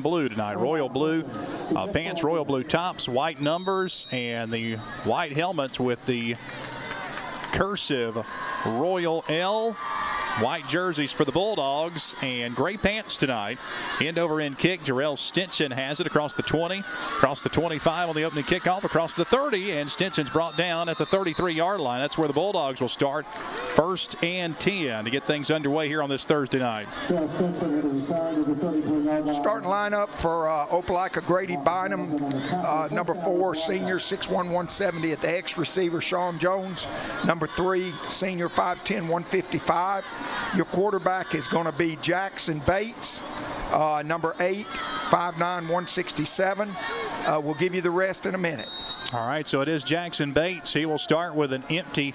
blue tonight. Royal blue pants, royal blue tops, white numbers, and the white helmets with the cursive Royal L. White jerseys for the Bulldogs and gray pants tonight. End over end kick. Jarrell Stinson has it across the 20, across the 25 on the opening kickoff, across the 30, and Stinson's brought down at the 33-yard line. That's where the Bulldogs will start 1st and 10 to get things underway here on this Thursday night. Starting lineup for Opelika, Grady Bynum, number 4, senior, 6'1", 170 at the X receiver, Sean Jones. Number 3, senior, 5'10", 155. Your quarterback is going to be Jackson Bates, number 8, 5'9", 167. We'll give you the rest in a minute. All right, so it is Jackson Bates. He will start with an empty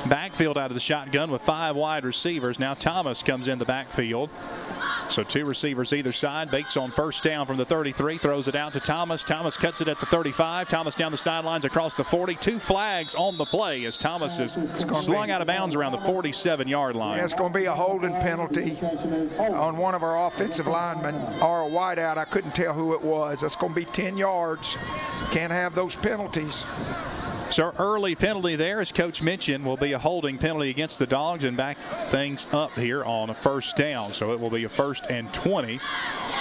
backfield out of the shotgun with 5 wide receivers. Now Thomas comes in the backfield. So 2 receivers either side. Bates on first down from the 33, throws it out to Thomas. Thomas cuts it at the 35. Thomas down the sidelines across the 40. 2 flags on the play as Thomas is slung out of bounds around the 47-yard line. Yeah, it's going to be a holding penalty on one of our offensive linemen, or a wideout. I couldn't tell who it was. That's going to be 10 yards. Can't have those penalties. So early penalty there, as Coach mentioned, will be a holding penalty against the Dogs and back things up here on a first down. So it will be a 1st and 20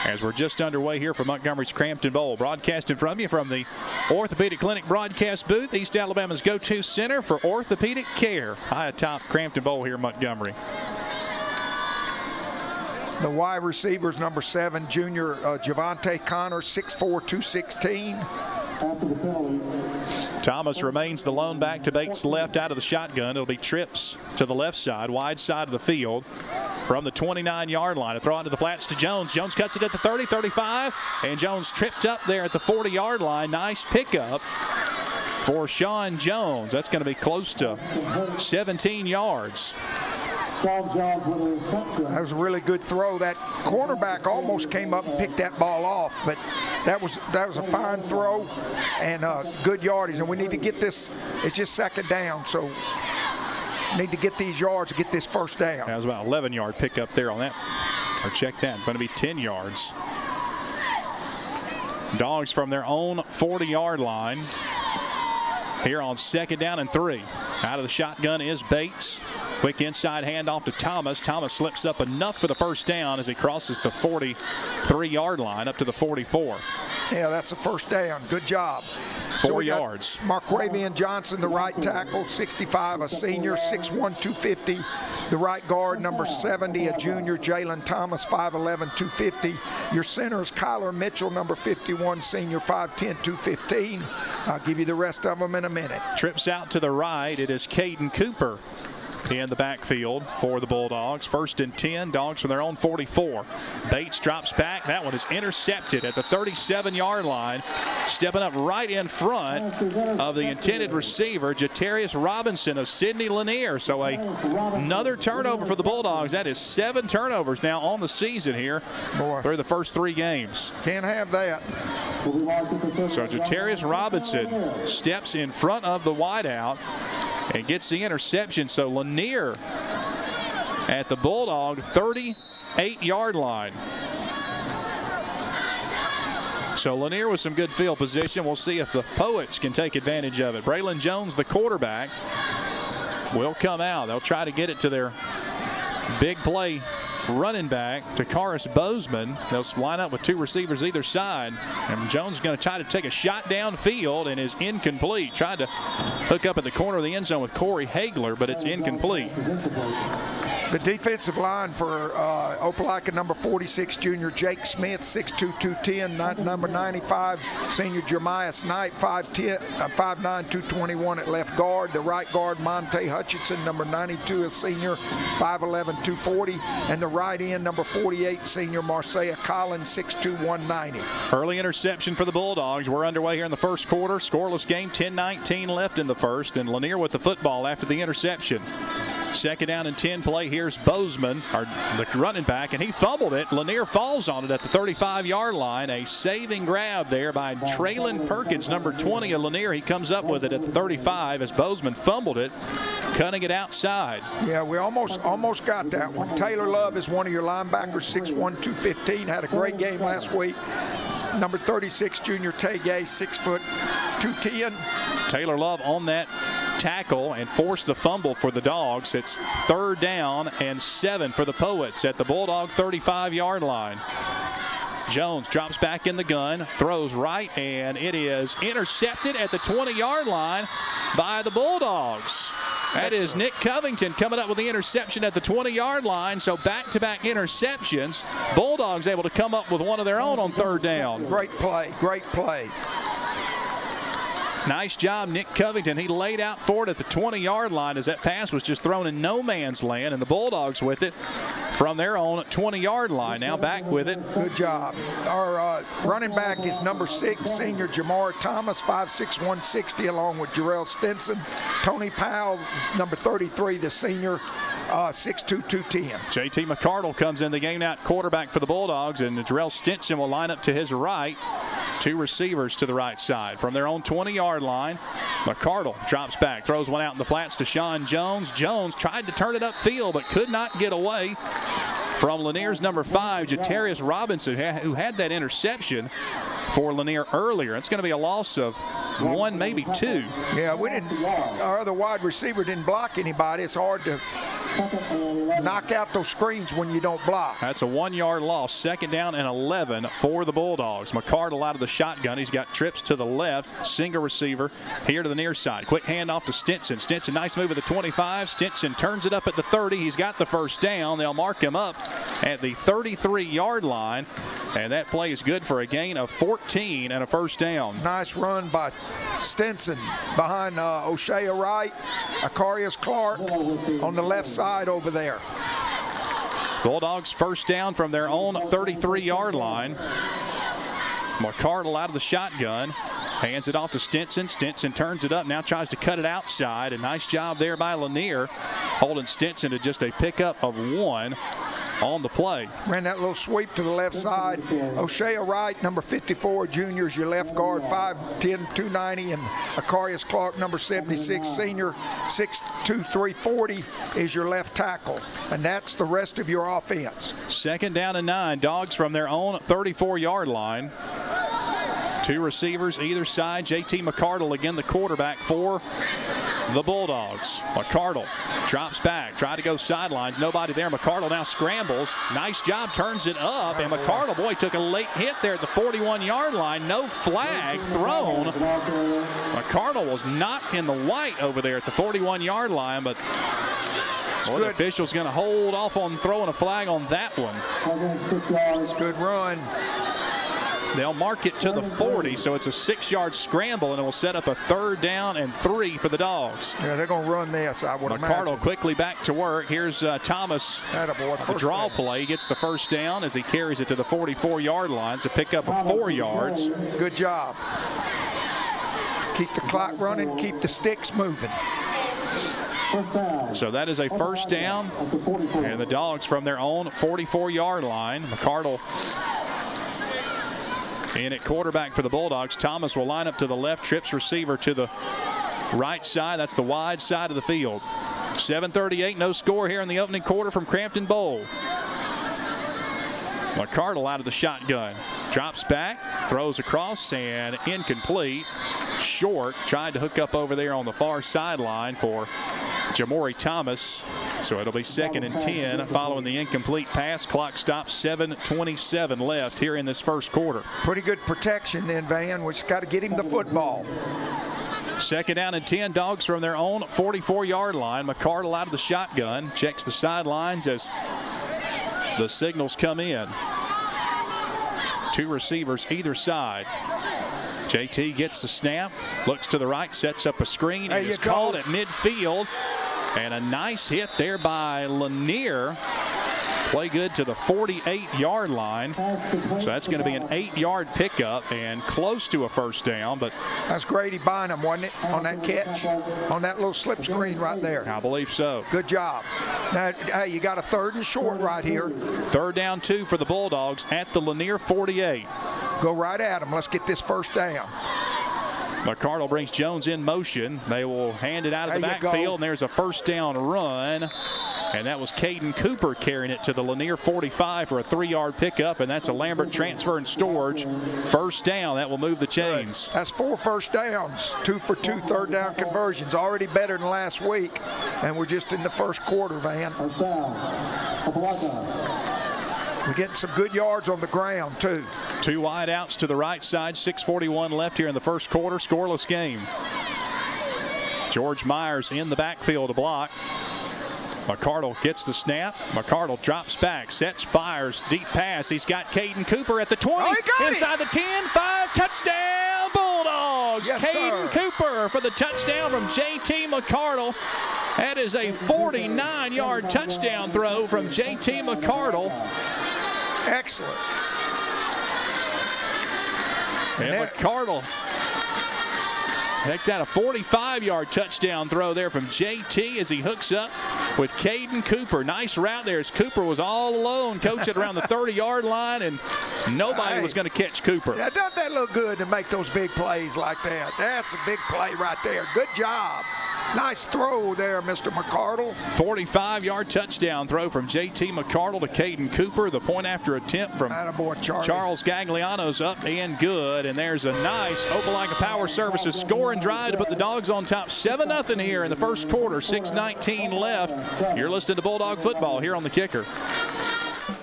as we're just underway here for Montgomery's Crampton Bowl. Broadcasting from you from the Orthopedic Clinic broadcast booth, East Alabama's go-to center for orthopedic care. High atop Crampton Bowl here in Montgomery. The wide receivers, number 7, junior Javante Connor, 6'4", 216. Thomas remains the lone back to Bates' left out of the shotgun. It'll be trips to the left side, wide side of the field from the 29-yard line. A throw into the flats to Jones. Jones cuts it at the 30, 35, and Jones tripped up there at the 40-yard line. Nice pickup for Sean Jones. That's going to be close to 17 yards. That was a really good throw. That cornerback almost came up and picked that ball off, but that was a fine throw and good yardage. And we need to get this. It's just 2nd down, so need to get these yards to get this first down. That was about 11-yard pickup there on that. Or check that. Going to be 10 yards. Dogs from their own 40-yard line here on 2nd down and 3. Out of the shotgun is Bates. Quick inside handoff to Thomas. Thomas slips up enough for the first down as he crosses the 43-yard line up to the 44. Yeah, that's the first down. Good job. 4 yards. Marquavian Johnson, the right tackle, 65, a senior, 6'1", 250. The right guard, number 70, a junior, Jalen Thomas, 5'11", 250. Your center is Kyler Mitchell, number 51, senior, 5'10", 215. I'll give you the rest of them in a minute. Trips out to the right. It is Caden Cooper in the backfield for the Bulldogs. 1st and 10, Dogs from their own 44. Bates drops back. That one is intercepted at the 37-yard line. Stepping up right in front of the intended receiver, Jatarius Robinson of Sidney Lanier. So another turnover for the Bulldogs. That is 7 turnovers now on the season here through the first 3 games. Can't have that. So Jatarius Robinson steps in front of the wideout and gets the interception. So Lanier at the Bulldog 38-yard line. So Lanier with some good field position. We'll see if the Poets can take advantage of it. Braylon Jones, the quarterback, will come out. They'll try to get it to their big play running back, Takaris Bozeman. They'll line up with 2 receivers either side. And Jones is going to try to take a shot downfield and is incomplete. Tried to hook up at the corner of the end zone with Corey Hagler, but it's incomplete. The defensive line for Opelika, number 46, junior Jake Smith, 6'2", 210. Number 95, senior Jeremias Knight, 5'9", 221 at left guard. The right guard, Monte Hutchinson, number 92, a senior, 5'11", 240. And the right end, number 48, senior Marcia Collins, 6'2", 190. Early interception for the Bulldogs. We're underway here in the first quarter. Scoreless game, 10-19 left in the first. And Lanier with the football after the interception. Second down and 10 play. Here's Bozeman, the running back, and he fumbled it. Lanier falls on it at the 35-yard line. A saving grab there by Traylon Perkins, number 20 of Lanier. He comes up with it at the 35 as Bozeman fumbled it, cutting it outside. Yeah, we almost got that one. Taylor Love is one of your linebackers, 6'1", 215. Had a great game last week. Number 36, Junior Tegay, 6 foot 210. Taylor Love on that tackle and forced the fumble for the Dogs. It's 3rd down and 7 for the Poets at the Bulldog 35-yard line. Jones drops back in the gun, throws right, and it is intercepted at the 20-yard line by the Bulldogs. That is Nick Covington coming up with the interception at the 20-yard line. So back-to-back interceptions. Bulldogs able to come up with one of their own on 3rd down. Great play, great play. Nice job, Nick Covington. He laid out for it at the 20-yard line as that pass was just thrown in no man's land, and the Bulldogs with it from their own 20-yard line. Now back with it. Good job. Our running back is number 6, senior Jamar Thomas, 5'6", 160, along with Jarrell Stinson. Tony Powell, number 33, the senior, 6'2", 210. JT McCardle comes in the game now at quarterback for the Bulldogs, and Jarrell Stinson will line up to his right. 2 receivers to the right side from their own 20-yard line. McCardle drops back, throws one out in the flats to Sean Jones. Jones tried to turn it upfield but could not get away from Lanier's number 5, Jatarius Robinson, who had that interception for Lanier earlier. It's going to be a loss of 1, maybe 2. Yeah, our other wide receiver didn't block anybody. It's hard to knock out those screens when you don't block. That's a 1-yard loss. 2nd down and 11 for the Bulldogs. McCardle out of the shotgun. He's got trips to the left. Single receiver here to the near side. Quick handoff to Stinson. Stinson, nice move at the 25. Stinson turns it up at the 30. He's got the 1st down. They'll mark him up at the 33-yard line. And that play is good for a gain of 14 and a 1st down. Nice run by Stinson behind O'Shea Wright, Akarius Clark on the left side over there. Bulldogs 1st down from their own 33-yard line. McCardle out of the shotgun. Hands it off to Stinson. Stinson turns it up, now tries to cut it outside. A nice job there by Lanier, holding Stinson to just a pickup of 1 on the play. Ran that little sweep to the left side. O'Shea Wright, number 54, junior, is your left guard, 5'10", 290, and Akarius Clark, number 76, senior, 6'2", 340, is your left tackle. And that's the rest of your offense. 2nd down and 9. Dogs from their own 34-yard line. 2 receivers either side. JT McCardle again the quarterback for the Bulldogs. McCardle drops back, try to go sidelines, nobody there. McCardle now scrambles, nice job, turns it up, and McCardle, boy, took a late hit there at the 41-yard line. No flag thrown. McCardle was knocked in the white over there at the 41-yard line, but the official's going to hold off on throwing a flag on that one. It's a good run. They'll mark it to the 40, so it's a 6-yard scramble, and it will set up a 3rd down and 3 for the Dogs. Yeah, they're going to run this, I would imagine. McCardle quickly back to work. Here's Thomas. The draw play gets the 1st down as he carries it to the 44-yard line to pick up 4 yards. Good job. Keep the clock running, keep the sticks moving. So that is a 1st down, and the Dogs from their own 44-yard line. McCardle in at quarterback for the Bulldogs. Thomas will line up to the left, trips receiver to the right side. That's the wide side of the field. 7:38, no score here in the opening quarter from Crampton Bowl. McCardle out of the shotgun. Drops back, throws across, and incomplete. Short, tried to hook up over there on the far sideline for Jamori Thomas. So it'll be 2nd and 10 following the incomplete pass. Clock stops, 7:27 left here in this 1st quarter. Pretty good protection then, Van. We just got to get him the football. 2nd down and 10, Dogs from their own 44-yard line. McCardle out of the shotgun, checks the sidelines as the signals come in. 2 receivers either side. JT gets the snap, looks to the right, sets up a screen. It is called at midfield. And a nice hit there by Lanier. play good to the 48-yard line. So that's going to be an 8-yard pickup and close to a first down. But that's Grady Bynum, wasn't it, on that catch, on that little slip screen right there? I believe so. Good job. Now, hey, you got a 3rd and short right here. 3rd down 2 for the Bulldogs at the Lanier 48. Go right at them. Let's get this first down. McCardle brings Jones in motion. They will hand it out of the backfield, and there's a first down run. And that was Caden Cooper carrying it to the Lanier 45 for a 3-yard pickup, and that's a Lambert transfer and storage. First down, that will move the chains. That's 4 first downs, 2 for 2 third down conversions, already better than last week, and we're just in the first quarter, Van. We're getting some good yards on the ground, too. 2 wide outs to the right side, 6:41 left here in the first quarter, scoreless game. George Myers in the backfield to block. McCardle gets the snap. McCardle drops back, sets, fires, deep pass. He's got Caden Cooper at the 20, inside the 10, 5, touchdown Bulldogs. Yes, Caden Cooper for the touchdown from J.T. McCardle. That is a 49-yard touchdown throw from J.T. McCardle. Excellent. And McCardle picked out a 45-yard touchdown throw there from JT as he hooks up with Caden Cooper. Nice route there as Cooper was all alone, coaching around the 30-yard line, and nobody was going to catch Cooper. Now, doesn't that look good to make those big plays like that? That's a big play right there. Good job. Nice throw there, Mr. McCardle. 45-yard touchdown throw from J.T. McCardle to Caden Cooper. The point after attempt from Charles Gagliano's up and good. And there's a nice Opelika Power Services scoring drive to put the Dogs on top 7-0 here in the first quarter. 6:19 left. You're listening to Bulldog Football here on The Kicker.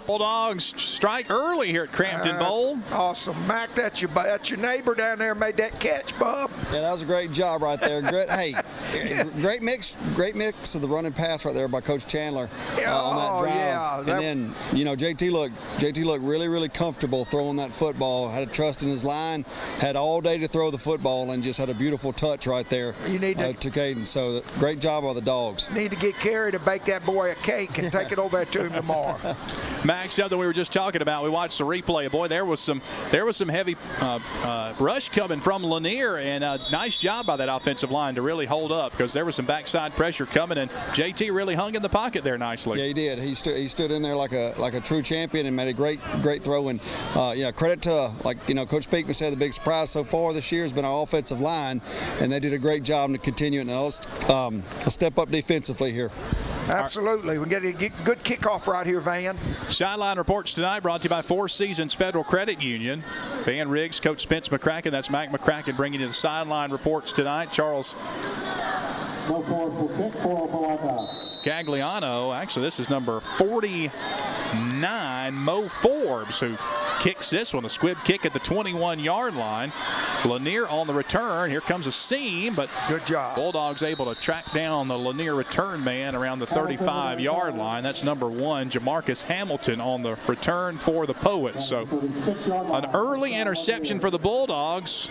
Bulldogs strike early here at Crampton Bowl. Awesome. Mac, that's your neighbor down there made that catch, Bub. Yeah, that was a great job right there. Great mix of the running pass right there by Coach Chandler on that drive. Yeah, and then, JT looked really, really comfortable throwing that football. Had a trust in his line, had all day to throw the football, and just had a beautiful touch right there to Caden. So great job by the Dogs. Need to get Carrie to bake that boy a cake and take it over to him tomorrow. Max, something we were just talking about. We watched the replay. Boy, there was some heavy rush coming from Lanier, and a nice job by that offensive line to really hold up because there was some backside pressure coming, and JT really hung in the pocket there nicely. Yeah, he did. He stood in there like a true champion and made a great throw. And credit to Coach Peekman said, the big surprise so far this year has been our offensive line, and they did a great job to continue it. Now let's step up defensively here. Absolutely. We get a good kickoff right here, Van. Sideline reports tonight brought to you by Four Seasons Federal Credit Union. Van Riggs, Coach Spence McCracken. That's Mac McCracken bringing you the sideline reports tonight. Charles Gagliano, actually this is number 49, Mo Forbes, who kicks this one, a squib kick at the 21-yard line. Lanier on the return. Here comes a seam, but good job. Bulldogs able to track down the Lanier return man around the 35-yard line. That's number 1, Jamarcus Hamilton on the return for the Poets. So an early interception for the Bulldogs.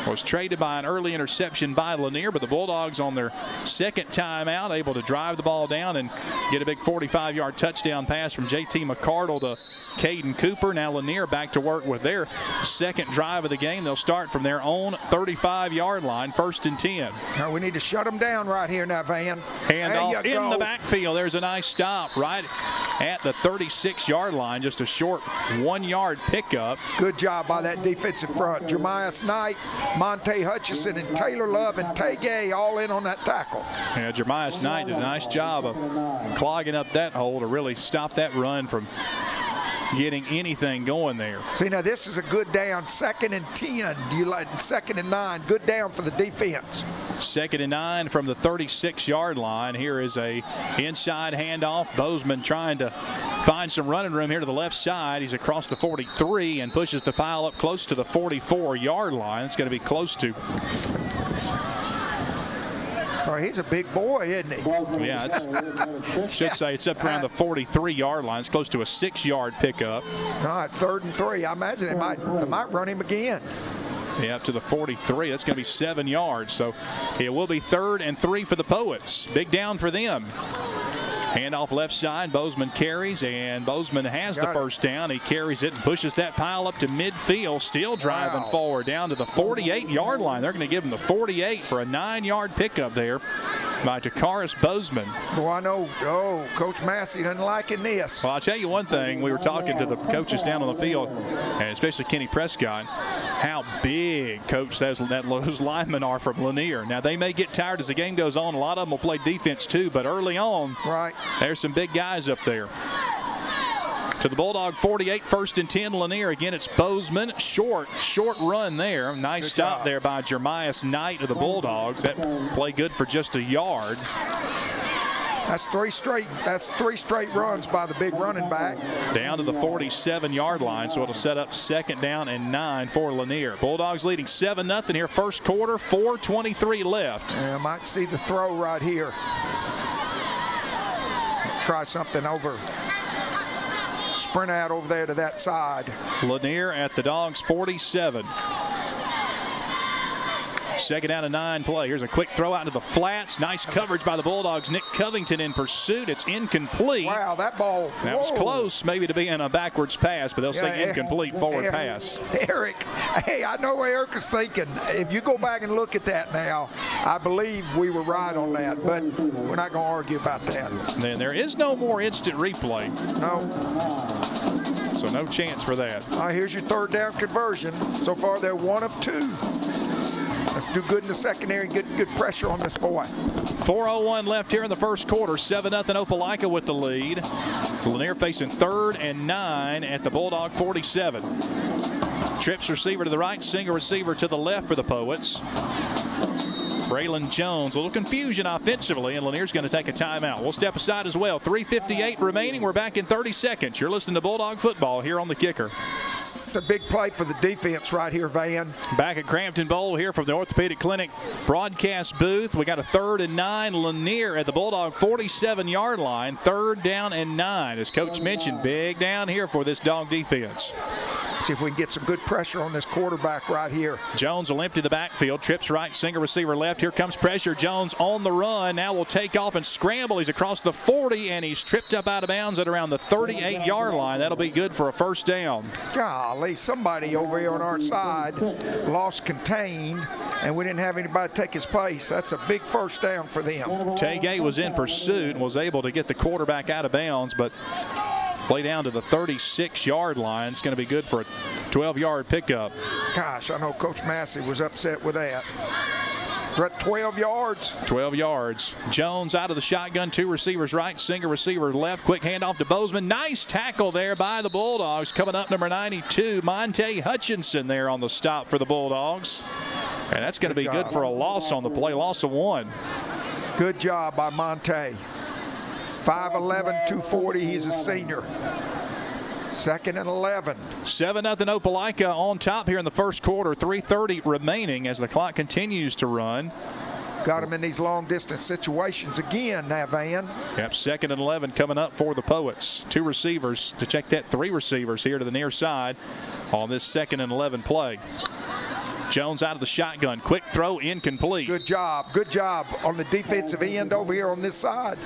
Was traded by an early interception by Lanier, but the Bulldogs on their second time out able to drive the ball down and get a big 45-yard touchdown pass from J.T. McCardle to Caden Cooper. Now Lanier back to work with their second drive of the game. They'll start from their own 35-yard line, 1st and 10. Now we need to shut them down right here now, Van. Handoff in the backfield. There's a nice stop right at the 36-yard line. Just a short 1-yard pickup. Good job by that defensive front. Jermias Knight, Monte Hutchison, and Taylor Love and Tay Gay all in on that tackle. Yeah, Jermias Knight did a nice job of clogging up that hole to really stop that run from getting anything going there. See, now this is a good down, 2nd and 10. You like 2nd and 9. Good down for the defense. 2nd and 9 from the 36-yard line. Here is a inside handoff. Bozeman trying to find some running room here to the left side. He's across the 43 and pushes the pile up close to the 44-yard line. It's going to be close to. Oh, he's a big boy, isn't he? Yeah, should say it's up around the 43-yard line. It's close to a 6-yard pickup. All right, 3rd and 3. I imagine they might run him again. Yeah, up to the 43. That's going to be 7 yards. So it will be 3rd and 3 for the Poets. Big down for them. Handoff left side. Bozeman carries, and Bozeman has the first down. He carries it and pushes that pile up to midfield, still driving forward down to the 48-yard line. They're going to give him the 48 for a 9-yard pickup there by Takaris Bozeman. Well, I know. Oh, Coach Massey doesn't like in this. Well, I'll tell you one thing. We were talking to the coaches down on the field, and especially Kenny Prescott, how big, Coach says, those linemen are from Lanier. Now, they may get tired as the game goes on. A lot of them will play defense, too, but early on, there's some big guys up there. To the Bulldog 48, 1st and 10, Lanier. Again, it's Bozeman. Short run there. Nice stop there by Jeremiah Knight of the Bulldogs. That play good for just a yard. That's three straight runs by the big running back. Down to the 47-yard line, so it'll set up 2nd down and 9 for Lanier. Bulldogs leading 7-0 here, first quarter, 4:23 left. Yeah, might see the throw right here. Try something over. Sprint out over there to that side. Lanier at the Dogs 47. 2nd down and 9 play. Here's a quick throw out into the flats. Nice coverage by the Bulldogs. Nick Covington in pursuit. It's incomplete. Wow, that ball. That was close maybe to being a backwards pass, but they'll say incomplete forward pass. Eric, hey, I know what Eric is thinking. If you go back and look at that now, I believe we were right on that, but we're not going to argue about that. Then there is no more instant replay. No. So no chance for that. All right, here's your 3rd down conversion. So far, they're 1 of 2. Let's do good in the secondary and get good pressure on this boy. 4:01 left here in the first quarter. 7-0 Opelika with the lead. Lanier facing 3rd and 9 at the Bulldog 47. Trips receiver to the right, single receiver to the left for the Poets. Braylon Jones, a little confusion offensively, and Lanier's going to take a timeout. We'll step aside as well. 3:58 remaining. We're back in 30 seconds. You're listening to Bulldog Football here on the Kicker. The big play for the defense right here, Van. Back at Crampton Bowl here from the Orthopedic Clinic broadcast booth. We got a 3rd and 9. Lanier at the Bulldog 47-yard line. 3rd down and 9. As Coach mentioned, big down here for this Dog defense. See if we can get some good pressure on this quarterback right here. Jones will empty the backfield. Trips right, single receiver left. Here comes pressure. Jones on the run. Now will take off and scramble. He's across the 40, and he's tripped up out of bounds at around the 38-yard line. That'll be good for a 1st down. Golly, somebody over here on our side lost contained, and we didn't have anybody take his place. That's a big 1st down for them. Tagay was in pursuit and was able to get the quarterback out of bounds, but play down to the 36-yard line. It's going to be good for a 12-yard pickup. Gosh, I know Coach Massey was upset with that. We're at 12 yards. 12 yards. Jones out of the shotgun. 2 receivers right, single receiver left. Quick handoff to Bozeman. Nice tackle there by the Bulldogs. Coming up, number 92, Monte Hutchinson there on the stop for the Bulldogs. And that's going to be good for a loss on the play. Loss of 1. Good job by Monte. 5'11", 240. He's a senior. 2nd and 11. 7-0 Opelika on top here in the first quarter. 3:30 remaining as the clock continues to run. Got him in these long distance situations again now, Van. Yep, 2nd and 11 coming up for the Poets. 2 receivers to check that. 3 receivers here to the near side on this 2nd and 11 play. Jones out of the shotgun. Quick throw, incomplete. Good job. Good job on the defensive end over here on this side.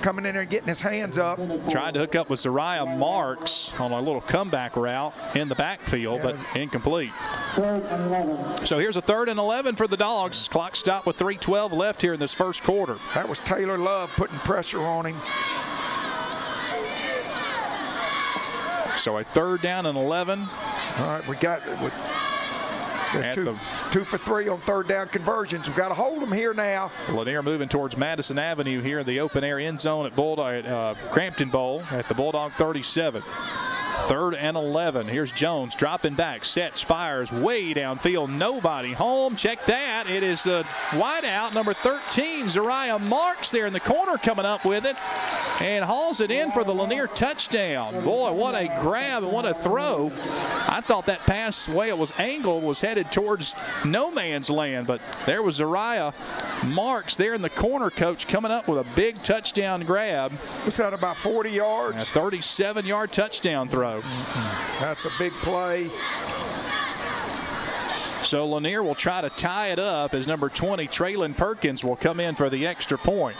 Coming in there and getting his hands up. Tried to hook up with Zariah Marks on a little comeback route in the backfield, but incomplete. So here's a 3rd and 11 for the Dogs. Clock stopped with 3:12 left here in this first quarter. That was Taylor Love putting pressure on him. So a 3rd down and 11. All right, we got two for 3 on 3rd down conversions. We've got to hold them here now. Lanier moving towards Madison Avenue here in the open air end zone at Crampton Bowl at the Bulldog 37. 3rd and 11. Here's Jones dropping back, sets, fires way downfield. Nobody home. Check that. It is the wideout, number 13, Zariah Marks there in the corner coming up with it and hauls it in for the Lanier touchdown. Boy, what a grab and what a throw. I thought that pass, the way it was angled, was headed towards no man's land, but there was Zariah Marks there in the corner, Coach, coming up with a big touchdown grab. Was that about 40 yards? A 37-yard touchdown throw. That's a big play. So Lanier will try to tie it up as number 20, Traylon Perkins, will come in for the extra point.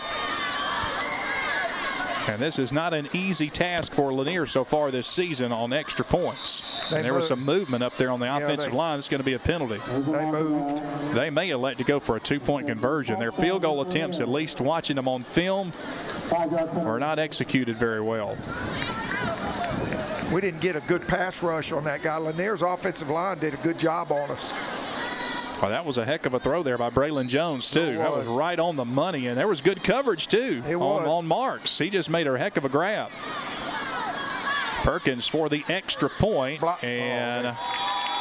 And this is not an easy task for Lanier so far this season on extra points. And there was some movement up there on the offensive line. It's going to be a penalty. They moved. They may elect to go for a 2-point conversion. Their field goal attempts, at least watching them on film, were not executed very well. We didn't get a good pass rush on that guy. Lanier's offensive line did a good job on us. Well, that was a heck of a throw there by Braylon Jones, too. That was right on the money, and there was good coverage, too, on Marks. He just made a heck of a grab. Perkins for the extra point, and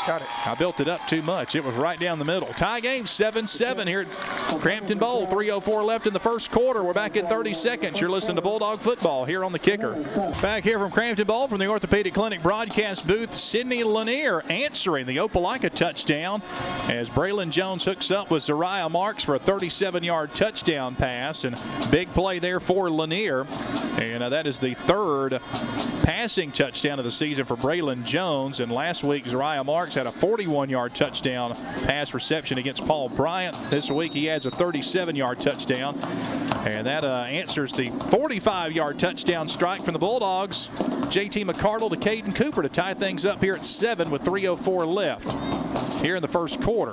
got it. I built it up too much. It was right down the middle. Tie game 7-7 here at Crampton Bowl. 3:04 left in the first quarter. We're back in 30 seconds. You're listening to Bulldog Football here on the Kicker. Back here from Crampton Bowl from the Orthopedic Clinic broadcast booth, Sidney Lanier answering the Opelika touchdown as Braylon Jones hooks up with Zariah Marks for a 37-yard touchdown pass, and big play there for Lanier. And that is the third passing touchdown of the season for Braylon Jones. And last week, Zariah Marks had a 41-yard touchdown pass reception against Paul Bryant. This week he adds a 37-yard touchdown, and that answers the 45-yard touchdown strike from the Bulldogs. J.T. McCardle to Caden Cooper to tie things up here at 7 with 3:04 left here in the first quarter.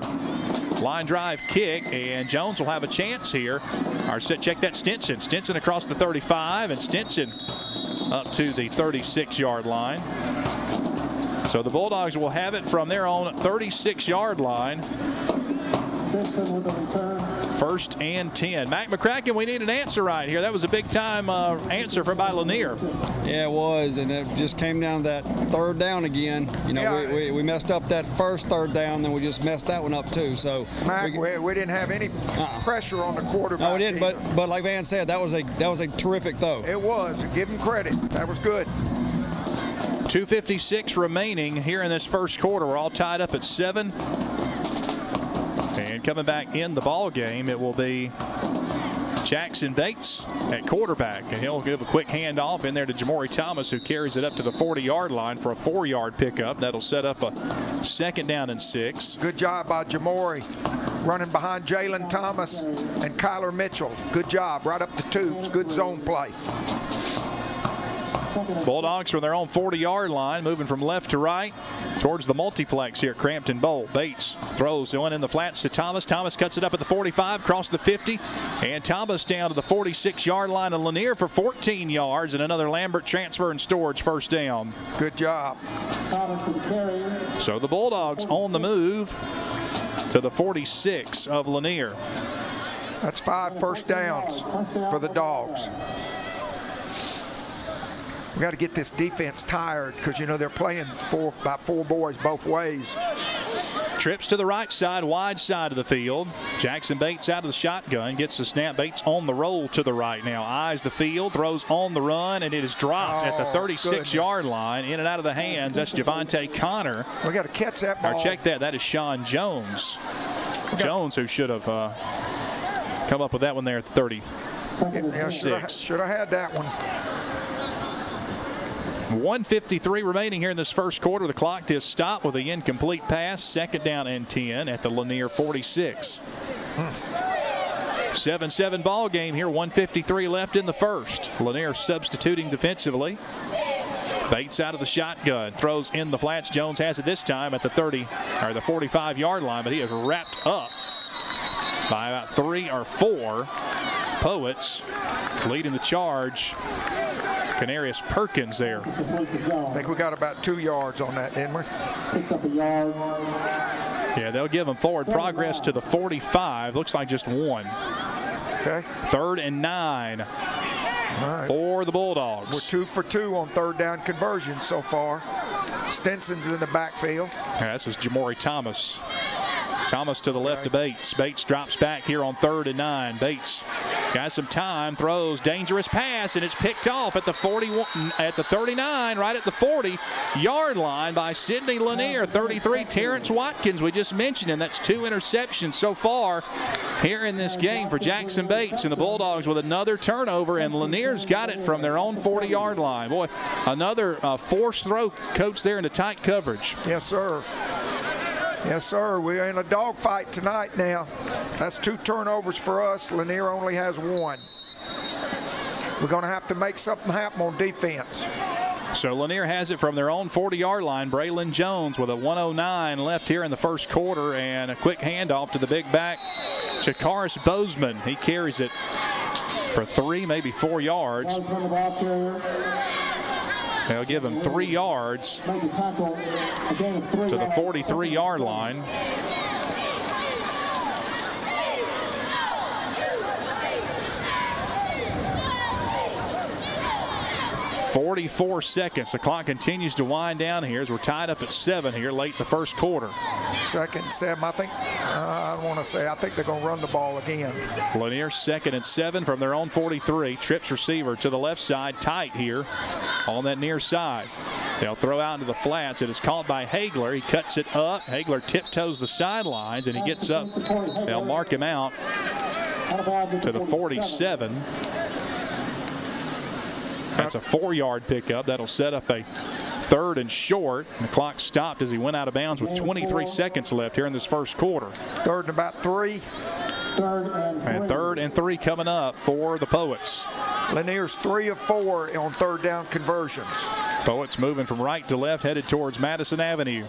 Line drive kick, and Jones will have a chance here. Check that Stinson. Stinson across the 35, and Stinson up to the 36-yard line. So the Bulldogs will have it from their own 36-yard line. First and 10. Mac McCracken, we need an answer right here. That was a big-time answer from by Lanier. Yeah, it was, and it just came down to that third down again. You know, we messed up that first third down, then we just messed that one up too. So Mac, we didn't have any pressure on the quarterback. No, we didn't. But like Van said, that was a terrific throw. It was. Give him credit. That was good. 2:56 remaining here in this first quarter. We're all tied up at 7. And coming back in the ball game, it will be Jackson Bates at quarterback, and he'll give a quick handoff in there to Jamori Thomas, who carries it up to the 40-yard line for a 4-yard pickup. That'll set up a second down and 6. Good job by Jamori, running behind Jalen Thomas and Kyler Mitchell. Good job, right up the tubes. Good zone play. Bulldogs from their own 40-yard line, moving from left to right towards the multiplex here at Crampton Bowl. Bates throws the one in the flats to Thomas. Thomas cuts it up at the 45, across the 50, and Thomas down to the 46-yard line of Lanier for 14 yards, and another Lambert transfer and storage first down. Good job. So the Bulldogs on the move to the 46 of Lanier. That's 5 first downs for the Dogs. We got to get this defense tired because, you know, they're playing about 4 boys both ways. Trips to the right side, wide side of the field. Jackson Bates out of the shotgun, gets the snap. Bates on the roll to the right now. Eyes the field, throws on the run, and it is dropped at the 36-yard line. In and out of the hands. That's Javante Connor. We got to catch that ball. Or check that. That is Sean Jones. Jones, who should have come up with that one there at the 36. Yeah, should have had that one. 1:53 remaining here in this first quarter. The clock does stop with the incomplete pass. Second down and 10 at the Lanier 46. 7-7 ball game here. 1:53 left in the first. Lanier substituting defensively. Bates out of the shotgun, throws in the flats. Jones has it this time at the 45-yard line, but he is wrapped up by about 3 or 4. Poets leading the charge. Canarius Perkins there. I think we got about 2 yards on that, didn't we? Yeah, they'll give them forward progress to the 45. Looks like just 1. Okay. 3rd and 9 for the Bulldogs. We're 2 for 2 on third down conversion so far. Stinson's in the backfield. Yeah, this is Jamori Thomas. Thomas to the left of Bates. Bates drops back here on 3rd and 9. Bates got some time, throws, dangerous pass, and it's picked off at the 41, at the 39, right at the 40-yard line by Sidney Lanier. 33, Terrence Watkins, we just mentioned him. That's 2 interceptions so far here in this game for Jackson Bates, and the Bulldogs with another turnover, and Lanier's got it from their own 40-yard line. Boy, another forced throw, coach, there into tight coverage. Yes, sir. Yes, sir. We're in a dogfight tonight now. That's 2 turnovers for us. Lanier only has 1. We're going to have to make something happen on defense. So Lanier has it from their own 40-yard line. Braylon Jones with a 1:09 left here in the first quarter, and a quick handoff to the big back, Chakaris Bozeman. He carries it for 3, maybe 4 yards. They'll give him 3 yards to the 43-yard line. 44 seconds. The clock continues to wind down here as we're tied up at 7 here late in the first quarter. 2nd and 7, I think. I want to say I think they're going to run the ball again. Lanier 2nd and 7 from their own 43. Trips receiver to the left side, tight here on that near side. They'll throw out into the flats. It is caught by Hagler. He cuts it up. Hagler tiptoes the sidelines, and he gets up. They'll mark him out to the 47. That's a 4-yard pickup. That'll set up a 3rd and short. The clock stopped as he went out of bounds with 23 seconds left here in this first quarter. 3rd and about 3. And 3rd and 3 coming up for the Poets. Lanier's 3 of 4 on 3rd down conversions. Poets moving from right to left, headed towards Madison Avenue.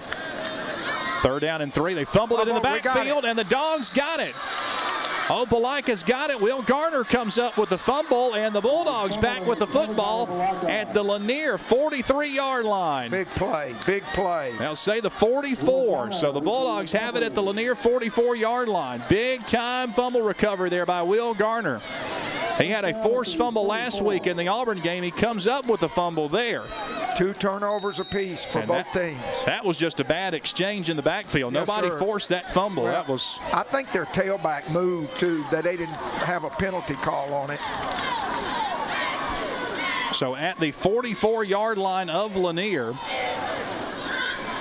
3rd down and 3. They fumbled it in the backfield, and the Dogs got it. Opelika's got it. Will Garner comes up with the fumble, and the Bulldogs back with the football at the Lanier 43-yard line. Big play, big play. They'll say the 44, so the Bulldogs have it at the Lanier 44-yard line. Big time fumble recovery there by Will Garner. He had a forced fumble last week in the Auburn game. He comes up with the fumble there. 2 turnovers apiece for both teams. That was just a bad exchange in the backfield. Yes, nobody sir. forced that fumble. Well, that was. I think their tailback moved too, that they didn't have a penalty call on it. So at the 44-yard line of Lanier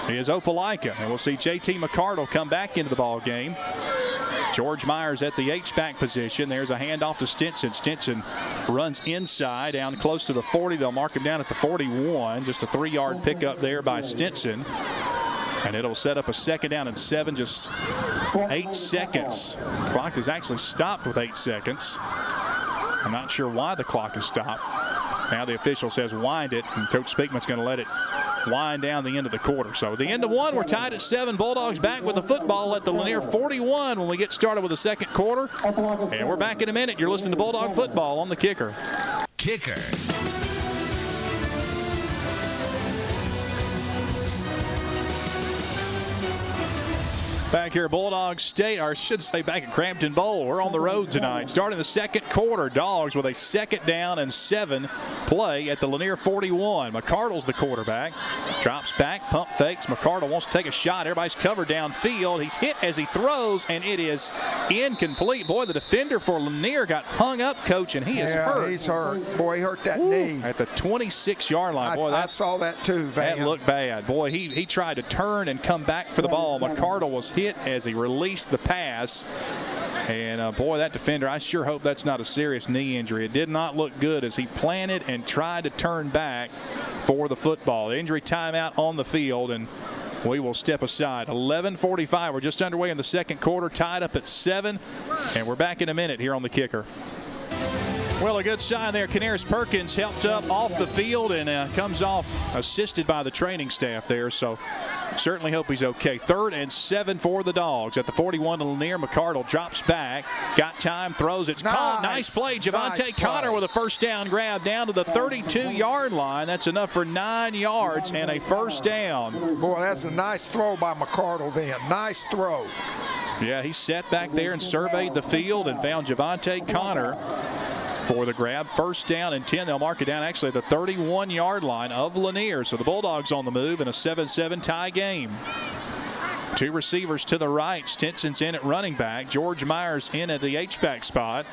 is Opelika, and we'll see J.T. McCardle come back into the ball game. George Myers at the H-back position. There's a handoff to Stinson. Stinson runs inside down close to the 40. They'll mark him down at the 41. Just a 3-yard pickup there by Stinson. And it'll set up a 2nd down and 7, just 8 seconds. Clock is actually stopped with 8 seconds. I'm not sure why the clock is stopped. Now the official says wind it, and Coach Speakman's going to let it wind down the end of the quarter. So the end of 1, we're tied at 7. Bulldogs back with the football at the Lanier 41 when we get started with the second quarter. And we're back in a minute. You're listening to Bulldog Football on the Kicker. Kicker. Back here at Bulldog State, or I should say back at Crampton Bowl. We're on the road tonight. Starting the second quarter, Dogs with a 2nd down and 7 play at the Lanier 41. McCardle's the quarterback. Drops back, pump fakes. McCardle wants to take a shot. Everybody's covered downfield. He's hit as he throws, and it is incomplete. Boy, the defender for Lanier got hung up, Coach, and he is hurt. Yeah, he's hurt. Boy, he hurt that knee. At the 26-yard line. Boy, I saw that too, Van. That looked bad. Boy, he tried to turn and come back for the ball. McCardle was hit as he released the pass. And boy, that defender, I sure hope that's not a serious knee injury. It did not look good as he planted and tried to turn back for the football. Injury timeout on the field, and we will step aside. 11:45. We're just underway in the second quarter, tied up at 7, and we're back in a minute here on the Kicker. Well, a good sign there. Canaris Perkins helped up off the field and comes off assisted by the training staff there. So certainly hope he's okay. 3rd and 7 for the Dogs at the 41 to Lanier. McCardle drops back. Got time, throws. It's caught. Nice play. Javante Connor with a 1st down grab down to the 32-yard line. That's enough for 9 yards and a 1st down. Boy, that's a nice throw by McCardle then. Nice throw. Yeah, he sat back there and surveyed the field and found Javante Connor for the grab. 1st down and 10. They'll mark it down actually at the 31-yard line of Lanier. So the Bulldogs on the move in a 7-7 tie game. 2 receivers to the right. Stinson's in at running back. George Myers in at the H-back spot.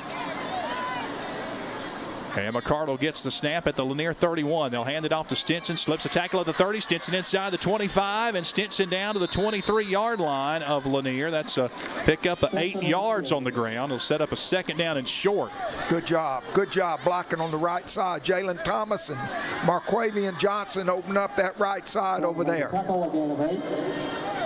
And McCardle gets the snap at the Lanier 31. They'll hand it off to Stinson. Slips a tackle at the 30. Stinson inside the 25. And Stinson down to the 23-yard line of Lanier. That's a pickup of 8 yards on the ground. He'll set up a 2nd down and short. Good job. Good job blocking on the right side. Jalen Thomas and Marquavian Johnson open up that right side over there.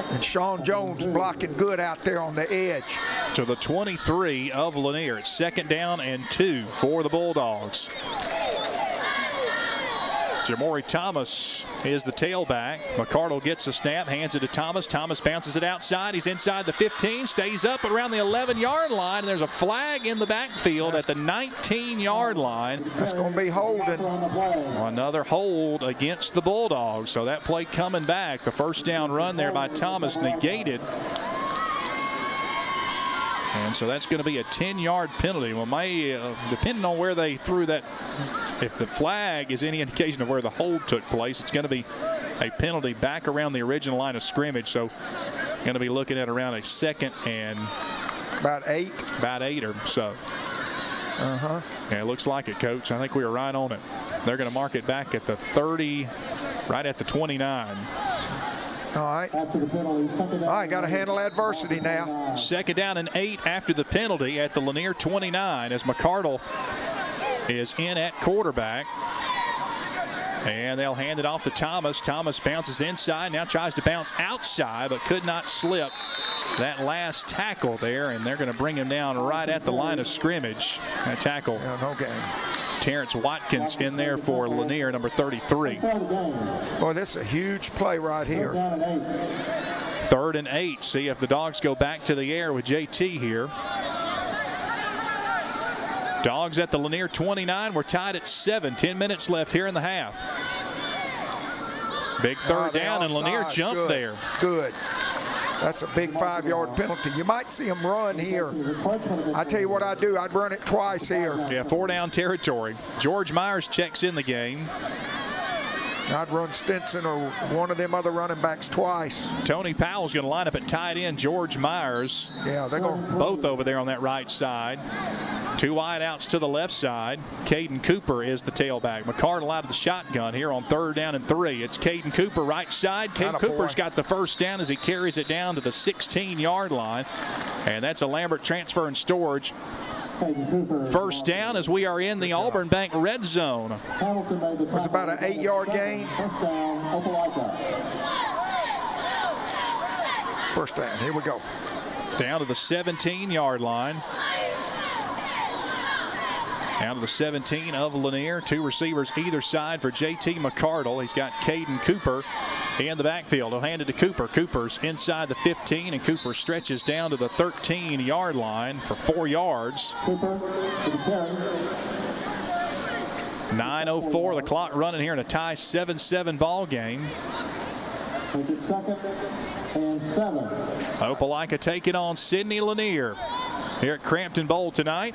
And Sean Jones blocking good out there on the edge. To the 23 of Lanier. It's 2nd down and 2 for the Bulldogs. Jamori Thomas is the tailback. McCardle gets a snap, hands it to Thomas. Thomas bounces it outside. He's inside the 15, stays up around the 11-yard line, and there's a flag in the backfield at the 19-yard line. That's going to be holding. Another hold against the Bulldogs. So that play coming back. The first down run there by Thomas negated. And so that's going to be a 10-yard penalty. Well, depending on where they threw that, if the flag is any indication of where the hold took place, it's going to be a penalty back around the original line of scrimmage. So going to be looking at around a second and about 8 or so. Yeah, it looks like it, Coach. I think we were right on it. They're going to mark it back at the 30, right at the 29. All right, got to handle adversity now. Second down and 8 after the penalty at the Lanier 29 as McCardle is in at quarterback. And they'll hand it off to Thomas. Thomas bounces inside, now tries to bounce outside, but could not slip that last tackle there, and they're going to bring him down right at the line of scrimmage. That tackle. Yeah, no gain. Terrence Watkins in there for Lanier, number 33. Boy, this is a huge play right here. 3rd and 8. See if the Dogs go back to the air with JT here. Dogs at the Lanier 29. We're tied at 7. 10 minutes left here in the half. Big third down, and Lanier jumped there. Good. That's a big 5-yard penalty. You might see him run here. I tell you what I'd do. I'd run it twice here. Yeah, 4-down territory. George Myers checks in the game. I'd run Stinson or one of them other running backs twice. Tony Powell's going to line up at tight end. George Myers. Yeah, they're going both over there on that right side. 2 wide outs to the left side. Caden Cooper is the tailback. McCardle out of the shotgun here on 3rd down and 3. It's Caden Cooper right side. Caden Cooper's got the first down as he carries it down to the 16-yard line. And that's a Lambert transfer and storage. First down as we are in the Auburn Bank red zone. It was about an 8-yard gain. First down. Here we go. Down to the 17-yard line. Down to the 17 of Lanier. 2 receivers either side for JT McCardle. He's got Caden Cooper in the backfield. He'll hand it to Cooper. Cooper's inside the 15, and Cooper stretches down to the 13-yard line for 4 yards. 9:04, the clock running here in a tie 7-7 ball game. Opelika taking on Sidney Lanier here at Crampton Bowl tonight.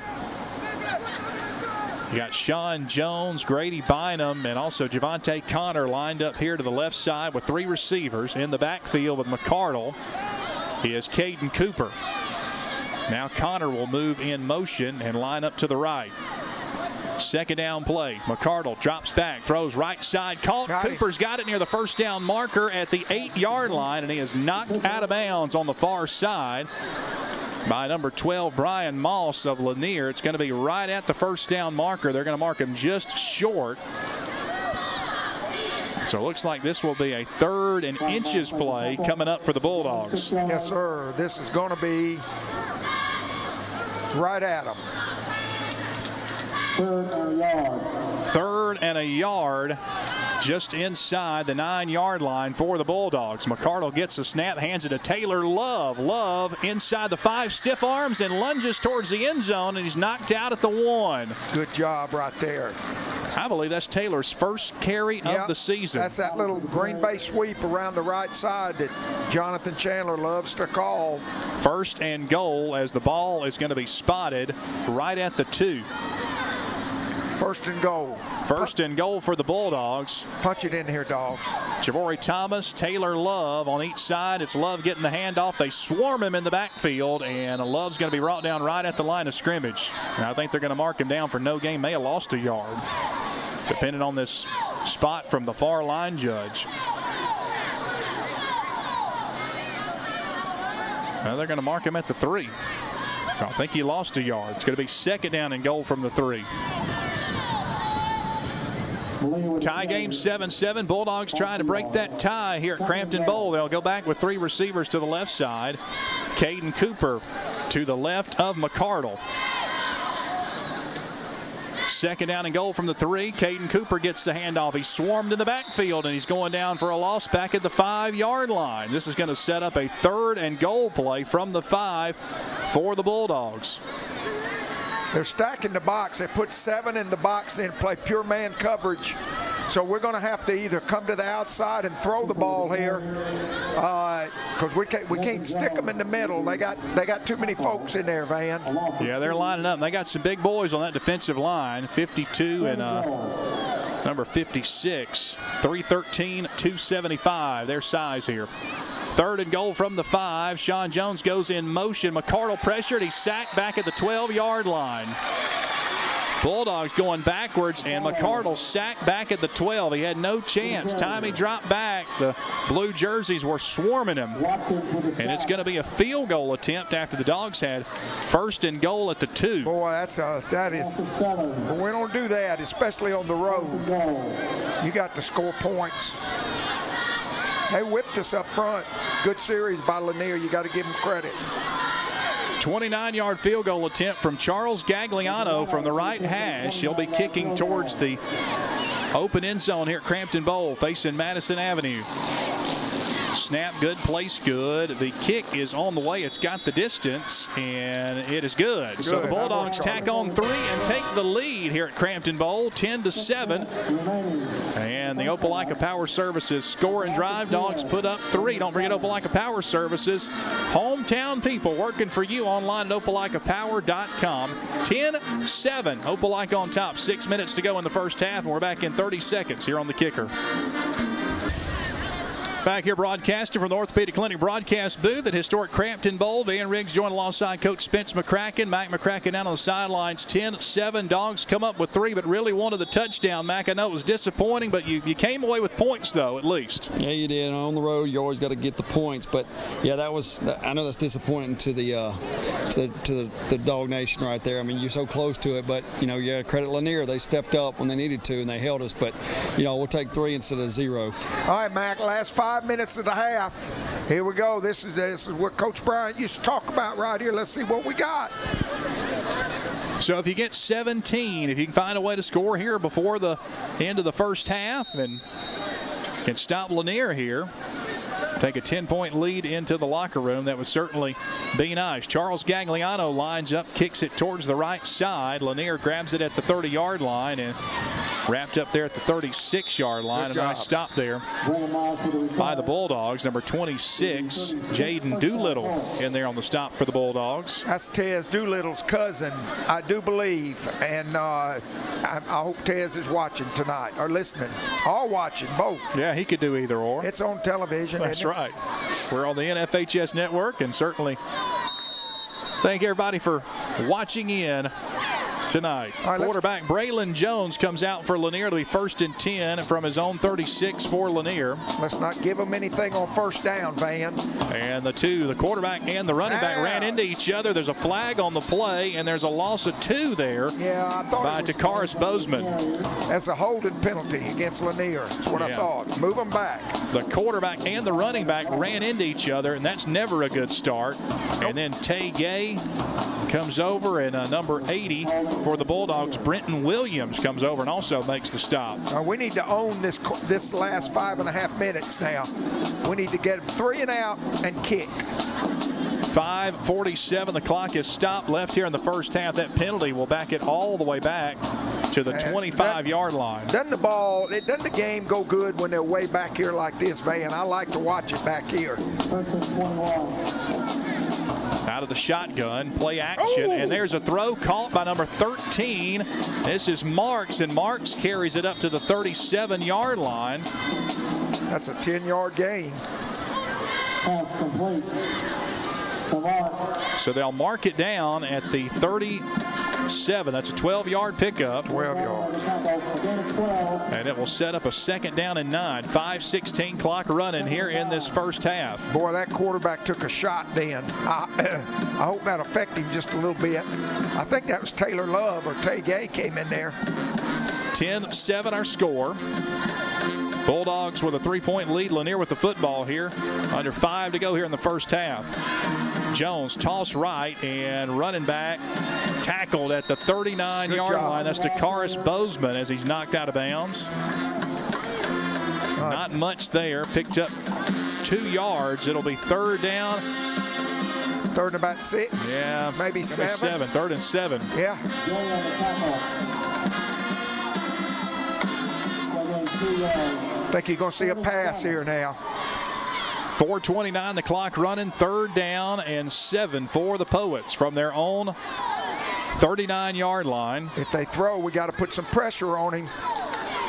You got Sean Jones, Grady Bynum, and also Javante Connor lined up here to the left side with 3 receivers. In the backfield with McCardle is Caden Cooper. Now Connor will move in motion and line up to the right. Second down play. McCardle drops back, throws right side, caught. Cooper's got it near the first down marker at the 8-yard line, and he is knocked out of bounds on the far side by number 12, Brian Moss of Lanier. It's going to be right at the first down marker. They're going to mark him just short. So it looks like this will be a 3rd and inches play coming up for the Bulldogs. Yes, sir. This is going to be right at them. 3rd and a yard. Just inside the 9-yard line for the Bulldogs. McCardle gets a snap, hands it to Taylor Love. Love inside the 5, stiff arms and lunges towards the end zone, and he's knocked out at the 1. Good job right there. I believe that's Taylor's first carry of the season. That's that little Green Bay sweep around the right side that Jonathan Chandler loves to call. 1st and goal as the ball is going to be spotted right at the 2. 1st and goal. 1st and goal for the Bulldogs. Punch it in here, Dogs. Jamori Thomas, Taylor Love on each side. It's Love getting the handoff. They swarm him in the backfield, and Love's going to be brought down right at the line of scrimmage. And I think they're going to mark him down for no gain. May have lost a yard, depending on this spot from the far line judge. Now they're going to mark him at the 3. So I think he lost a yard. It's going to be 2nd down and goal from the 3. Tie game 7-7. Bulldogs trying to break that tie here at Crampton Bowl. They'll go back with 3 receivers to the left side. Caden Cooper to the left of McCardle. second down and goal from the 3. Caden Cooper gets the handoff. He's swarmed in the backfield, and he's going down for a loss back at the 5-yard line. This is going to set up a 3rd and goal play from the 5 for the Bulldogs. They're stacking the box. They put 7 in the box and play pure man coverage. So we're going to have to either come to the outside and throw the ball here, because we can't stick them in the middle. They got too many folks in there, Van. Yeah, they're lining up. They got some big boys on that defensive line. 52 and number 56, 313, 275. Their size here. 3rd and goal from the 5. Sean Jones goes in motion. McCardle pressured. He's sacked back at the 12-yard line. Bulldogs going backwards, and McCardle sacked back at the 12. He had no chance. Time he dropped back, the blue jerseys were swarming him. And it's going to be a field goal attempt after the Dogs had 1st and goal at the 2. Boy, that is. But we don't do that, especially on the road. You got to score points. They whipped us up front. Good series by Lanier. You got to give them credit. 29-yard field goal attempt from Charles Gagliano from the right hash. He'll be kicking towards the open end zone here at Crampton Bowl, facing Madison Avenue. Snap good, place good. The kick is on the way. It's got the distance, and it is good. So the Bulldogs tack on 3 and take the lead here at Crampton Bowl, 10-7. And the Opelika Power Services score and drive. Dogs put up 3. Don't forget Opelika Power Services. Hometown people working for you online at opelikapower.com. 10-7. Opelika on top. 6 minutes to go in the first half, and we're back in 30 seconds here on the kicker. Back here broadcasting from the Orthopedic Clinic broadcast booth at historic Crampton Bowl. Van Riggs joined alongside Coach Spence McCracken. Mac McCracken down on the sidelines. 10-7. Dogs come up with 3, but really wanted the touchdown. Mac, I know it was disappointing, but you came away with points, though, at least. Yeah, you did. On the road, you always got to get the points. But, yeah, I know that's disappointing to the Dog Nation right there. I mean, you're so close to it. But, you got to credit Lanier. They stepped up when they needed to, and they held us. But, we'll take 3 instead of 0. All right, Mac, last 5 minutes of the half. Here we go. This is what Coach Bryant used to talk about right here. Let's see what we got. So if you get 17, if you can find a way to score here before the end of the first half and can stop Lanier here, take a 10-point lead into the locker room, that would certainly be nice. Charles Gagliano lines up, kicks it towards the right side. Lanier grabs it at the 30-yard line and wrapped up there at the 36-yard line. A nice stop there by the Bulldogs. Number 26, Jaden Doolittle, in there on the stop for the Bulldogs. That's Tez Doolittle's cousin, I do believe. And I hope Tez is watching tonight, or listening. All watching, both. Yeah, he could do either or. It's on television. That's right. We're on the NFHS network, and certainly thank everybody for watching in tonight. Right, quarterback Braylon Jones comes out for Lanier. It'll be 1st and 10 from his own 36 for Lanier. Let's not give him anything on first down, Van. And the quarterback and the running back ran into each other. There's a flag on the play, and there's a loss of 2 there. Yeah, I thought by Takaris Bozeman. That's a holding penalty against Lanier. That's what I thought. Move them back. The quarterback and the running back ran into each other, and that's never a good start. Nope. And then Tay Gay comes over, and number 80 for the Bulldogs, Brenton Williams, comes over and also makes the stop. We need to own this last 5.5 minutes now. We need to get them 3 and out and kick. 5:47. The clock is stopped left here in the first half. That penalty will back it all the way back to the 25-yard line. Doesn't the game go good when they're way back here like this, Van? I like to watch it back here. Out of the shotgun, play action, and there's a throw caught by number 13. This is Marks, and Marks carries it up to the 37-yard line. That's a 10-yard gain. So they'll mark it down at the 37. That's a 12-yard pickup. 12 yards. And it will set up a 2nd down and 9. 5:16 clock running here in this first half. Boy, that quarterback took a shot then. I hope that affected him just a little bit. I think that was Taylor Love or Tay Gay came in there. 10-7 our score. Bulldogs with a 3-point lead. Lanier with the football here. Under 5 to go here in the first half. Jones toss right and running back tackled at the 39-yard line. That's DeCaris Bozeman as he's knocked out of bounds. Not much there. Picked up 2 yards. It'll be third down. Third and about 6. Yeah, maybe 7. Third and 7. Yeah. I think you're going to see a pass here now. 4:29 the clock running. Third down and 7 for the Poets from their own 39-yard line. If they throw, we got to put some pressure on him.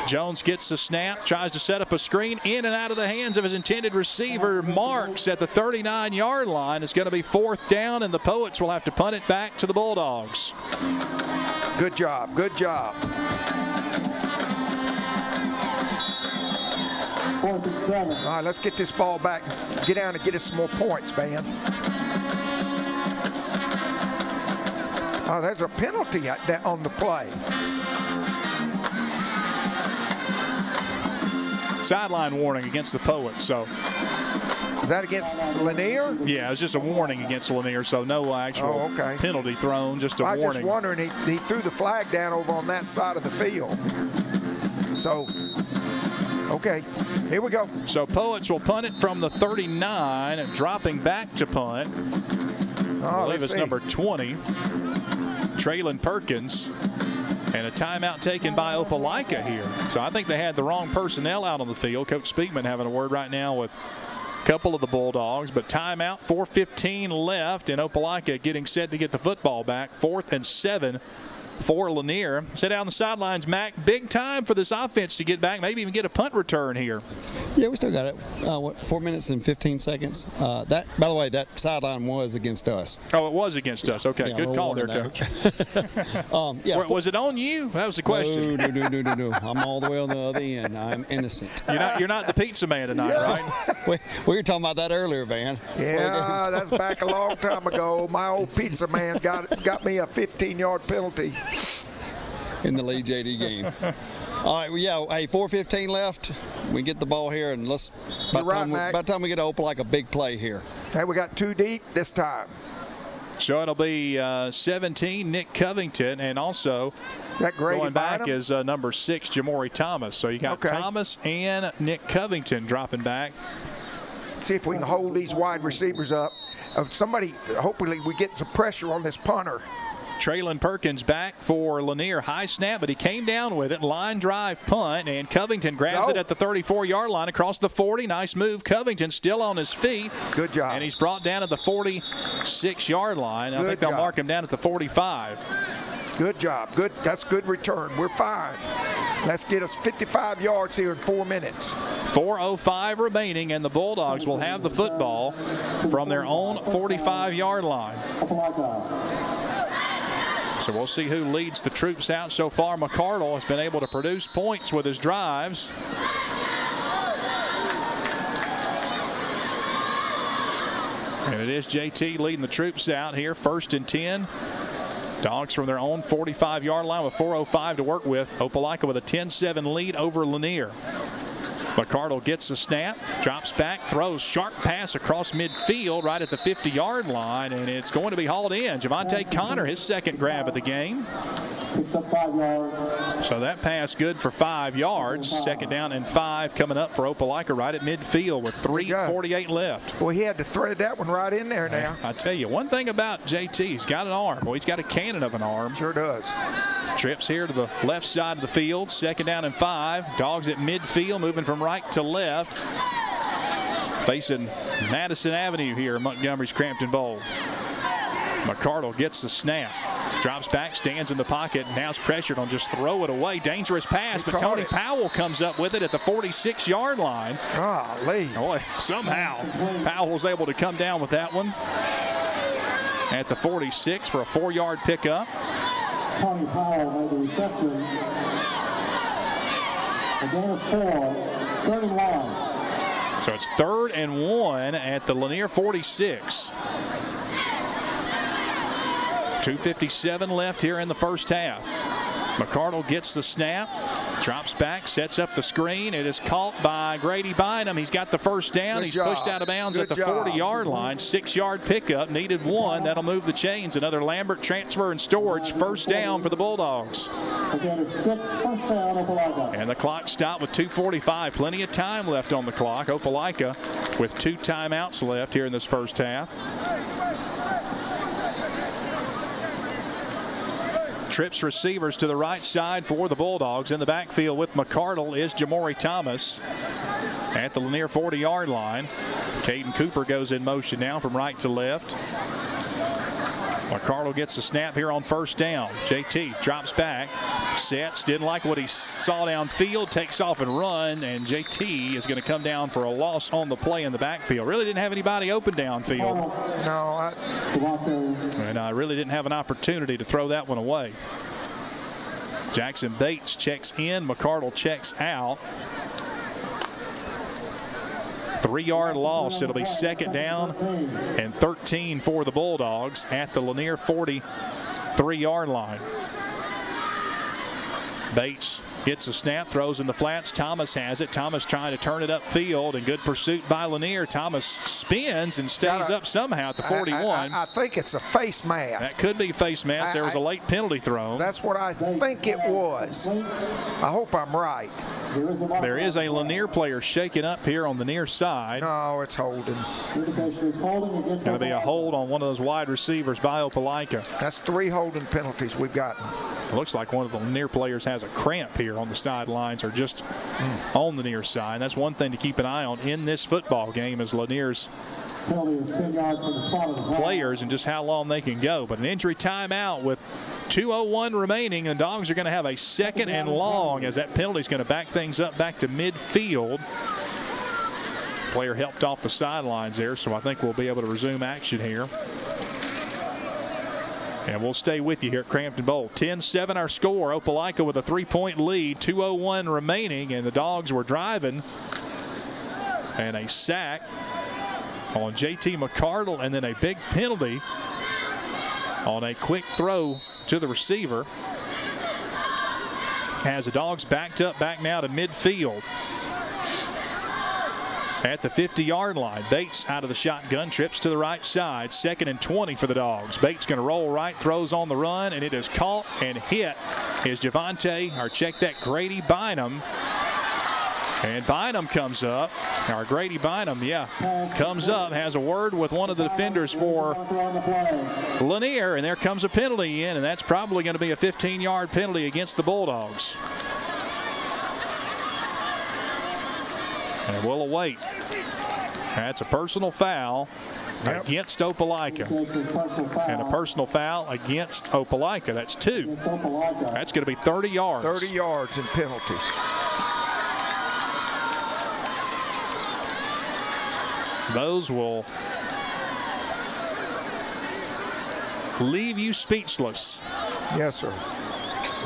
Jones gets the snap, tries to set up a screen in and out of the hands of his intended receiver. Marks at the 39-yard line. It's going to be fourth down, and the Poets will have to punt it back to the Bulldogs. Good job. Good job. All right, let's get this ball back. Get down and get us some more points, Van. Oh, there's a penalty on the play. Sideline warning against the Poets. So is that against Lanier? Yeah, it was just a warning against Lanier, so no actual penalty thrown, just a warning. I was just wondering, he threw the flag down over on that side of the field. So, okay, here we go. So Poets will punt it from the 39, dropping back to punt. I believe it's number 20, Traylon Perkins. And a timeout taken by Opelika here. So I think they had the wrong personnel out on the field. Coach Speakman having a word right now with a couple of the Bulldogs. But timeout, 4:15 left, and Opelika getting set to get the football back. 4th and 7 for Lanier. Sit down the sidelines, Mac. Big time for this offense to get back, maybe even get a punt return here. Yeah, we still got it. 4 minutes and 15 seconds. That, by the way, that sideline was against us. Oh, it was against us. Okay, yeah, good call there, Coach. Yeah, was it on you? That was the question. No. I'm all the way on the other end. I'm innocent. You're not the pizza man tonight, right? We were talking about that earlier, Van. Yeah, that's back a long time ago. My old pizza man got me a 15-yard penalty in the Lee JD game. All right, well, yeah, hey, 4:15 left. We get the ball here, and let's by the time we get to Opelika, a big play here. Hey, we got 2 deep this time. So it'll be 17, Nick Covington, and also going back is number 6, Jamori Thomas. So you got Thomas and Nick Covington dropping back. See if we can hold these wide receivers up. Hopefully we get some pressure on this punter. Traylon Perkins back for Lanier. High snap, but he came down with it. Line drive punt, and Covington grabs it at the 34-yard line across the 40. Nice move. Covington still on his feet. Good job. And he's brought down at the 46-yard line. I think they'll mark him down at the 45. Good job. Good. That's good return. We're fine. Let's get us 55 yards here in 4 minutes. 4:05 remaining, and the Bulldogs will have the football from their own 45-yard line. So we'll see who leads the troops out so far. McCardle has been able to produce points with his drives. And it is JT leading the troops out here. 1st and 10. Dogs from their own 45-yard line with 4:05 to work with. Opelika with a 10-7 lead over Lanier. McCardle gets the snap, drops back, throws sharp pass across midfield right at the 50-yard line, and it's going to be hauled in. Javante Connor, his second grab of the game. So that pass good for 5 yards. 2nd down and 5 coming up for Opelika right at midfield with 3:48 left. Well, he had to thread that one right in there now. I tell you, one thing about JT, he's got an arm. Well, he's got a cannon of an arm. Sure does. Trips here to the left side of the field. 2nd down and 5. Dogs at midfield, moving from right to left. Facing Madison Avenue here at Montgomery's Crampton Bowl. McCardle gets the snap. Drops back, stands in the pocket, now is pressured on just throw it away. Dangerous pass, but Tony Powell comes up with it at the 46-yard line. Golly. Boy, somehow Powell was able to come down with that one at the 46 for a 4-yard pickup. Tony Powell made the reception. A gain of 4, 3rd and 1. So it's 3rd and 1 at the Lanier 46. 2:57 left here in the first half. McCardle gets the snap, Drops back, sets up the screen. It is caught by Grady Bynum. He's got the first down. Good He's job. pushed out of bounds Good at the job. 40-yard line. 6-yard pickup. Needed one. That'll move the chains. Another Lambert transfer and storage. First down for the Bulldogs. Again, 6, first down, Opelika. And the clock stopped with 2:45. Plenty of time left on the clock. Opelika with 2 timeouts left here in this first half. Trips receivers to the right side for the Bulldogs. In the backfield with McCardle is Jamori Thomas at the Lanier 40-yard line. Caden Cooper goes in motion now from right to left. McCardle gets the snap here on first down. JT drops back, sets, didn't like what he saw downfield, takes off and run, and JT is going to come down for a loss on the play in the backfield. Really didn't have anybody open downfield. No, And really didn't have an opportunity to throw that one away. Jackson Bates checks in, McCardle checks out. 3-yard loss. It'll be second down and 13 for the Bulldogs at the Lanier 43-yard line. Bates gets a snap, throws in the flats. Thomas has it. Thomas trying to turn it upfield, and good pursuit by Lanier. Thomas spins and stays up somehow at the 41. I think it's a face mask. That could be face mask. There was a late penalty thrown. That's what I think it was. I hope I'm right. There is a Lanier player shaken up here on the near side. No, it's holding. Going to be a hold on one of those wide receivers by Opelika. That's 3 holding penalties we've gotten. It looks like one of the Lanier players has a cramp here on the sidelines or just on the near side. That's one thing to keep an eye on in this football game is Lanier's players and just how long they can go. But an injury timeout with 2:01 remaining, and Dogs are going to have a second and long as that penalty is going to back things up back to midfield. Player helped off the sidelines there, so I think we'll be able to resume action here. And we'll stay with you here at Crampton Bowl. 10-7 our score. Opelika with a 3-point lead. 2:01 remaining, and the Dogs were driving. And a sack on JT McCardle, and then a big penalty on a quick throw to the receiver. Has the Dogs backed up back now to midfield. At the 50-yard line, Bates out of the shotgun, trips to the right side. 2nd and 20 for the Dogs. Bates going to roll right, throws on the run, and it is caught and hit is Grady Bynum. And Bynum comes up, or Grady Bynum, comes up, has a word with one of the defenders for Lanier, and there comes a penalty in, and that's probably going to be a 15-yard penalty against the Bulldogs. And we'll await. That's a personal foul against Opelika. And a personal foul against Opelika. That's 2. That's going to be 30 yards. 30 yards in penalties. Those will leave you speechless. Yes, sir.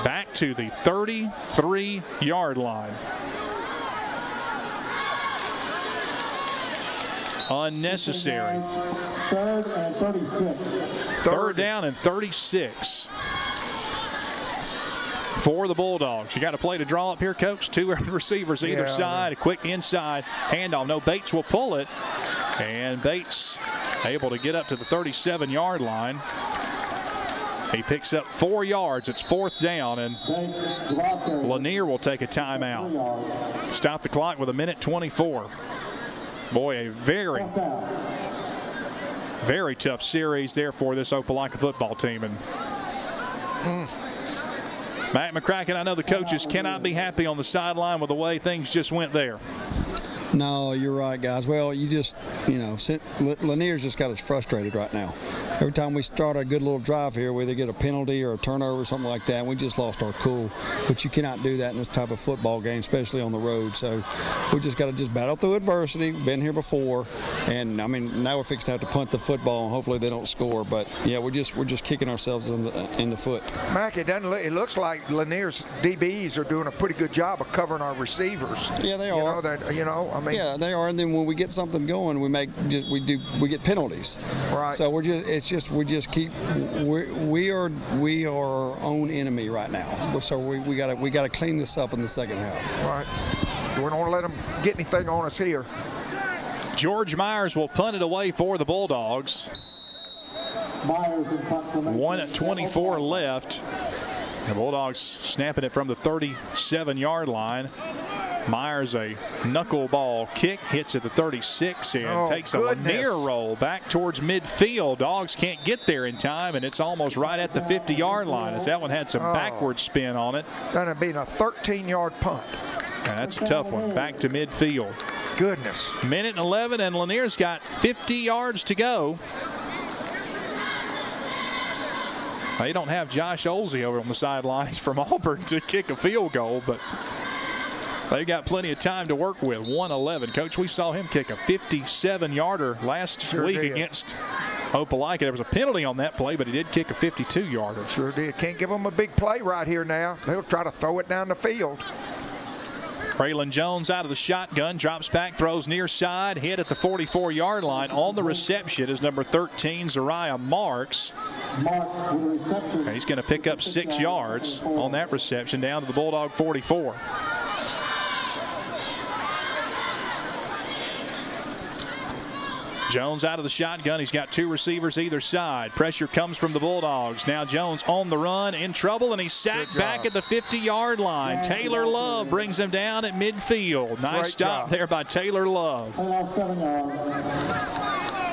Back to the 33-yard line. Unnecessary. 3rd and 36. Third down and 36 for the Bulldogs. You got a play to draw up here, Coach. 2 receivers either side. A quick inside handoff. No, Bates will pull it. And Bates able to get up to the 37-yard line. He picks up 4 yards. It's 4th down, and Lanier will take a timeout. Stop the clock with 1:24. Boy, a very, very tough series there for this Opelika football team. And Matt McCracken, I know the coaches cannot be happy on the sideline with the way things just went there. No, you're right, guys. Well, Lanier's just got us frustrated right now. Every time we start a good little drive here, we either get a penalty or a turnover or something like that, and we just lost our cool. But you cannot do that in this type of football game, especially on the road. So we just got to battle through adversity. Been here before, and I mean now we're fixing to have to punt the football, and hopefully they don't score. But yeah, we're just kicking ourselves in the foot. Mac, it looks like Lanier's DBs are doing a pretty good job of covering our receivers. Yeah, they are. I mean, yeah, they are. And then when we get something going, we get penalties. Right. So we are our own enemy right now. So we got to clean this up in the second half. Right. We don't want to let them get anything on us here. George Myers will punt it away for the Bulldogs. 1:24 left. The Bulldogs snapping it from the 37-yard line. Myers, a knuckleball kick, hits at the 36 and takes a Lanier roll back towards midfield. Dogs can't get there in time, and it's almost right at the 50-yard line as that one had some backward spin on it. Going to be a 13-yard punt. And that's a tough one, back to midfield. Goodness. Minute and 11, and Lanier's got 50 yards to go. They don't have Josh Olsey over on the sidelines from Auburn to kick a field goal, but they got plenty of time to work with. 1:11. Coach, we saw him kick a 57-yarder last week against Opelika. There was a penalty on that play, but he did kick a 52-yarder. Sure did. Can't give them a big play right here now. They'll try to throw it down the field. Braylon Jones out of the shotgun, drops back, throws near side, hit at the 44-yard line. On the reception is number 13, Zariah Marks. He's going to pick up 6 yards on that reception down to the Bulldog 44. Jones out of the shotgun. He's got 2 receivers either side. Pressure comes from the Bulldogs. Now Jones on the run, in trouble, and he's sacked back at the 50-yard line. Taylor Love brings him down at midfield. Nice stop there by Taylor Love.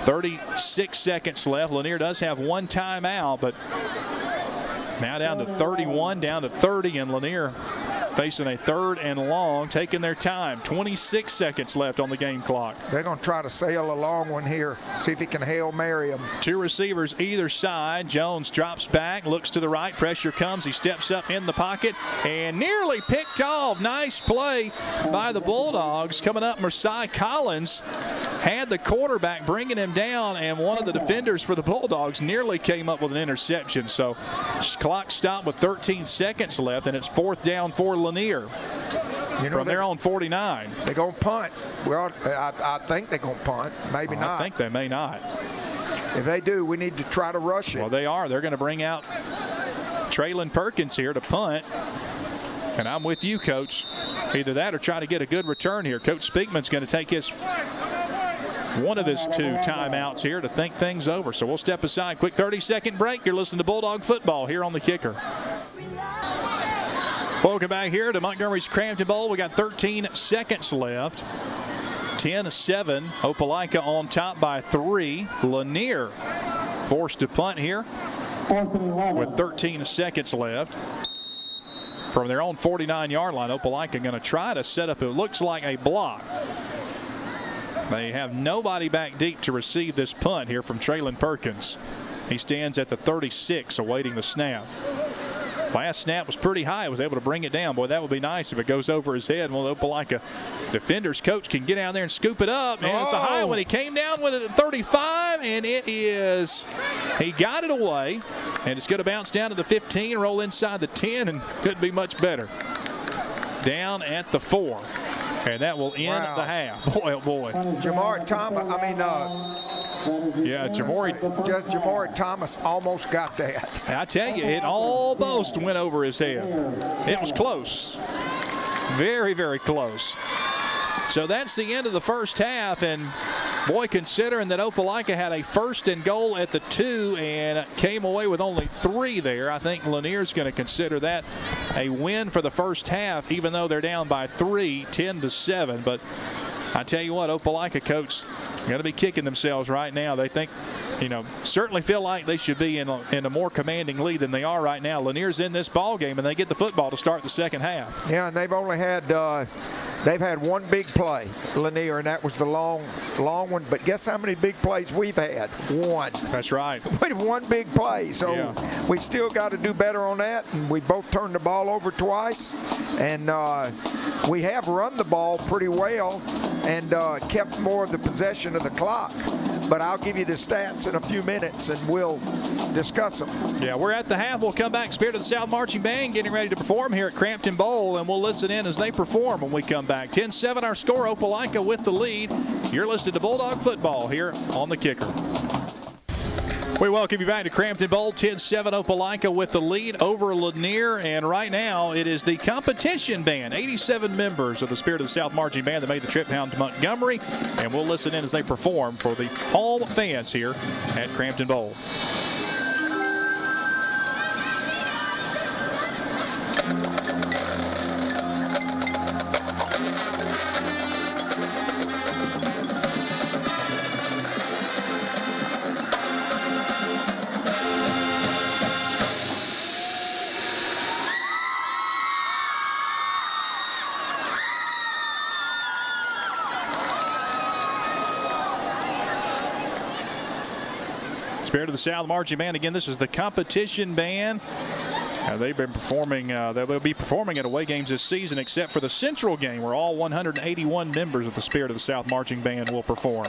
36 seconds left. Lanier does have 1 timeout, but now down to 31, down to 30, and Lanier facing a 3rd and long, taking their time. 26 seconds left on the game clock. They're going to try to sail a long one here, see if he can Hail Mary him. 2 receivers either side. Jones drops back, looks to the right. Pressure comes. He steps up in the pocket and nearly picked off. Nice play by the Bulldogs. Coming up, Mersai Collins had the quarterback bringing him down, and one of the defenders for the Bulldogs nearly came up with an interception. So clock stopped with 13 seconds left, and it's 4th down for Lanier from their own 49. They're going to punt. Well, I think they're going to punt. Maybe not. I think they may not. If they do, we need to try to rush it. Well, they are. They're going to bring out Traylon Perkins here to punt. And I'm with you, Coach. Either that or try to get a good return here. Coach Speakman's going to take one of his 2 timeouts here to think things over. So we'll step aside. Quick 30-second break. You're listening to Bulldog Football here on the Kicker. Welcome back here to Montgomery's Crampton Bowl. We got 13 seconds left. 10-7. Opelika on top by 3. Lanier forced to punt here with 13 seconds left. From their own 49-yard line, Opelika going to try to set up it looks like a block. They have nobody back deep to receive this punt here from Traylon Perkins. He stands at the 36 awaiting the snap. Last snap was pretty high. Was able to bring it down. Boy, that would be nice if it goes over his head. Well, Opelika defender's coach can get down there and scoop it up. And it's a high one. He came down with it at 35, and he got it away. And it's going to bounce down to the 15, roll inside the 10, and couldn't be much better. Down at the 4. And that will end the half. Boy, oh boy. Jamar Thomas, Jamar Thomas almost got that. I tell you, it almost went over his head. It was close. Very, very close. So that's the end of the first half, and boy, considering that Opelika had a 1st and goal at the 2 and came away with only 3 there, I think Lanier's going to consider that a win for the first half, even though they're down by 3, 10-7. But I tell you what, Opelika coach going to be kicking themselves right now. They think, certainly feel like they should be in a more commanding lead than they are right now. Lanier's in this ball game, and they get the football to start the second half. Yeah, and they've only had they've had 1 big play, Lanier, and that was the long one. But guess how many big plays we've had? 1. That's right. We had 1 big play, so we still got to do better on that. And we both turned the ball over twice, and we have run the ball pretty well and kept more of the possession of the clock. but I'll give you the stats in a few minutes and we'll discuss them. Yeah, we're at the half. We'll come back. Spirit of the South Marching Band getting ready to perform here at Crampton Bowl, and we'll listen in as they perform when we come back. 10-7 our score. Opelika with the lead. You're listening to Bulldog Football here on the Kicker. We welcome you back to Crampton Bowl. 10-7 Opelika with the lead over Lanier, and right now it is the competition band, 87 members of the Spirit of the South Marching Band that made the trip down to Montgomery, and we'll listen in as they perform for the home fans here at Crampton Bowl. Spirit of the South Marching Band. Again, this is the competition band. They've been performing. They will be performing at away games this season, except for the Central game, where all 181 members of the Spirit of the South Marching Band will perform.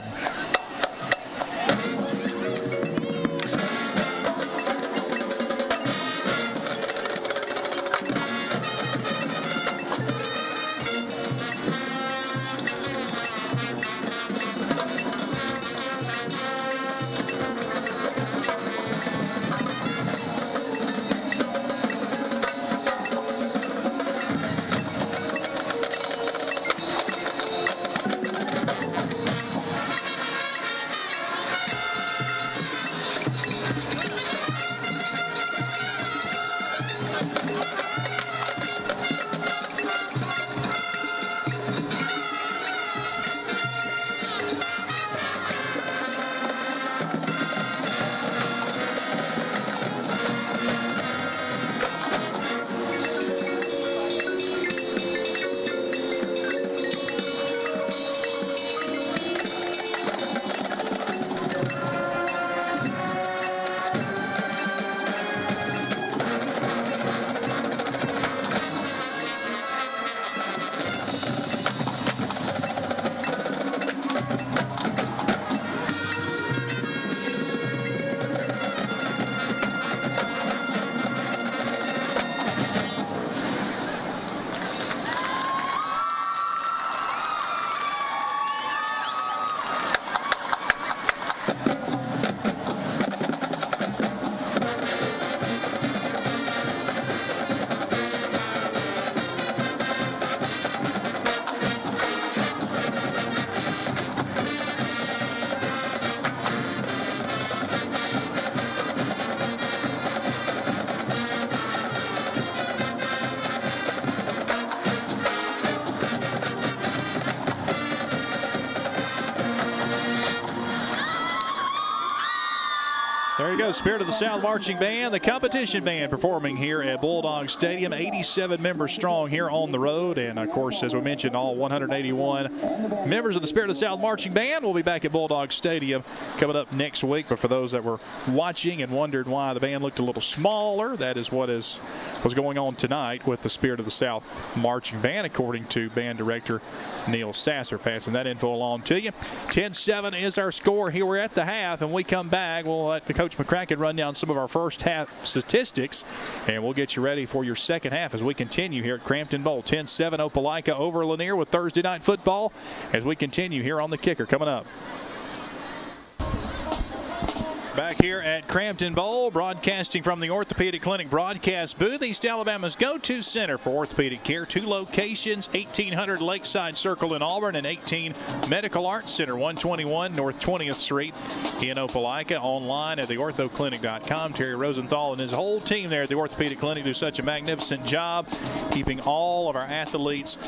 There you go, Spirit of the South Marching Band, the competition band performing here at Bulldog Stadium. 87 members strong here on the road. And, of course, as we mentioned, all 181 members of the Spirit of the South Marching Band will be back at Bulldog Stadium coming up next week. But for those that were watching and wondered why the band looked a little smaller, that is what was going on tonight with the Spirit of the South Marching Band, according to band director Neil Sasser, passing that info along to you. 10-7 is our score. Here we're at the half, and we come back. We'll let the Coach McCracken run down some of our first half statistics, and we'll get you ready for your second half as we continue here at Crampton Bowl. 10-7 Opelika over Lanier with Thursday night football as we continue here on the Kicker coming up. Back here at Crampton Bowl, broadcasting from the Orthopedic Clinic broadcast booth, East Alabama's go-to center for orthopedic care. 2 locations, 1800 Lakeside Circle in Auburn and 18 Medical Arts Center, 121 North 20th Street in Opelika. Online at theorthoclinic.com. Terry Rosenthal and his whole team there at the Orthopedic Clinic do such a magnificent job keeping all of our athletes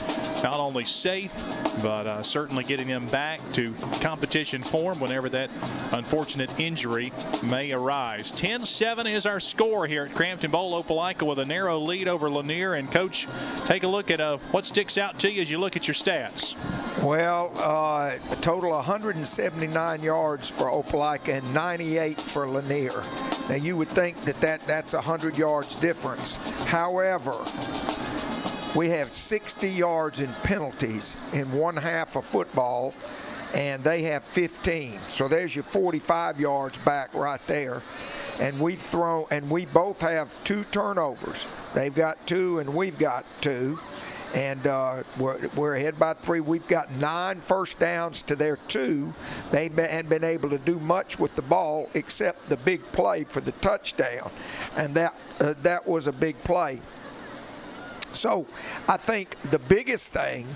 not only safe, but certainly getting them back to competition form whenever that unfortunate injury may arise. 10-7 is our score here at Crampton Bowl. Opelika with a narrow lead over Lanier. And, Coach, take a look at what sticks out to you as you look at your stats. Well, a total 179 yards for Opelika and 98 for Lanier. Now, you would think that's 100 yards difference. However, we have 60 yards in penalties in one half of football, and they have 15. So there's your 45 yards back right there. And we both have 2 turnovers. They've got 2 and we've got 2. And we're ahead by 3. We've got 9 first downs to their 2. They hadn't been able to do much with the ball except the big play for the touchdown. And that was a big play. So I think the biggest thing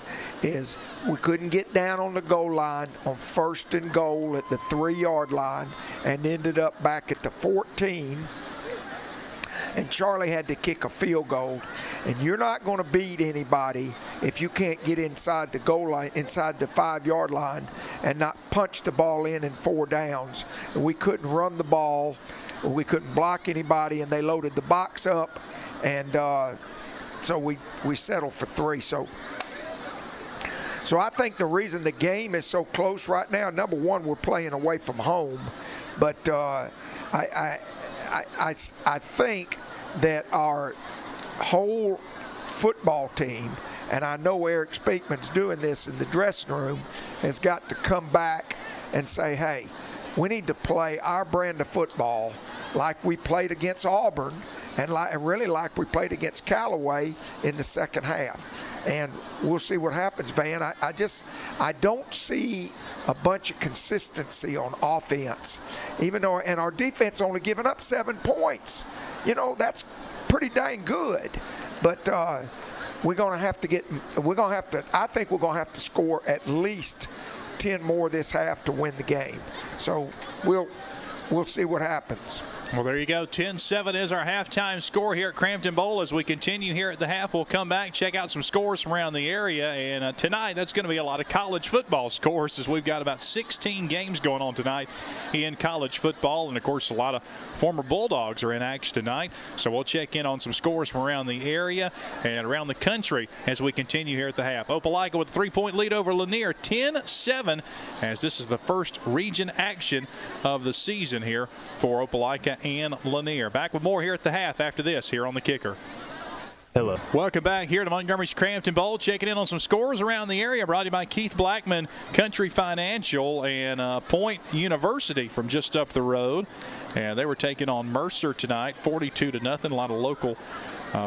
is we couldn't get down on the goal line on 1st and goal at the 3-yard line and ended up back at the 14. And Charlie had to kick a field goal. And you're not going to beat anybody if you can't get inside the goal line, inside the 5-yard line, and not punch the ball in 4 downs. And we couldn't run the ball. We couldn't block anybody, and they loaded the box up. And so we settled for 3. So I think the reason the game is so close right now, number one, we're playing away from home. But I think that our whole football team, and I know Eric Speakman's doing this in the dressing room, has got to come back and say, hey, we need to play our brand of football like we played against Auburn and really like we played against Callaway in the second half. And we'll see what happens, Van. I don't see a bunch of consistency on offense, even though, and our defense only giving up 7 points. You know, that's pretty dang good. But I think we're going to have to score at least 10 more this half to win the game. So we'll see what happens. Well, there you go. 10-7 is our halftime score here at Crampton Bowl. As we continue here at the half, we'll come back, check out some scores from around the area. And tonight, that's going to be a lot of college football scores, as we've got about 16 games going on tonight in college football. And, of course, a lot of former Bulldogs are in action tonight. So we'll check in on some scores from around the area and around the country as we continue here at the half. Opelika with a 3-point lead over Lanier, 10-7, as this is the first region action of the season here for Opelika and Lanier. Back with more here at the half after this here on the Kicker. Hello. Welcome back here to Montgomery's Crampton Bowl. Checking in on some scores around the area, brought to you by Keith Blackman, Country Financial, and Point University from just up the road. And they were taking on Mercer tonight, 42-0. A lot of local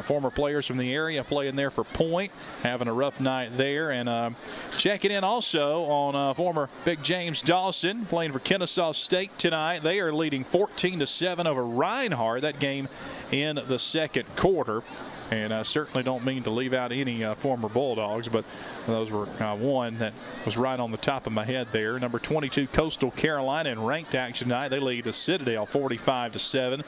former players from the area playing there for Point, having a rough night there. And checking in also on former Big James Dawson, playing for Kennesaw State tonight. They are leading 14-7 over Reinhardt. That game in the second quarter. And I certainly don't mean to leave out any former Bulldogs, but those were one that was right on the top of my head there. Number 22, Coastal Carolina, in ranked action tonight. They lead the Citadel 45-7.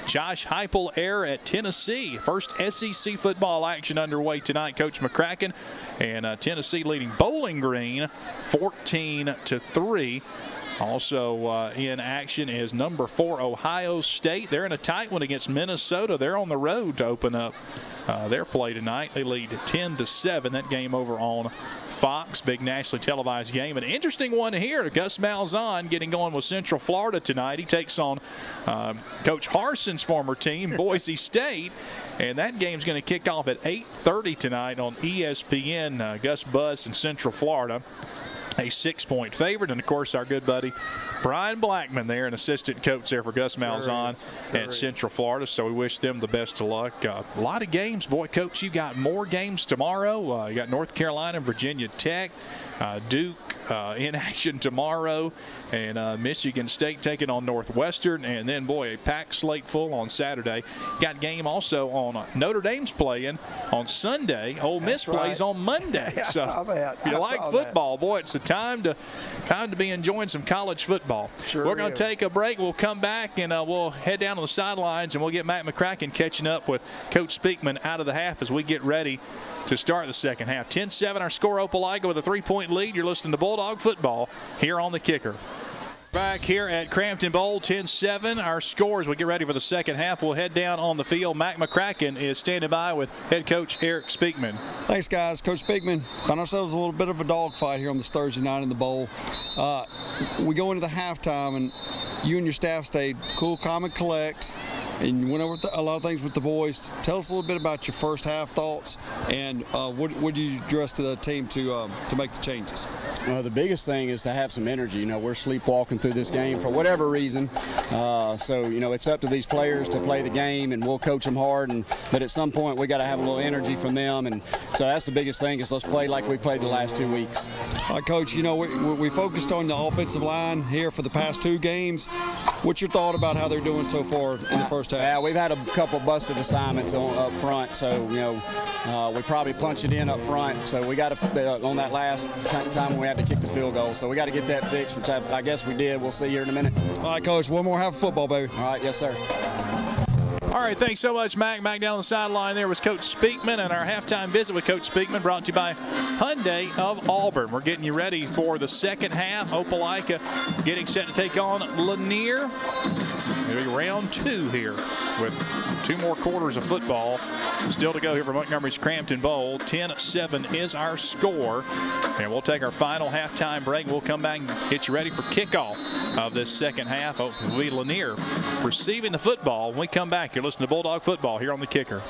Josh Heupel Air at Tennessee. First SEC football action underway tonight. Coach McCracken, and Tennessee leading Bowling Green 14-3. Also in action is number 4, Ohio State. They're in a tight one against Minnesota. They're on the road to open up their play tonight. They lead 10-7. That game over on Fox, big nationally televised game. An interesting one here. Gus Malzahn getting going with Central Florida tonight. He takes on Coach Harson's former team, Boise State. And that game's going to kick off at 8:30 tonight on ESPN. Gus Bus in Central Florida, a 6-point favorite. And, of course, our good buddy Brian Blackman there, an assistant coach there for Gus Malzahn at Central Florida. So we wish them the best of luck. A lot of games. Boy, Coach, you got more games tomorrow. You got North Carolina and Virginia Tech. Duke in action tomorrow, and Michigan State taking on Northwestern, and then, boy, a packed slate full on Saturday. Got game also on Notre Dame's playing on Sunday. Ole Miss plays on Monday. I saw that. If you like football, boy, it's the time to be enjoying some college football. Sure. We're going to take a break. We'll come back, and we'll head down to the sidelines, and we'll get Matt McCracken catching up with Coach Speakman out of the half as we get ready to start the second half. 10-7 our score. Opelika with a 3-point lead. You're listening to Bulldog Football here on the Kicker. Back here at Crampton Bowl, 10-7 our score. As we get ready for the second half, we'll head down on the field. Matt McCracken is standing by with head coach Eric Speakman. Thanks, guys. Coach Speakman, found ourselves a little bit of a dogfight here on this Thursday night in the bowl. We go into the halftime, and you and your staff stayed cool, calm, and collect. and you went over a lot of things with the boys. Tell us a little bit about your first half thoughts, and what did you address to the team to make the changes? Well, the biggest thing is to have some energy. We're sleepwalking through this game for whatever reason. So it's up to these players to play the game, and we'll coach them hard. But at some point, we got to have a little energy from them. And so that's the biggest thing is let's play like we played the last 2 weeks. All right, Coach, we focused on the offensive line here for the past 2 games. What's your thought about how they're doing so far in the first half? Yeah, we've had a couple busted assignments up front. So, we probably punched it in up front. So we got to, on that last time when we had to kick the field goal. So we got to get that fixed, which I guess we did. We'll see here in a minute. All right, Coach, one more half of football, baby. All right, yes, sir. All right, thanks so much, Mac. Mac down on the sideline there was Coach Speakman, and our halftime visit with Coach Speakman brought to you by Hyundai of Auburn. We're getting you ready for the second half. Opelika getting set to take on Lanier. It'll be round 2 here with 2 more quarters of football still to go here for Montgomery's Crampton Bowl. 10-7 is our score, and we'll take our final halftime break. We'll come back and get you ready for kickoff of this second half. It'll be Lanier receiving the football. When we come back, you're listening to Bulldog Football here on the Kicker.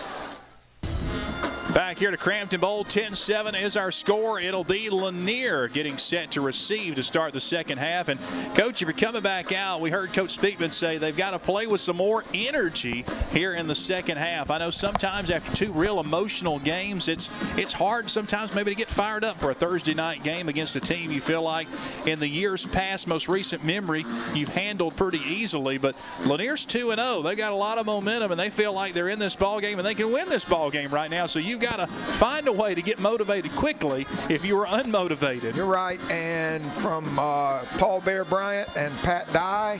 Back here to Crampton Bowl, 10-7 is our score. It'll be Lanier getting set to receive to start the second half. And, Coach, if you're coming back out, we heard Coach Speakman say they've got to play with some more energy here in the second half. I know sometimes after 2 real emotional games, it's hard sometimes maybe to get fired up for a Thursday night game against a team you feel like in the years past, most recent memory, you've handled pretty easily. But Lanier's 2-0. They've got a lot of momentum, and they feel like they're in this ball game, and they can win this ball game right now. So you've got to find a way to get motivated quickly if you were unmotivated. You're right. And from Paul Bear Bryant and Pat Dye,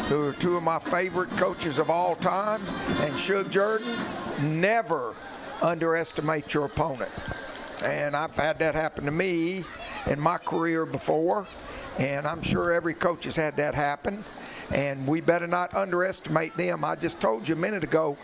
who are 2 of my favorite coaches of all time, and Shug Jordan, never underestimate your opponent. And I've had that happen to me in my career before, and I'm sure every coach has had that happen. And we better not underestimate them. I just told you a minute ago,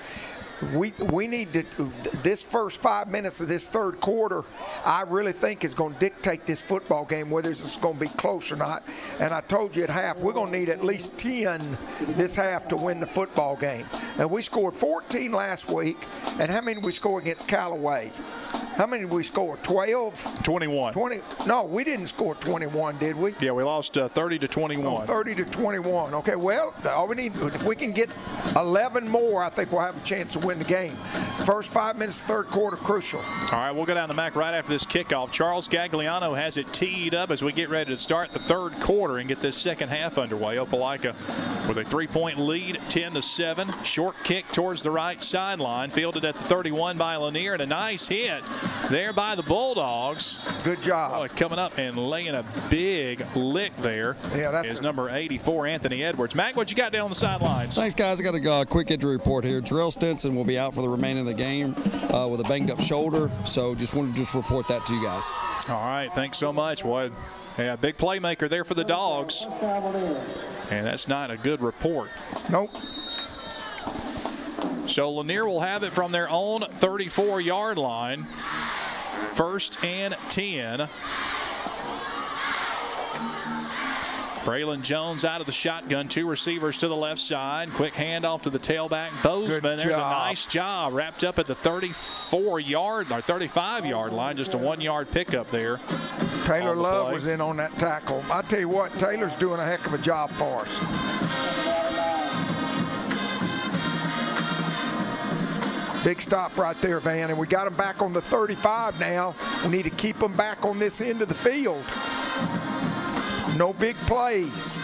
we need to, this first 5 minutes of this third quarter, I really think is going to dictate this football game, whether it's going to be close or not. And I told you at half, we're going to need at least 10 this half to win the football game. And we scored 14 last week. And how many did we score against Callaway? How many did we score? 12? 21. 20? No, we didn't score 21, did we? Yeah, we lost 30-21. Oh, 30-21. Okay, well, all we need, if we can get 11 more, I think we'll have a chance to win the game. First 5 minutes, third quarter, crucial. All right, we'll go down to Mac right after this kickoff. Charles Gagliano has it teed up as we get ready to start the third quarter and get this second half underway. Opelika with a 3-point lead, 10-7. Short kick towards the right sideline, fielded at the 31 by Lanier, and a nice hit there by the Bulldogs. Good job. Coming up and laying a big lick there. Yeah, that's is number 84, Anthony Edwards. Mac, what you got down on the sidelines? Thanks, guys. I got a quick injury report here. Jarrell Stinson will be out for the remainder of the game with a banged up shoulder. So just wanted to report that to you guys. All right, thanks so much. Boy, yeah, big playmaker there for the Dogs. And that's not a good report. Nope. So Lanier will have it from their own 34-yard line. 1st and 10. Braylon Jones out of the shotgun. 2 receivers to the left side. Quick handoff to the tailback. Bozeman, there's a nice job. Wrapped up at the 34-yard or 35-yard line. Just a 1-yard pickup there. Taylor Love was in on that tackle. I tell you what, Taylor's doing a heck of a job for us. Big stop right there, Van, and we got him back on the 35 now. We need to keep him back on this end of the field. No big plays.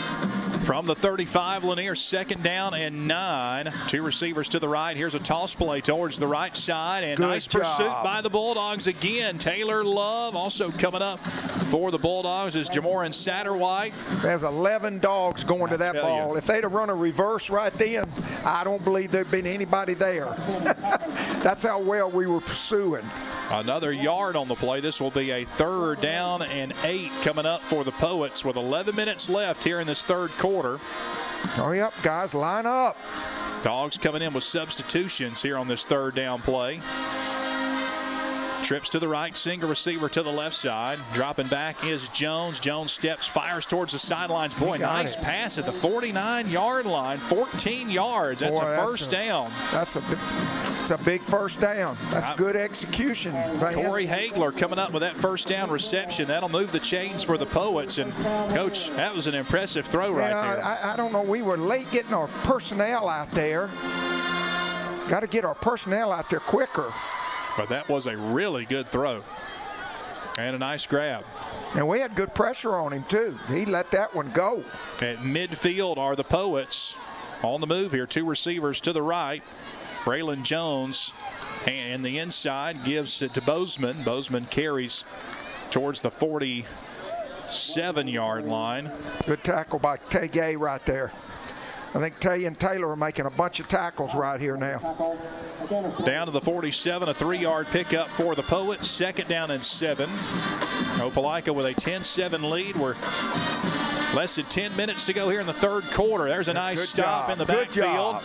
From the 35, Lanier 2nd down and 9. 2 receivers to the right. Here's a toss play towards the right side. And Good nice job. Pursuit by the Bulldogs again. Taylor Love also coming up for the Bulldogs is Jamoran Satterwhite. There's 11 dogs going to that ball. If they'd have run a reverse right then, I don't believe there'd been anybody there. That's how well we were pursuing. Another yard on the play. This will be a 3rd down and 8 coming up for the Poets with 11 minutes left here in this third quarter. Hurry up, guys. Line up. Dogs coming in with substitutions here on this 3rd down play. Trips to the right, single receiver to the left side. Dropping back is Jones. Jones steps, fires towards the sidelines. Boy, nice pass at the 49-yard line. 14 yards. That's a first down. It's a big first down. That's good execution, Van. Corey Hagler coming up with that first down reception. That'll move the chains for the Poets. And, Coach, that was an impressive throw right there. I don't know. We were late getting our personnel out there. Got to get our personnel out there quicker. But that was a really good throw. And a nice grab. And we had good pressure on him, too. He let that one go. At midfield are the Poets. On the move here. Two receivers to the right. Braylon Jones. And the inside gives it to Bozeman. Bozeman carries towards the 47-yard line. Good tackle by Tegay right there. I think Tay and Taylor are making a bunch of tackles right here now. Down to the 47, a 3-yard pickup for the Poets. Second down and 7. Opelika with a 10-7 lead. We're less than 10 minutes to go here in the third quarter. There's a nice stop in the backfield.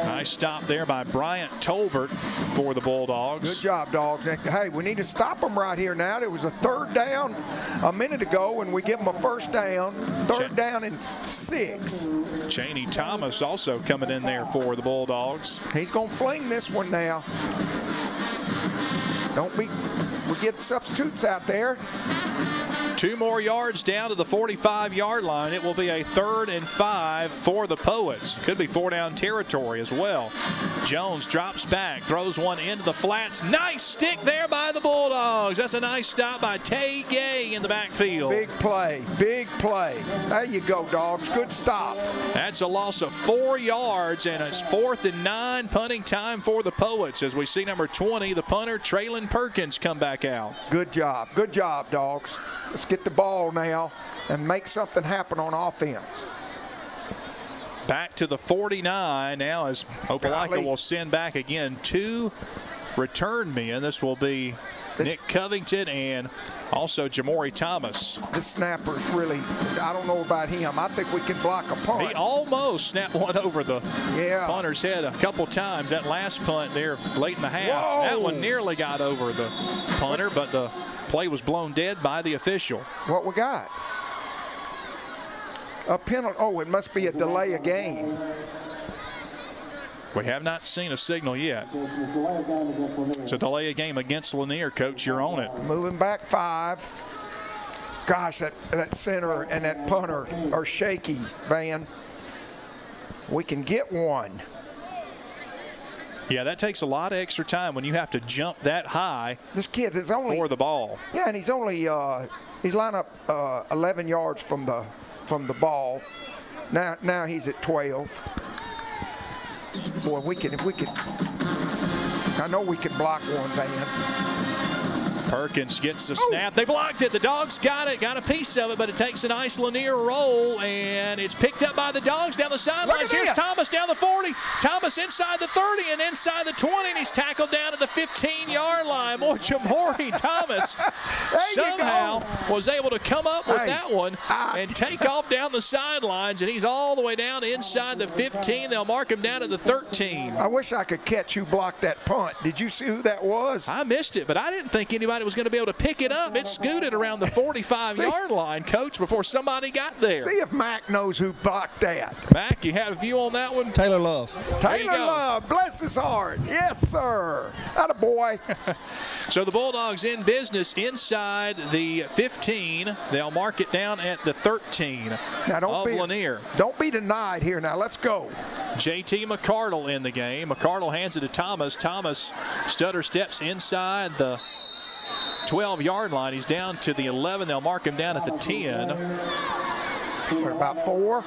Nice stop there by Bryant Tolbert for the Bulldogs. Good job, Dogs. Hey, we need to stop them right here now. There was a third down a minute ago, and we give them a first down. Third down and 6. Chaney Thomas also coming in there for the Bulldogs. He's going to fling this one now. We get substitutes out there. 2 more yards down to the 45-yard line. It will be a 3rd and 5 for the Poets. Could be 4-down territory as well. Jones drops back, throws one into the flats. Nice stick there by the Bulldogs. That's a nice stop by Tay Gay in the backfield. Big play, big play. There you go, Dogs. Good stop. That's a loss of 4 yards, and it's 4th and 9 punting time for the Poets as we see number 20, the punter, Traylon Perkins, come back out. Good job, Dogs. Let's get the ball now and make something happen on offense. Back to the 49 now as Opelika will send back again 2 return men. This will be Nick Covington and also Jamori Thomas. This snapper's really, I don't know about him. I think we can block a punt. He almost snapped one over the punter's head a couple times. That last punt there late in the half. Whoa. That one nearly got over the punter, but the play was blown dead by the official. What we got? A penalty. Oh, it must be a delay of game. We have not seen a signal yet. It's a delay of game against Lanier. Coach, you're on it. Moving back 5. Gosh, that center and that punter are shaky, Van. We can get one. Yeah, that takes a lot of extra time when you have to jump that high. This kid is only for the ball. Yeah, and he's only he's lined up 11 yards from the ball. Now he's at 12. Boy, if we could. I know we can block one, Van. Perkins gets the snap. They blocked it. The Dogs got it, got a piece of it, but it takes a nice Lanier roll, and it's picked up by the Dogs down the sidelines. Here's Thomas down the 40. Thomas inside the 30 and inside the 20, and he's tackled down at the 15-yard line. Boy, Jamori Thomas somehow was able to come up with that one and take off down the sidelines, and he's all the way down inside the 15. They'll mark him down at the 13. I wish I could catch who blocked that punt. Did you see who that was? I missed it, but I didn't think anybody was going to be able to pick it up. It scooted around the 45-yard line, Coach, before somebody got there. See if Mac knows who blocked that. Mac, you had a view on that one? Taylor Love. Taylor Love, bless his heart. Yes, sir. Attaboy. So the Bulldogs in business inside the 15. They'll mark it down at the 13 of Lanier. Don't be denied here now. Let's go. JT McCardle in the game. McCardle hands it to Thomas. Thomas stutter steps inside the 12-yard line. He's down to the 11. They'll mark him down at the 10. What, about 4?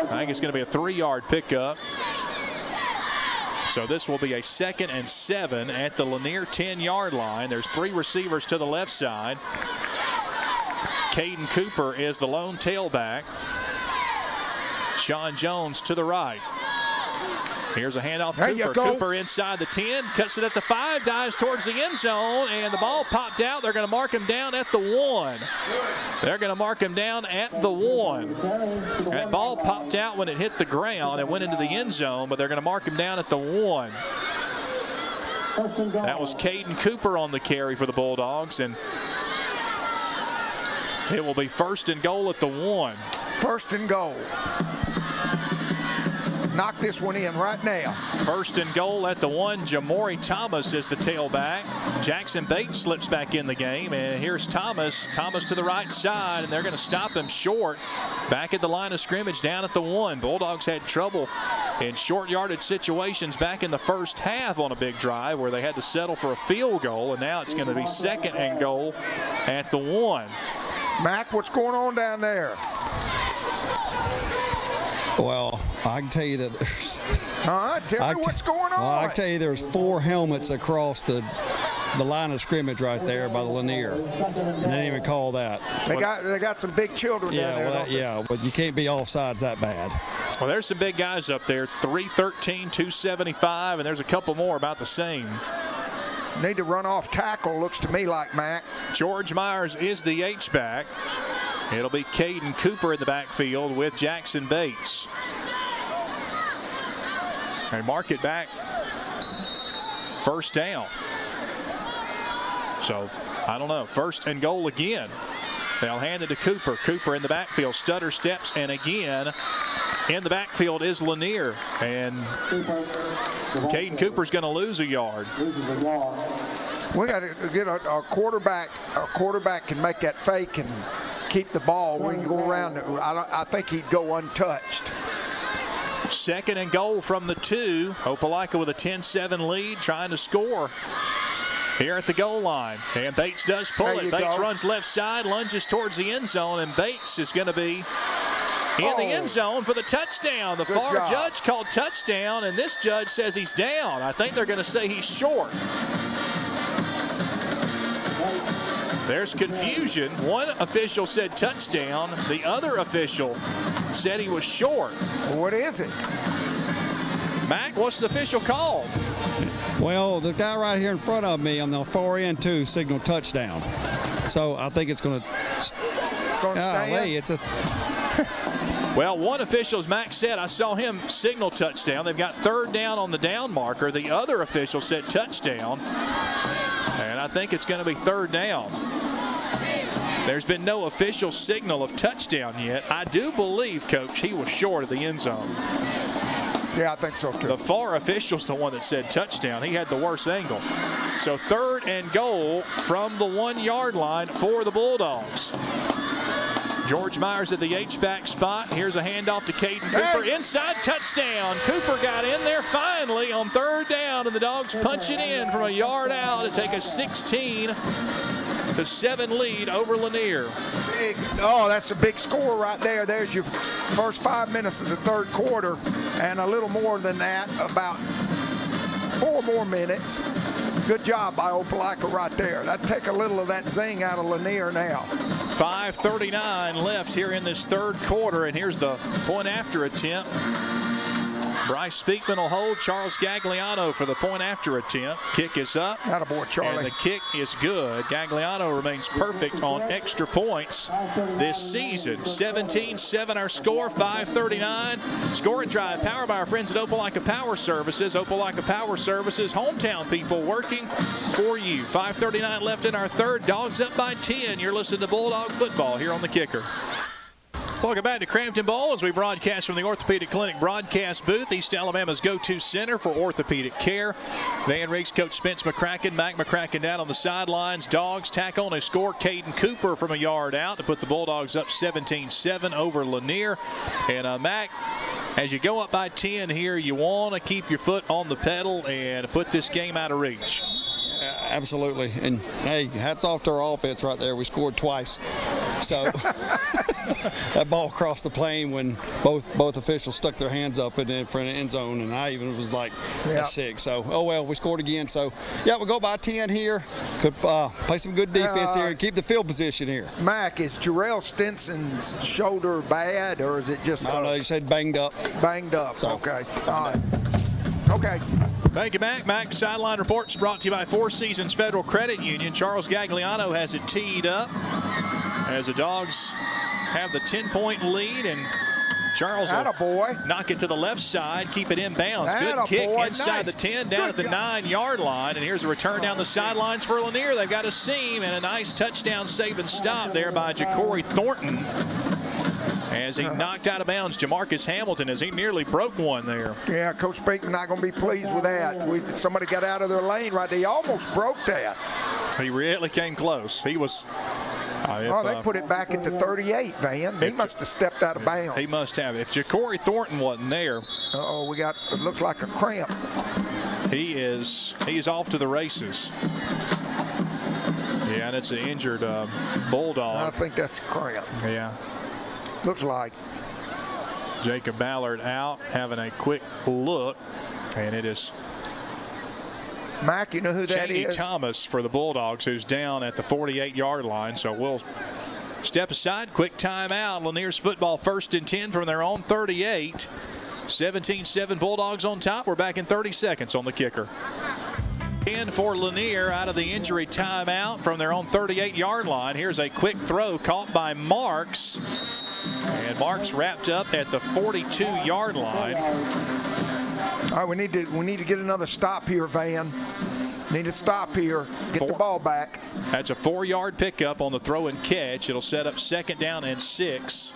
I think it's going to be a 3-yard pickup. So this will be a 2nd and 7 at the Lanier 10-yard line. There's 3 receivers to the left side. Caden Cooper is the lone tailback. Sean Jones to the right. Here's a handoff. There you Cooper. go. Cooper inside the 10, cuts it at the 5, dives towards the end zone, and the ball popped out. They're going to mark him down at the 1. They're going to mark him down at the 1. That ball popped out when it hit the ground and went into the end zone, but they're going to mark him down at the 1. That was Caden Cooper on the carry for the Bulldogs, and it will be 1st and goal at the 1. 1st and goal. Knock this one in right now. 1st and goal at the 1. Jamori Thomas is the tailback. Jackson Bates slips back in the game, and here's Thomas. Thomas to the right side, and they're going to stop him short. Back at the line of scrimmage down at the 1. Bulldogs had trouble in short yardage situations back in the first half on a big drive where they had to settle for a field goal, and now it's going to be 2nd and goal at the 1. Mac, what's going on down there? Well, I can tell you that there's. Tell me what's going on. Well, I can tell you there's 4 helmets across the line of scrimmage right there by the Lanier, and they didn't even call that. They got some big children down there. Well, but you can't be offsides that bad. Well, there's some big guys up there, 313, 275, and there's a couple more about the same. Need to run off tackle, looks to me like, Mac. George Myers is the H-back. It'll be Caden Cooper in the backfield with Jackson Bates. They mark it back 1st down. So, I don't know. 1st and goal again. They'll hand it to Cooper. Cooper in the backfield. Stutter steps, and again in the backfield is Lanier. And Caden Cooper's going to lose a yard. We got to get a quarterback. A quarterback can make that fake and keep the ball. We can go around. I think he'd go untouched. 2nd and goal from the 2. Opelika with a 10-7 lead, trying to score here at the goal line. And Bates does pull it. Bates runs left side, lunges towards the end zone, and Bates is going to be in the end zone for the touchdown. The far judge called touchdown, and this judge says he's down. I think they're going to say he's short. There's confusion. One official said touchdown. The other official said he was short. What is it? Mac, what's the official call? Well, the guy right here in front of me on the far end, too, signaled touchdown. So I think it's going to stay. It's a. Well, one official, as Mac said, I saw him signal touchdown. They've got 3rd down on the down marker. The other official said touchdown. And I think it's going to be 3rd down. There's been no official signal of touchdown yet. I do believe, Coach, he was short of the end zone. Yeah, I think so, too. The far official's the one that said touchdown. He had the worst angle. So 3rd and goal from the 1-yard line for the Bulldogs. George Myers at the H-back spot. Here's a handoff to Caden Cooper. Inside, touchdown. Cooper got in there finally on 3rd down, and the Dogs punch it in from a yard out to take a 16-7 lead over Lanier. That's a big score right there. There's your first 5 minutes of the 3rd quarter, and a little more than that, about 4 more minutes. Good job by Opelika right there. That'd take a little of that zing out of Lanier now. 5:39 left here in this 3rd quarter, and here's the point after attempt. Bryce Speakman will hold. Charles Gagliano for the point after attempt. Kick is up. Attaboy, Charlie. And the kick is good. Gagliano remains perfect on extra points this season. 17-7 our score, 5:39. Score and drive powered by our friends at Opelika Power Services. Opelika Power Services, hometown people working for you. 5:39 left in our 3rd. Dogs up by 10. You're listening to Bulldog Football here on the Kicker. Welcome back to Crampton Bowl as we broadcast from the Orthopedic Clinic broadcast booth, East Alabama's go-to center for orthopedic care. Van Reeks, Coach Spence McCracken, Mac McCracken down on the sidelines. Dogs tack on a score. Caden Cooper from a yard out to put the Bulldogs up 17-7 over Lanier. And Mac, as you go up by 10 here, you want to keep your foot on the pedal and put this game out of reach. Absolutely. And, hey, hats off to our offense right there. We scored twice. So that ball crossed the plane when both officials stuck their hands up in front of the end zone, and I even was like, that's sick. So, oh, well, we scored again. So, yeah, we'll go by 10 here. Could play some good defense here and keep the field position here. Mac, is Jarrell Stinson's shoulder bad, or is it just I don't know. You said banged up. Banged up. So, okay. All right. Okay. Thank you, Mac. Mac Sideline Reports brought to you by Four Seasons Federal Credit Union. Charles Gagliano has it teed up as the Dogs have the 10-point lead, and Charles will knock it to the left side, keep it inbounds. Good kick inside the 10, down at the 9-yard line. And here's a return down the sidelines for Lanier. They've got a seam, and a nice touchdown save and stop there by Ja'Cory Thornton as he knocked out of bounds Jamarcus Hamilton as he nearly broke one there. Yeah, Coach Bateman not going to be pleased with that. Somebody got out of their lane right there. He almost broke that. He really came close. He was... they put it back at the 38, Van. He must have stepped out of bounds. He must have. If Ja'Cory Thornton wasn't there. It looks like a cramp. He's off to the races. Yeah, and it's an injured Bulldog. I think that's a cramp. Yeah. Looks like. Jacob Ballard out, having a quick look, and it is Mac, you know who that Cheney is? Thomas for the Bulldogs, who's down at the 48-yard line. So we'll step aside. Quick timeout. Lanier's football 1st and 10 from their own 38. 17-7 Bulldogs on top. We're back in 30 seconds on the kicker. And for Lanier out of the injury timeout from their own 38-yard line. Here's a quick throw caught by Marks. And Marks wrapped up at the 42-yard line. All right, we need to get another stop here, Van. Need to stop here. Get the ball back. That's a 4-yard pickup on the throw and catch. It'll set up 2nd down and 6.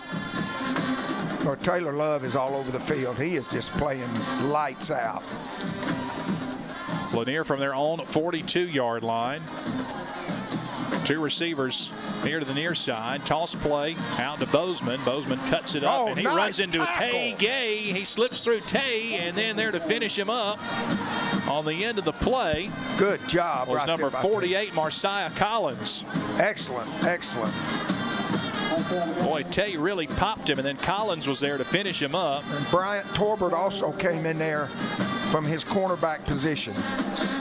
Well, Taylor Love is all over the field. He is just playing lights out. Lanier from their own 42-yard line. 2 receivers near to the near side. Toss play out to Bozeman. Bozeman cuts it up, and he runs into Tay Gay. He slips through Tay, and then there to finish him up on the end of the play. Good job. Was number 48, Marciah Collins. Excellent. Boy, Tay really popped him, and then Collins was there to finish him up. And Bryant Torbert also came in there from his cornerback position.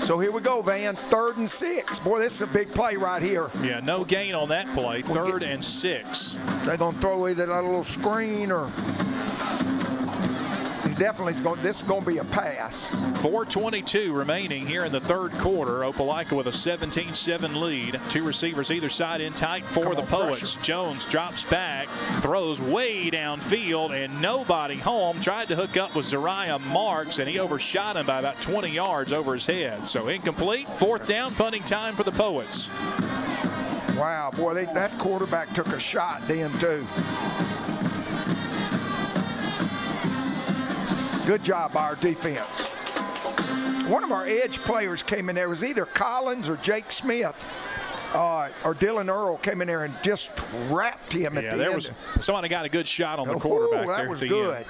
So here we go, Van. 3rd and 6. Boy, this is a big play right here. Yeah, no gain on that play. 3rd and 6. They're going to throw either that little screen or... This is going to be a pass. 4:22 remaining here in the 3rd quarter. Opelika with a 17-7 lead. 2 receivers either side in tight for the Poets. Pressure. Jones drops back, throws way downfield, and nobody home. Tried to hook up with Zariah Marks, and he overshot him by about 20 yards over his head. So incomplete. 4th down, punting time for the Poets. Wow, boy, that quarterback took a shot then, too. Good job by our defense. One of our edge players came in there. It was either Collins or Jake Smith or Dylan Earl came in there and just wrapped him at the end. Yeah, there was somebody got a good shot on the quarterback there. That was good.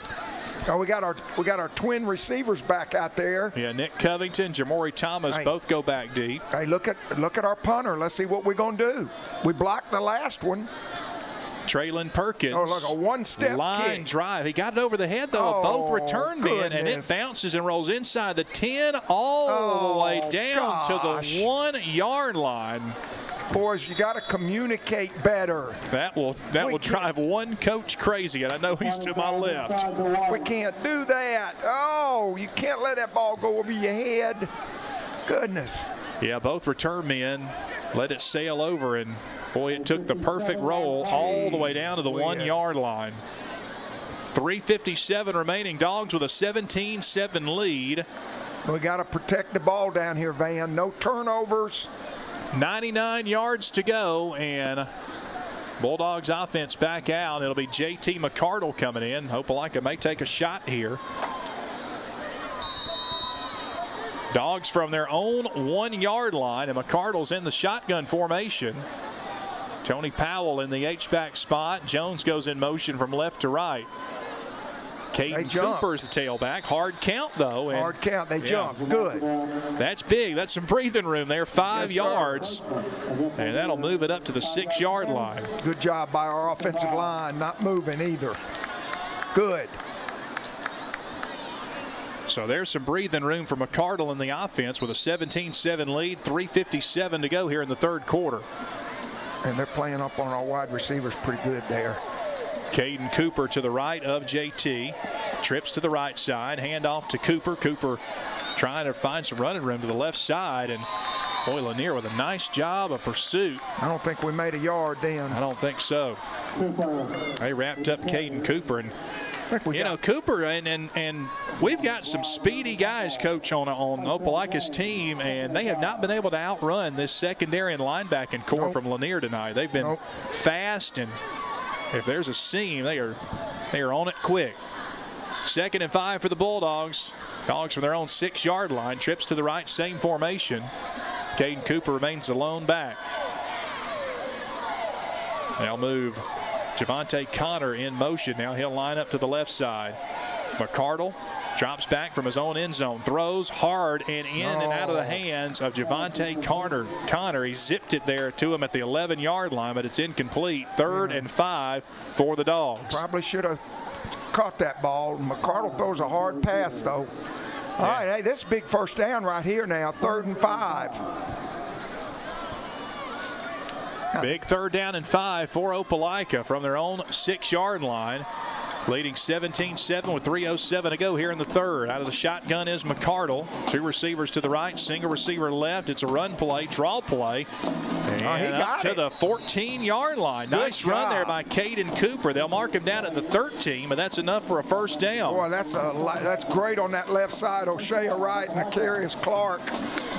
So we got our twin receivers back out there. Yeah, Nick Covington, Ja'Cory Thomas both go back deep. Hey, look at our punter. Let's see what we're going to do. We blocked the last one. Traylon Perkins. Oh, look, a one-step line kick. Drive. He got it over the head, though, of both return men, and it bounces and rolls inside the 10 all the way down to the 1-yard line. Boys, you got to communicate better. That will drive one coach crazy, and I know he's to my left. We can't do that. Oh, you can't let that ball go over your head. Goodness. Yeah, both return men let it sail over, and boy, it took the perfect roll all the way down to the 1-yard line. 3:57 remaining. Dogs with a 17-7 lead. We got to protect the ball down here, Van. No turnovers. 99 yards to go, and Bulldogs offense back out. It'll be J.T. McCardle coming in. Opelika may take a shot here. Dogs from their own 1-yard line, and McCardle's in the shotgun formation. Tony Powell in the H-back spot. Jones goes in motion from left to right. Caden Cooper's the tailback. Hard count, though. Hard count. They jump. Good. That's big. That's some breathing room there. 5 yards. And that'll move it up to the 6-yard line. Good job by our offensive line. Not moving either. Good. So there's some breathing room for McCardle in the offense with a 17-7 lead. 3:57 to go here in the 3rd quarter. And they're playing up on our wide receivers pretty good there. Caden Cooper to the right of JT. Trips to the right side. Handoff to Cooper. Cooper trying to find some running room to the left side. And boy, Lanier with a nice job of pursuit. I don't think we made a yard then. I don't think so. They wrapped up Caden Cooper. And Got Cooper and we've got some speedy guys, Coach, on Opelika's team, and they have not been able to outrun this secondary and linebacking core from Lanier tonight. They've been fast, and if there's a seam, they are on it quick. 2nd and 5 for the Bulldogs. Dogs from their own 6-yard line. Trips to the right, same formation. Caden Cooper remains the lone back. They'll move Javante Connor in motion. Now he'll line up to the left side. McCardle drops back from his own end zone. Throws hard and in and out of the hands of Javante Connor. He zipped it there to him at the 11-yard line, but it's incomplete. 3rd and 5 for the Dogs. Probably should have caught that ball. McCardle throws a hard pass, though. All right, hey, this is a big first down right here now. 3rd and 5. Big 3rd down and 5 for Opelika from their own 6-yard line. Leading 17-7 with 3:07 to go here in the 3rd. Out of the shotgun is McCardle. 2 receivers to the right, single receiver left. It's a run play, draw play. And he got to it. the 14-yard line. Nice run there by Caden Cooper. They'll mark him down at the 13, but that's enough for a first down. Boy, that's great on that left side. O'Shea right and Akarius Clark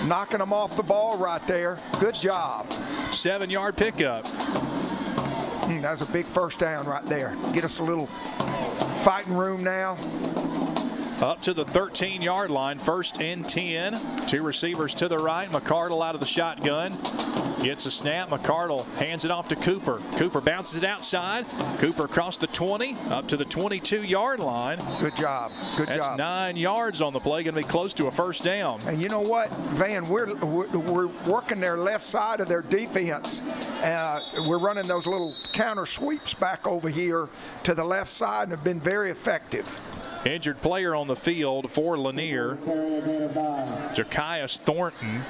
knocking them off the ball right there. Good job. 7-yard pickup. That's a big first down right there. Get us a little fighting room now. Up to the 13-yard line, 1st and 10. 2 receivers to the right. McCardle out of the shotgun. Gets a snap. McCardle hands it off to Cooper. Cooper bounces it outside. Cooper across the 20, up to the 22-yard line. Good job. Good That's job. 9 yards on the play. Going to be close to a first down. And you know what, Van, we're working their left side of their defense. We're running those little counter sweeps back over here to the left side and have been very effective. Injured player on the field for Lanier. Jakias Thornton.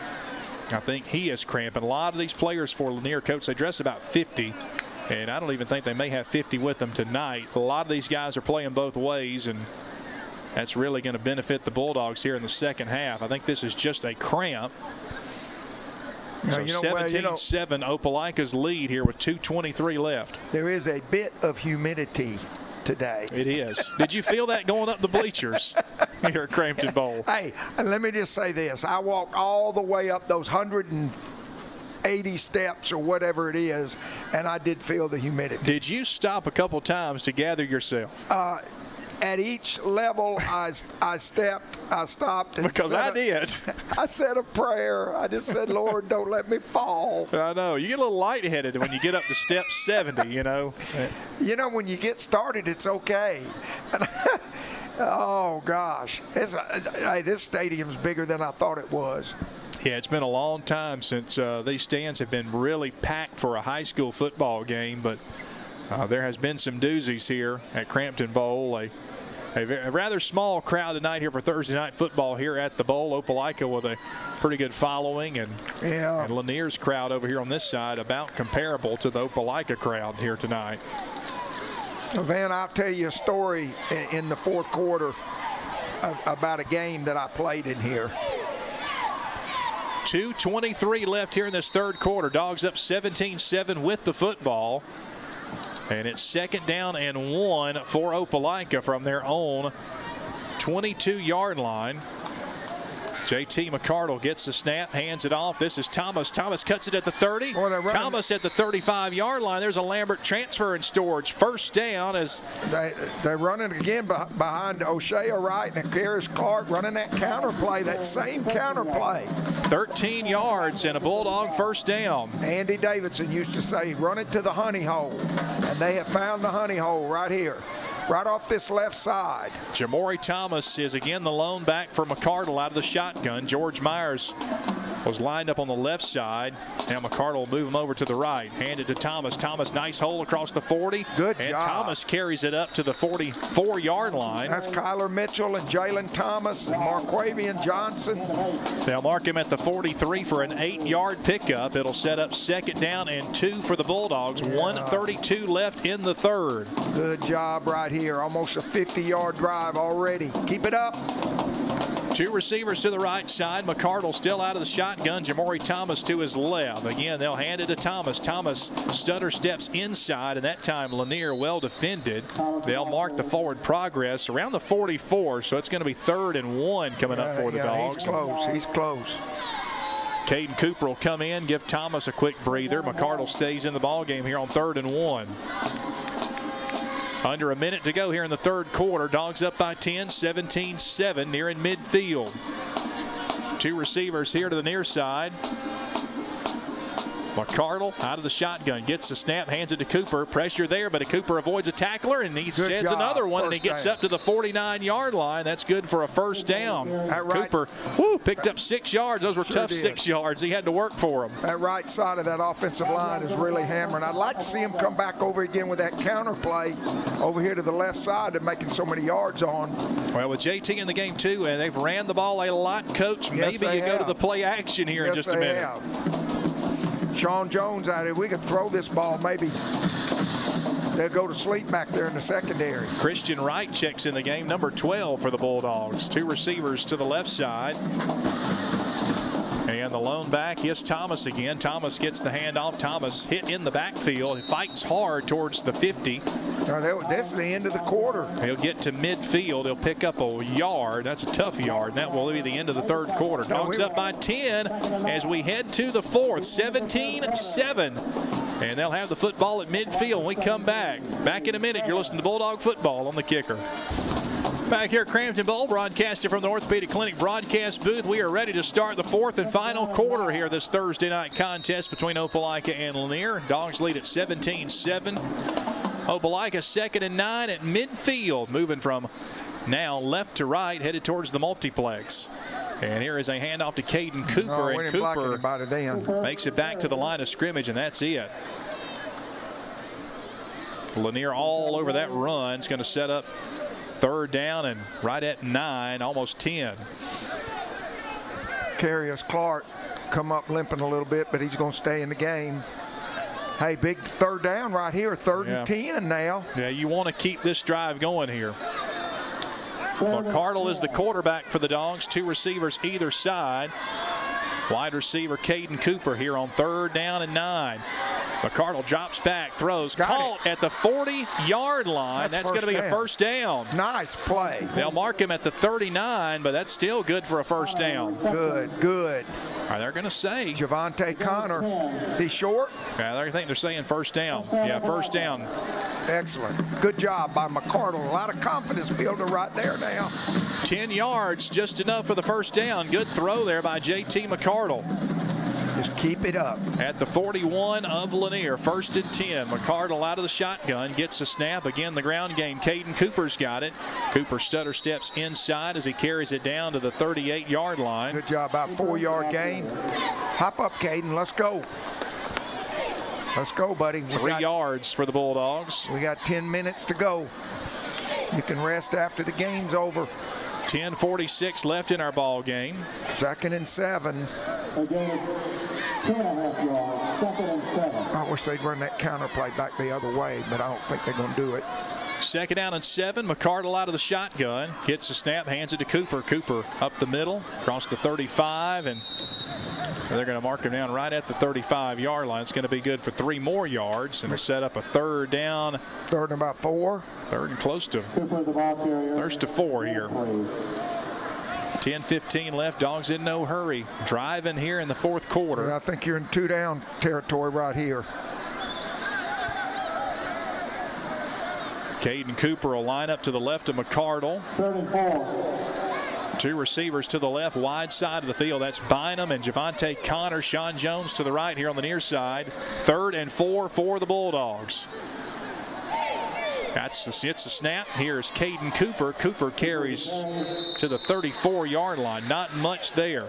I think he is cramping. A lot of these players for Lanier, Coach, they dress about 50. And I don't even think they may have 50 with them tonight. A lot of these guys are playing both ways, and that's really going to benefit the Bulldogs here in the second half. I think this is just a cramp. So 17-7, Opelika's lead here with 2:23 left. There is a bit of humidity today. It is. Did you feel that going up the bleachers here at Crampton Bowl? Hey, let me just say this. I walked all the way up those 180 steps or whatever it is, and I did feel the humidity. Did you stop a couple times to gather yourself? At each level, I stopped. Because I did. I said a prayer. I just said, Lord, don't let me fall. I know. You get a little lightheaded when you get up to step 70, you know. You know, when you get started, it's okay. Oh, gosh. This stadium's bigger than I thought it was. Yeah, it's been a long time since these stands have been really packed for a high school football game, but there has been some doozies here at Crampton Bowl. A rather small crowd tonight here for Thursday night football here at the Bowl. Opelika with a pretty good following, and Lanier's crowd over here on this side about comparable to the Opelika crowd here tonight. Van, I'll tell you a story in the 4th quarter about a game that I played in here. 2:23 left here in this 3rd quarter. Dogs up 17-7 with the football. And it's 2nd down and 1 for Opelika from their own 22-yard line. JT McCardle gets the snap, hands it off. This is Thomas. Thomas cuts it at the 30. Thomas at the 35-yard line. There's a Lambert transfer in storage. First down as they're running again behind O'Shea right and Akarius Clark running that counter play, that same counter play. 13 yards and a Bulldog first down. Andy Davidson used to say, run it to the honey hole. And they have found the honey hole right here, right off this left side. Jamori Thomas is again the lone back for McCardle out of the shotgun. George Myers was lined up on the left side. Now McCardle will move him over to the right. Hand it to Thomas. Thomas, nice hole across the 40. Good and job. Thomas carries it up to the 44-yard line. That's Kyler Mitchell and Jalen Thomas and Marquavian Johnson. They'll mark him at the 43 for an 8-yard pickup. It'll set up 2nd down and 2 for the Bulldogs. 1:32 left in the third. Good job right here. Almost a 50-yard drive already. Keep it up. 2 receivers to the right side. McCardle still out of the shotgun. Jamori Thomas to his left. Again, they'll hand it to Thomas. Thomas stutter steps inside, and that time Lanier well defended. They'll mark the forward progress around the 44, so it's going to be 3rd and 1 coming up for the Dogs. He's close. He's close. Caden Cooper will come in, give Thomas a quick breather. McCardle stays in the ballgame here on 3rd and 1. Under a minute to go here in the third quarter. Dogs up by 10, 17-7, nearing midfield. 2 receivers here to the near side. McCardle out of the shotgun, gets the snap, hands it to Cooper. Pressure there, but Cooper avoids a tackler, and he sheds another one, and he gets up to the 49-yard line. That's good for a 1st down. Cooper picked up 6 yards. Those were tough 6 yards. He had to work for them. That right side of that offensive line is really hammering. I'd like to see him come back over again with that counter play over here to the left side and making so many yards on. Well, with JT in the game, too, and they've ran the ball a lot, Coach. Yes, maybe you go to the play action here in just a minute. Sean Jones out here. We could throw this ball. Maybe they'll go to sleep back there in the secondary. Christian Wright checks in the game, number 12 for the Bulldogs. 2 receivers to the left side. And the lone back is Thomas again. Thomas gets the handoff. Thomas hit in the backfield. He fights hard towards the 50. This is the end of the quarter. He'll get to midfield. He'll pick up a yard. That's a tough yard. And that will be the end of the third quarter. Dogs up by 10 as we head to the fourth. 17-7. And they'll have the football at midfield when we come back. Back in a minute. You're listening to Bulldog Football on the Kicker. Back here at Crampton Bowl, broadcasting from the Orthopedic Clinic broadcast booth. We are ready to start the 4th and final quarter here this Thursday night contest between Opelika and Lanier. Dogs lead at 17-7. Opelika 2nd and 9 at midfield, moving from now left to right, headed towards the multiplex. And here is a handoff to Caden Cooper, and Cooper makes it back to the line of scrimmage, and that's it. Lanier all over that run. It's going to set up 3rd down and right at 9, almost 10. Carius Clark come up limping a little bit, but he's going to stay in the game. Hey, big 3rd down right here, 3rd and 10 now. Yeah, you want to keep this drive going here. McCardle is the quarterback for the Dogs. 2 receivers either side. Wide receiver Caden Cooper here on 3rd down and 9. McCardle drops back, throws, caught at the 40-yard line. That's going to be a 1st down. Nice play. They'll mark him at the 39, but that's still good for a 1st down. Good. They're going to say Javante Connor. Is he short? Yeah, I think they're saying 1st down. Yeah, 1st down. Excellent. Good job by McCardle. A lot of confidence building right there now. 10 yards, just enough for the 1st down. Good throw there by JT McCardle. Just keep it up. At the 41 of Lanier, 1st and 10. McCardle out of the shotgun, gets a snap. Again, the ground game. Caden Cooper's got it. Cooper stutter steps inside as he carries it down to the 38-yard line. Good job, about 4-yard gain. Hop up, Caden. Let's go. Let's go, buddy. 3 yards for the Bulldogs. We got 10 minutes to go. You can rest after the game's over. 10:46 left in our ball game. 2nd and 7. Again, 2.5 yards, 2nd and 7. I wish they'd run that counter play back the other way, but I don't think they're going to do it. 2nd down and 7. McCardle out of the shotgun. Gets a snap, hands it to Cooper. Cooper up the middle, across the 35, and they're going to mark him down right at the 35-yard line. It's going to be good for 3 more yards and set up a 3rd down. 3rd and about 4. 3rd and close to 4 here. 10:15 left. Dogs in no hurry. Driving here in the 4th quarter. I think you're in 2-down territory right here. Caden Cooper will line up to the left of McCardle. 3rd and 4. 2 receivers to the left, wide side of the field. That's Bynum and Javante Connor. Sean Jones to the right here on the near side. 3rd and 4 for the Bulldogs. It's a snap. Here's Caden Cooper. Cooper carries to the 34-yard line. Not much there.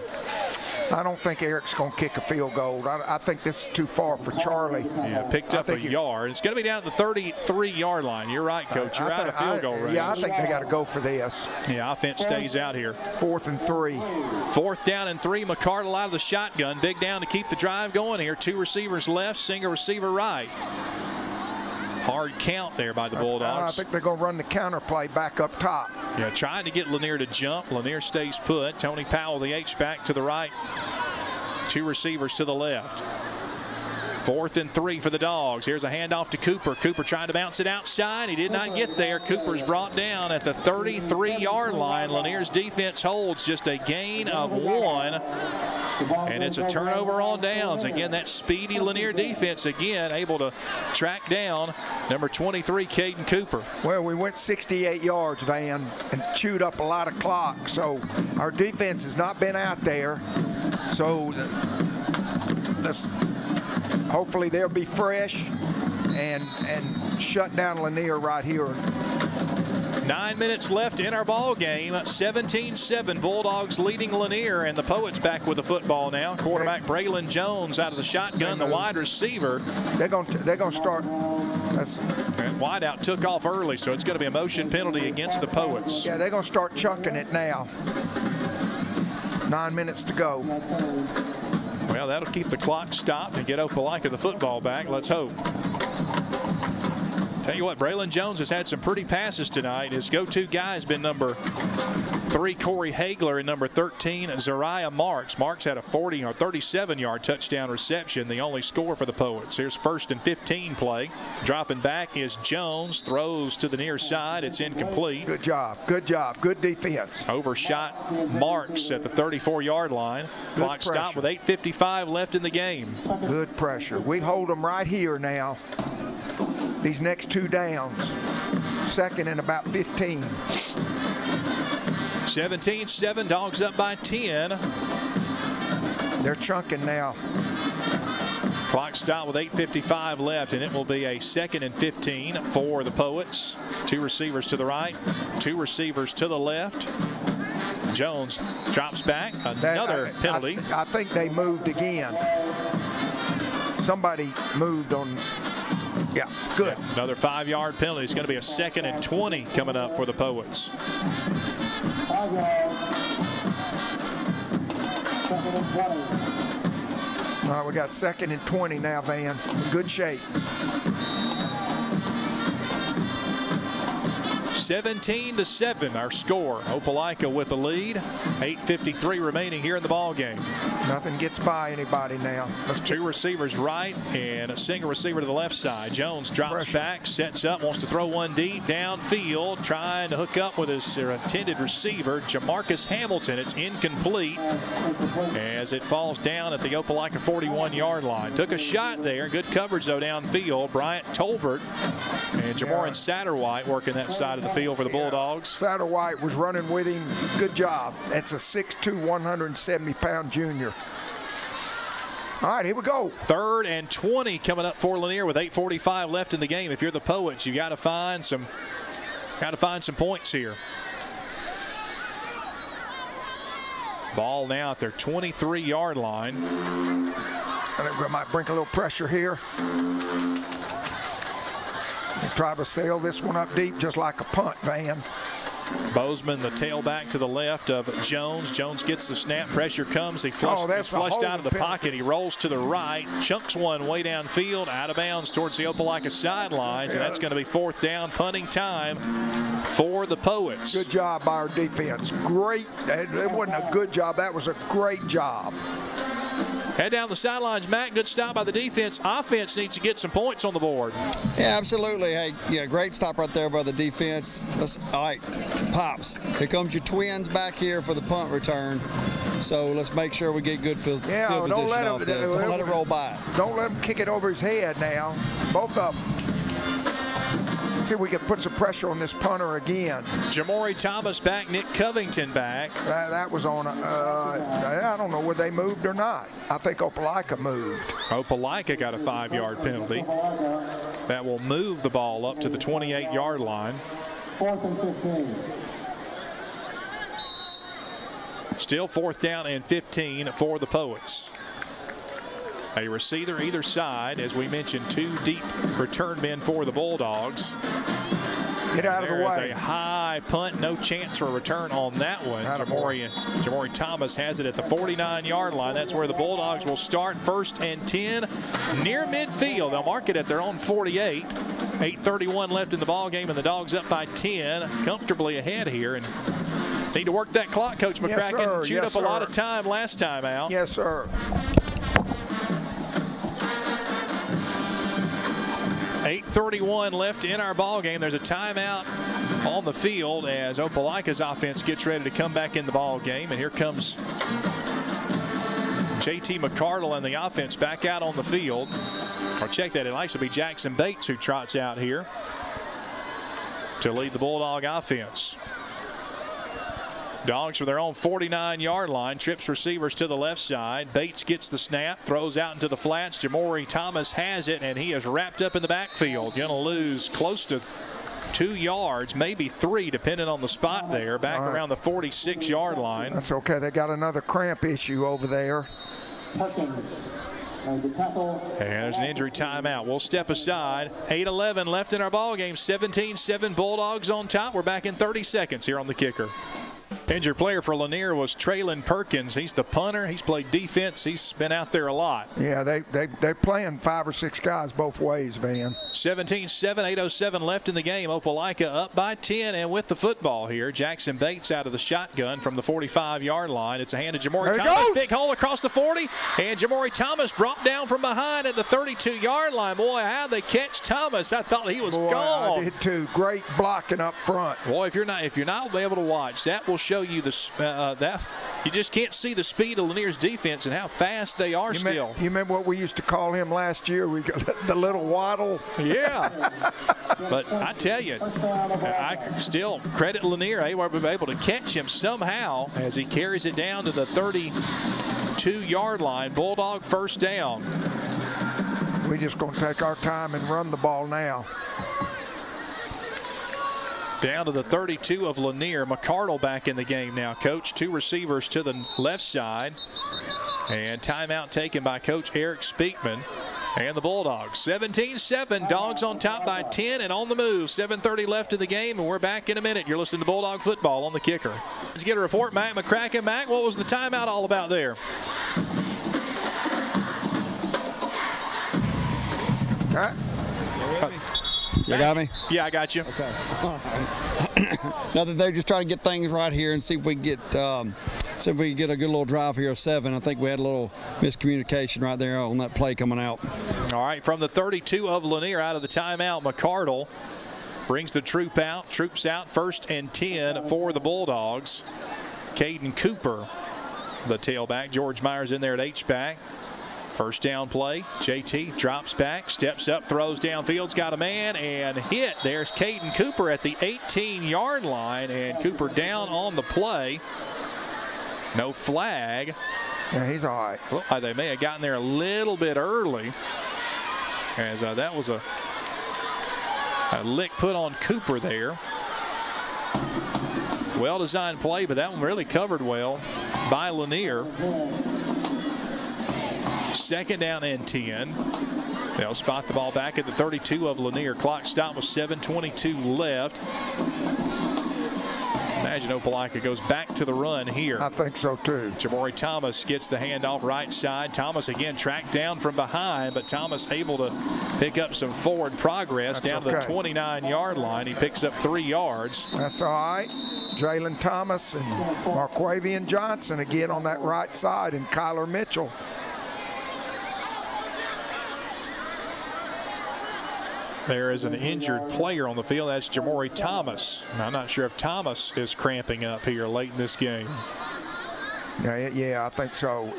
I don't think Eric's going to kick a field goal. I think this is too far for Charlie. Yeah, picked up a yard. It's going to be down at the 33-yard line. You're right, Coach. You're out of field goal range. Yeah, I think they got to go for this. Yeah, offense stays out here. 4th and 3. 4th down and 3. McCardle out of the shotgun. Big down to keep the drive going here. 2 receivers left, single receiver right. Hard count there by the Bulldogs. I think they're going to run the counter play back up top. Yeah, trying to get Lanier to jump. Lanier stays put. Tony Powell, the H-back, to the right. 2 receivers to the left. 4th and 3 for the Dogs. Here's a handoff to Cooper. Cooper trying to bounce it outside. He did not get there. Cooper's brought down at the 33-yard line. Lanier's defense holds just a gain of 1. And it's a turnover on downs. Again, that speedy Lanier defense, again, able to track down number 23, Caden Cooper. Well, we went 68 yards, Van, and chewed up a lot of clock. So our defense has not been out there. So hopefully they'll be fresh and shut down Lanier right here. 9 minutes left in our ball game. 17-7. Bulldogs leading Lanier, and the Poets back with the football now. Quarterback Braylon Jones out of the shotgun, the wide receiver. They're going to start. And wideout took off early, so it's going to be a motion penalty against the Poets. Yeah, they're going to start chunking it now. 9 minutes to go. Well, that'll keep the clock stopped and get Opelika the football back. Let's hope. Tell you what, Braylon Jones has had some pretty passes tonight. His go-to guy has been number 3, Corey Hagler, and number 13, Zariah Marks. Marks had a 40 or 37-yard touchdown reception, the only score for the Poets. Here's 1st and 15 play. Dropping back is Jones. Throws to the near side. It's incomplete. Good job. Good job. Good defense. Overshot Marks at the 34-yard line. Clock stopped with 8:55 left in the game. Good pressure. We hold them right here now. These next 2 downs. 2nd and about 15. 17-7. Dogs up by 10. They're chunking now. Clock stopped with 8:55 left, and it will be a 2nd and 15 for the Poets. 2 receivers to the right, 2 receivers to the left. Jones drops back. Another penalty. I think they moved again. Somebody moved on. Yeah, good. Another 5-yard penalty. It's going to be a 2nd and 20 coming up for the Poets. 5 yards. 2nd and 20. All right, we got 2nd and 20 now, Van. In good shape. 17-7, our score. Opelika with the lead. 8:53 remaining here in the ball game. Nothing gets by anybody now. 2 receivers right and a single receiver to the left side. Jones drops back, sets up, wants to throw one deep downfield, trying to hook up with his intended receiver, Jamarcus Hamilton. It's incomplete as it falls down at the Opelika 41-yard line. Took a shot there. Good coverage, though, downfield. Bryant Tolbert and Jamoran Satterwhite working that side of the field for the Bulldogs. Satterwhite was running with him. Good job. That's a 6'2", 170-pound junior. All right, here we go. 3rd and 20 coming up for Lanier with 8:45 left in the game. If you're the Poets, you got to find some points here. Ball now at their 23-yard line. I think we might bring a little pressure here. They try to sail this one up deep just like a punt, Van. Bozeman, the tailback to the left of Jones. Jones gets the snap. Pressure comes. He flushed out of the pocket. He rolls to the right. Chunks one way downfield. Out of bounds towards the Opelika sidelines. And that's going to be 4th down. Punting time for the Poets. Good job by our defense. Great. It wasn't a good job. That was a great job. Head down the sidelines, Matt. Good stop by the defense. Offense needs to get some points on the board. Yeah, absolutely. Hey, yeah, great stop right there by the defense. All right, Pops. Here comes your twins back here for the punt return. So let's make sure we get good field position don't let off there. Don't let it roll by. Don't let him kick it over his head now. Both of them. See if we can put some pressure on this punter again. Jamori Thomas back, Nick Covington back. That was on, I don't know whether they moved or not. I think Opelika moved. Opelika got a 5-yard penalty. That will move the ball up to the 28-yard line. 4th and 15. Still 4th down and 15 for the Poets. A receiver either side. As we mentioned, 2 deep return men for the Bulldogs. Get out of the There is way. a high punt, no chance for a return on that one. Jamori Thomas has it at the 49-yard line. That's where the Bulldogs will start. 1st and 10 near midfield. They'll mark it at their own 48. 8:31 left in the ball game, and the Dogs up by 10, comfortably ahead here. And need to work that clock, Coach McCracken. Yes, sir. Chewed up a lot of time last time out. Yes, sir. 8:31 left in our ball game. There's a timeout on the field as Opelika's offense gets ready to come back in the ball game. And here comes JT McCardle and the offense back out on the field. Or check that, it'll actually be Jackson Bates who trots out here to lead the Bulldog offense. Dogs for their own 49-yard line. Trips receivers to the left side. Bates gets the snap, throws out into the flats. Jamori Thomas has it, and he is wrapped up in the backfield. Going to lose close to 2 yards, maybe 3, depending on the spot there. Back around the 46-yard line. That's okay. They got another cramp issue over there. And there's an injury timeout. We'll step aside. 8:11 left in our ball game. 17-7 Bulldogs on top. We're back in 30 seconds here on the kicker. Injured player for Lanier was Traylon Perkins. He's the punter. He's played defense. He's been out there a lot. Yeah, they're playing 5 or 6 guys both ways, Van. 17-7, 8:07 left in the game. Opelika up by 10 and with the football here. Jackson Bates out of the shotgun from the 45-yard line. It's a hand to Jamori Thomas. Big hole across the 40. And Jamori Thomas brought down from behind at the 32-yard line. Boy, how'd they catch Thomas? I thought he was gone. I did too. Great blocking up front. Boy, if you're not able to watch, that will show you that you just can't see the speed of Lanier's defense and how fast they are still. You remember what we used to call him last year? We got the little waddle. Yeah. But I tell you, I still credit Lanier. They were able to catch him somehow as he carries it down to the 32-yard line. Bulldog 1st down. We're just going to take our time and run the ball now. Down to the 32 of Lanier. McCardle back in the game now, Coach. 2 receivers to the left side. And timeout taken by Coach Eric Speakman. And the Bulldogs. 17-7. Dogs on top by 10 and on the move. 7:30 left in the game, and we're back in a minute. You're listening to Bulldog Football on the kicker. Let's get a report, Matt McCracken. Matt, what was the timeout all about there? You got me? Yeah, I got you. Okay. Now that they're just trying to get things right here and see if we can get a good little drive here of 7. I think we had a little miscommunication right there on that play coming out. All right, from the 32 of Lanier out of the timeout, McCardle brings the troops out. 1st and 10 for the Bulldogs. Caden Cooper, the tailback. George Myers in there at H-back. 1st down play. JT drops back, steps up, throws downfield's got a man and hit. There's Caden Cooper at the 18-yard line, and Cooper down on the play. No flag. Yeah, he's all right. Looked like they may have gotten there a little bit early, as that was a lick put on Cooper there. Well-designed play, but that one really covered well by Lanier. 2nd down and 10. They'll spot the ball back at the 32 of Lanier. Clock stop with 7:22 left. Imagine Opelika goes back to the run here. I think so too. Jamori Thomas gets the handoff right side. Thomas again tracked down from behind, but Thomas able to pick up some forward progress. That's down to the 29-yard line. He picks up 3 yards. That's all right. Jalen Thomas and Marquavian Johnson again on that right side, and Kyler Mitchell. There is an injured player on the field. That's Jamori Thomas. I'm not sure if Thomas is cramping up here late in this game. Yeah, I think so.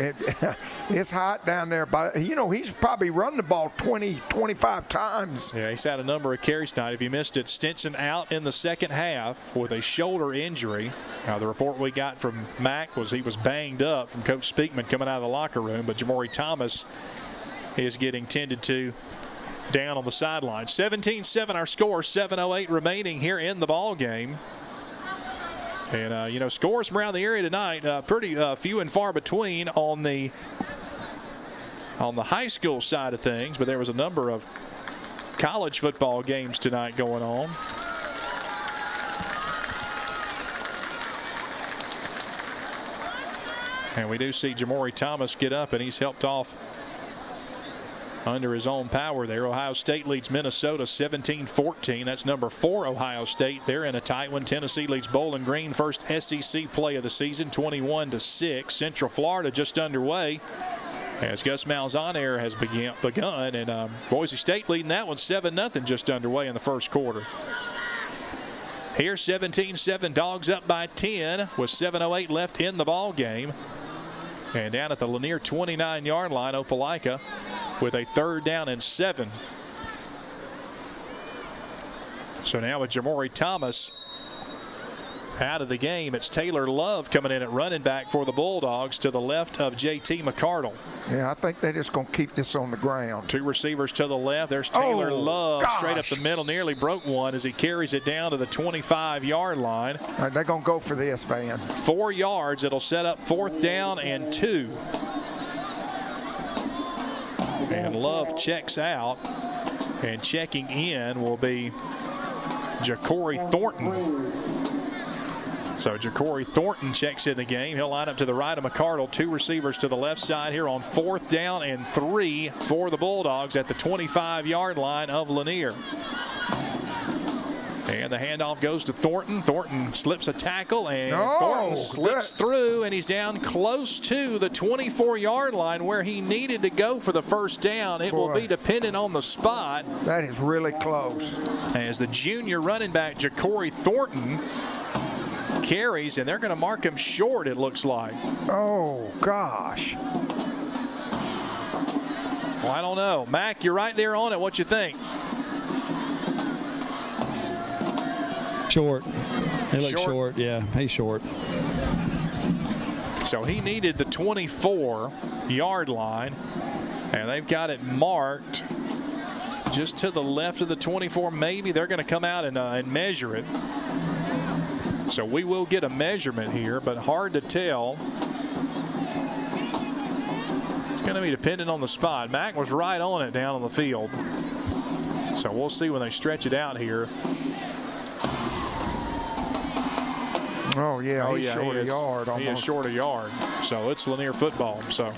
It's hot down there, but he's probably run the ball 20, 25 times. Yeah, he's had a number of carries tonight. If you missed it, Stinson out in the second half with a shoulder injury. Now, the report we got from Mac was he was banged up from Coach Speakman coming out of the locker room, but Jamori Thomas is getting tended to down on the sideline. 17-7 our score, 7:08 remaining here in the ball game. And, scores from around the area tonight, pretty few and far between on the high school side of things, but there was a number of college football games tonight going on. And we do see Jamori Thomas get up, and he's helped off under his own power there. Ohio State leads Minnesota 17-14. That's number 4 Ohio State. They're in a tight one. Tennessee leads Bowling Green, first SEC play of the season, 21-6. Central Florida just underway as Gus Malzahn has begun. And Boise State leading that one 7-0 just underway in the first quarter. Here 17-7, Dogs up by 10 with 7:08 left in the ball game. And down at the Lanier 29-yard line, Opelika with a 3rd down and 7. So now with Jamori Thomas out of the game, it's Taylor Love coming in at running back for the Bulldogs to the left of J.T. McCardle. Yeah, I think they're just going to keep this on the ground. 2 receivers to the left. There's Taylor Love straight up the middle, nearly broke one as he carries it down to the 25-yard line. They're going to go for this, Van. 4 yards. It'll set up 4th down and 2. And Love checks out, and checking in will be Ja'Cory Thornton. So Ja'Cory Thornton checks in the game. He'll line up to the right of McCardle. 2 receivers to the left side here on 4th down and 3 for the Bulldogs at the 25-yard line of Lanier. And the handoff goes to Thornton. Thornton slips a tackle, and Thornton slips through, and he's down close to the 24-yard line where he needed to go for the first down. It will be dependent on the spot. That is really close. As the junior running back, Ja'Cory Thornton, carries, and they're going to mark him short, it looks like. Oh, gosh. Well, I don't know. Mac, you're right there on it. What you think? Short. He looks short. Yeah, he's short. So he needed the 24-yard line, and they've got it marked just to the left of the 24. Maybe they're going to come out and measure it. So we will get a measurement here, but hard to tell. It's going to be dependent on the spot. Mac was right on it down on the field. So we'll see when they stretch it out here. Oh, yeah, he's short a yard almost. He is short a yard. So it's Lanier football. So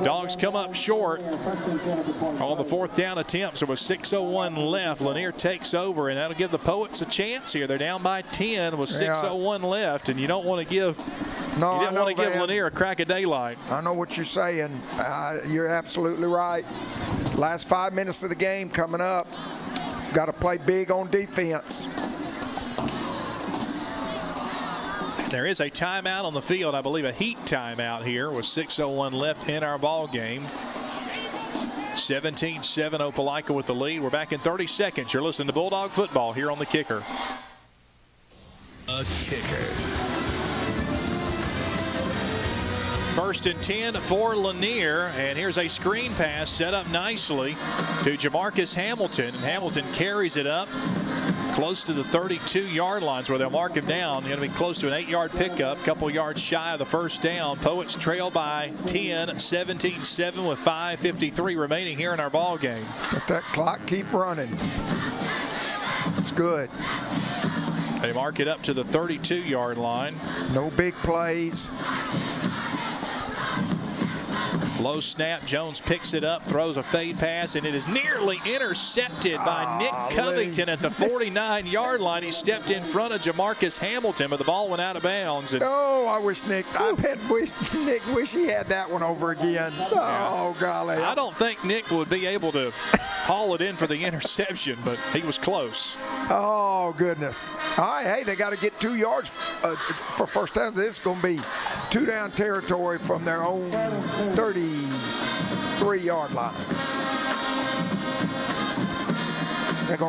Dogs come up short on the 4th down attempt. So with 6:01 left, Lanier takes over, and that'll give the Poets a chance here. They're down by 10 with 6:01 left, and you don't want to give Lanier a crack of daylight. I know what you're saying. You're absolutely right. Last 5 minutes of the game coming up. Got to play big on defense. There is a timeout on the field, I believe a heat timeout here with 6:01 left in our ball game. 17-7 Opelika with the lead. We're back in 30 seconds. You're listening to Bulldog Football here on The Kicker. A Kicker. 1st and 10 for Lanier, and here's a screen pass set up nicely to Jamarcus Hamilton, and Hamilton carries it up close to the 32-yard lines where they'll mark him down. Going to be close to an 8-yard pickup, couple yards shy of the first down. Poets trail by 10, 17-7 with 5:53 remaining here in our ball game. Let that clock keep running. It's good. They mark it up to the 32-yard line. No big plays. Low snap. Jones picks it up, throws a fade pass, and it is nearly intercepted by Nick Covington at the 49-yard line. He stepped in front of Jamarcus Hamilton, but the ball went out of bounds. I wish Nick. Wish he had that one over again. Oh, golly. I don't think Nick would be able to haul it in for the interception, but he was close. Oh, goodness. All right, hey, they got to get 2 yards for first down. This is going to be 2-down territory from their own 33-yard line.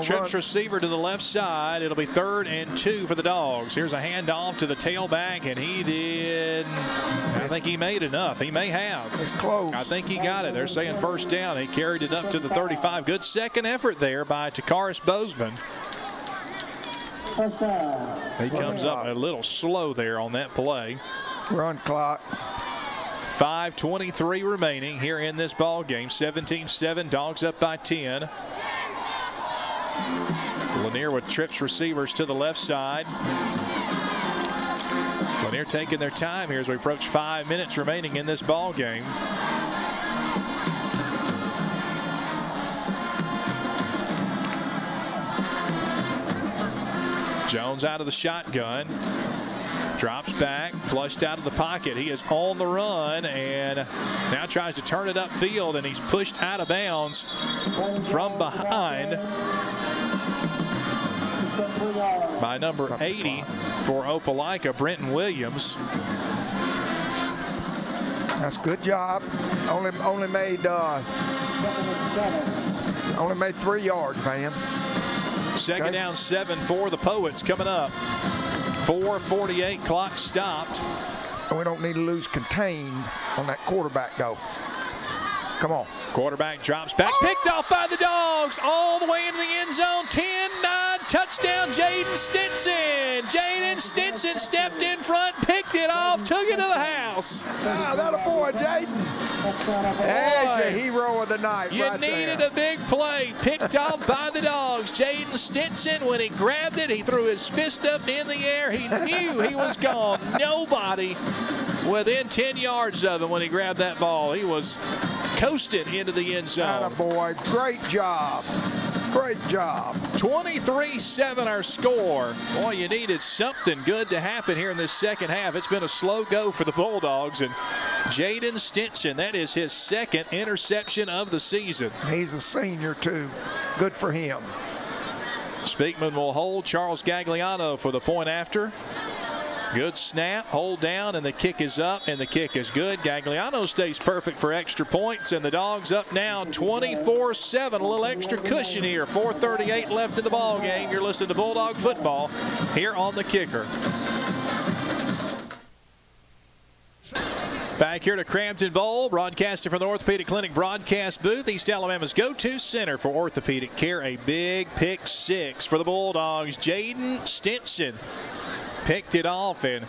Trips receiver to the left side. It'll be 3rd and 2 for the Dogs. Here's a handoff to the tailback, and he did. I think he made enough. He may have. It's close. I think he got it. They're saying first down. He carried it up to the 35. Good second effort there by Takaris Bozeman. First down. He comes up a little slow there on that play. Run clock. 5:23 remaining here in this ball game. 17-7, Dogs up by 10. Lanier with trips receivers to the left side. Lanier taking their time here as we approach 5 minutes remaining in this ball game. Jones out of the shotgun. Drops back, flushed out of the pocket. He is on the run and now tries to turn it upfield, and he's pushed out of bounds from behind by number 80 for Opelika, Brenton Williams. That's good job. Only made 3 yards, Van. Second down 7 for the Poets coming up. 4:48, clock stopped. We don't need to lose contained on that quarterback, though. Come on. Quarterback drops back, picked off by the Dogs, all the way into the end zone. 10-9, touchdown, Jaden Stinson. Jaden Stinson stepped in front, picked it off, took it to the house. That a boy, Jaden. There's your hero of the night. You right needed there. a big play, picked off by the Dogs. Jaden Stinson, when he grabbed it, he threw his fist up in the air. He knew he was gone. Nobody within 10 yards of him when he grabbed that ball. He was coasting into the end zone. That a boy. Great job. Great job. 23-7 our score. Boy, you needed something good to happen here in this second half. It's been a slow go for the Bulldogs, and Jaden Stinson, that is his second interception of the season. He's a senior, too. Good for him. Speakman will hold. Charles Gagliano for the point after. Good snap, hold down, and the kick is up, and the kick is good. Gagliano stays perfect for extra points, and the Dogs up now 24-7. A little extra cushion here. 4:38 left in the ball game. You're listening to Bulldog football here on the Kicker. Back here to Crampton Bowl, broadcasting from the Orthopedic Clinic broadcast booth. East Alabama's go-to center for orthopedic care. A big pick six for the Bulldogs. Jaden Stinson picked it off and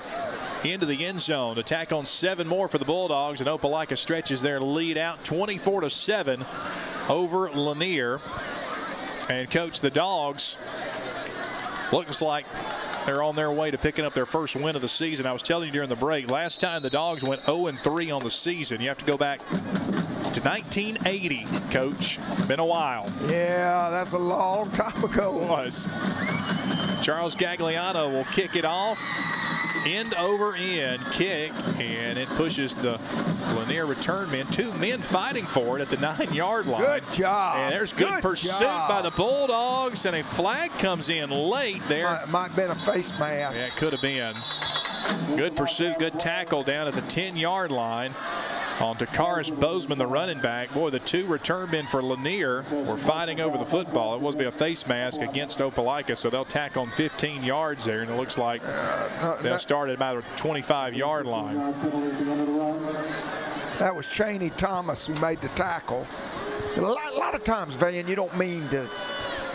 into the end zone. Attack on 7 more for the Bulldogs, and Opelika stretches their lead out 24-7 over Lanier. And coach, the Dogs looks like they're on their way to picking up their first win of the season. I was telling you during the break, last time the Dogs went 0-3 on the season. You have to go back to 1980, Coach. Been a while. Yeah, that's a long time ago. It was. Charles Gagliano will kick it off. End over end kick, and it pushes the Lanier return men. 2 men fighting for it at the 9-yard line. Good job. And there's good pursuit by the Bulldogs, and a flag comes in late there. Might have been a face mask. Yeah, it could have been. Good pursuit, good tackle down at the 10-yard line on Takaris Bozeman, the running back. Boy, the 2 return men for Lanier were fighting over the football. It was be a face mask against Opelika, so they'll tack on 15 yards there, and it looks like they'll start at about a 25-yard line. That was Chaney Thomas who made the tackle. A lot of times, Van, you don't mean to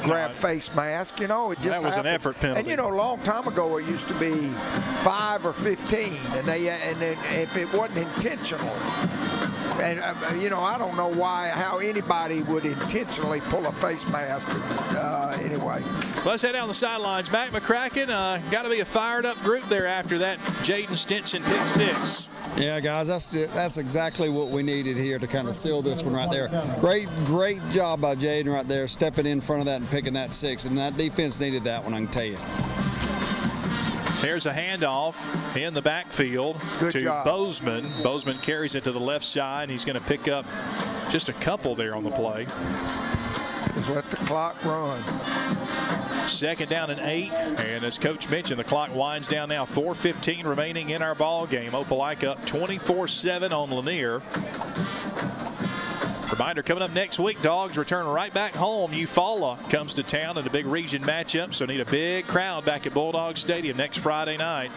grab face mask, you know, it just that was happened. An effort penalty. And you know, a long time ago it used to be 5 or 15, and then if it wasn't intentional, and you know, I don't know how anybody would intentionally pull a face mask. Anyway, let's head down the sidelines. Mac McCracken, got to be a fired up group there after that Jaden Stinson pick 6. Yeah, guys, that's exactly what we needed here to kind of seal this one right there. Great job by Jaden right there, stepping in front of that and picking that 6. And that defense needed that one, I can tell you. Here's a handoff in the backfield to Bozeman. Bozeman carries it to the left side. He's going to pick up just a couple there on the play. Just let the clock run. Second down and 8, and as Coach mentioned, the clock winds down now. 4:15 remaining in our ball game. Opelika up 24-7 on Lanier. Reminder, coming up next week, Dogs return right back home. Eufaula comes to town in a big region matchup, so need a big crowd back at Bulldog Stadium next Friday night.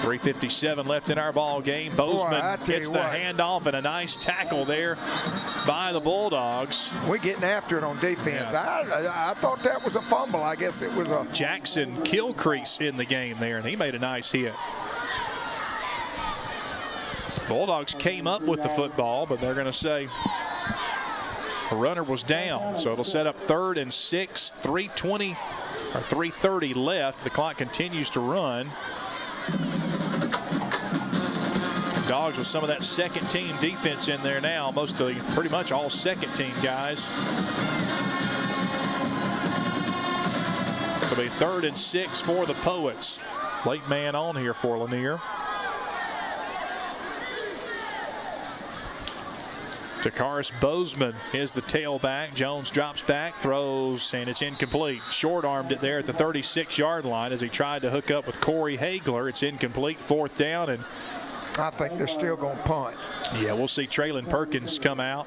3:57 left in our ball game. Bozeman I tell gets you the what. handoff and a nice tackle there by the Bulldogs. We're getting after it on defense. I thought that was a fumble. I guess it was a. Jackson Kilcrease in the game there, and he made a nice hit. Bulldogs came up with the football, but they're going to say the runner was down. So it'll set up 3rd and 6, 3:20 or 3:30 left. The clock continues to run. Dogs with some of that second team defense in there now, mostly pretty much all second team guys. So it'll be 3rd and 6 for the Poets. Late man on here for Lanier. Takaris Bozeman is the tailback. Jones drops back, throws, and it's incomplete. Short-armed it there at the 36-yard line as he tried to hook up with Corey Hagler. It's incomplete, 4th down, and I think they're still going to punt. yeah, we'll see Traylon Perkins come out.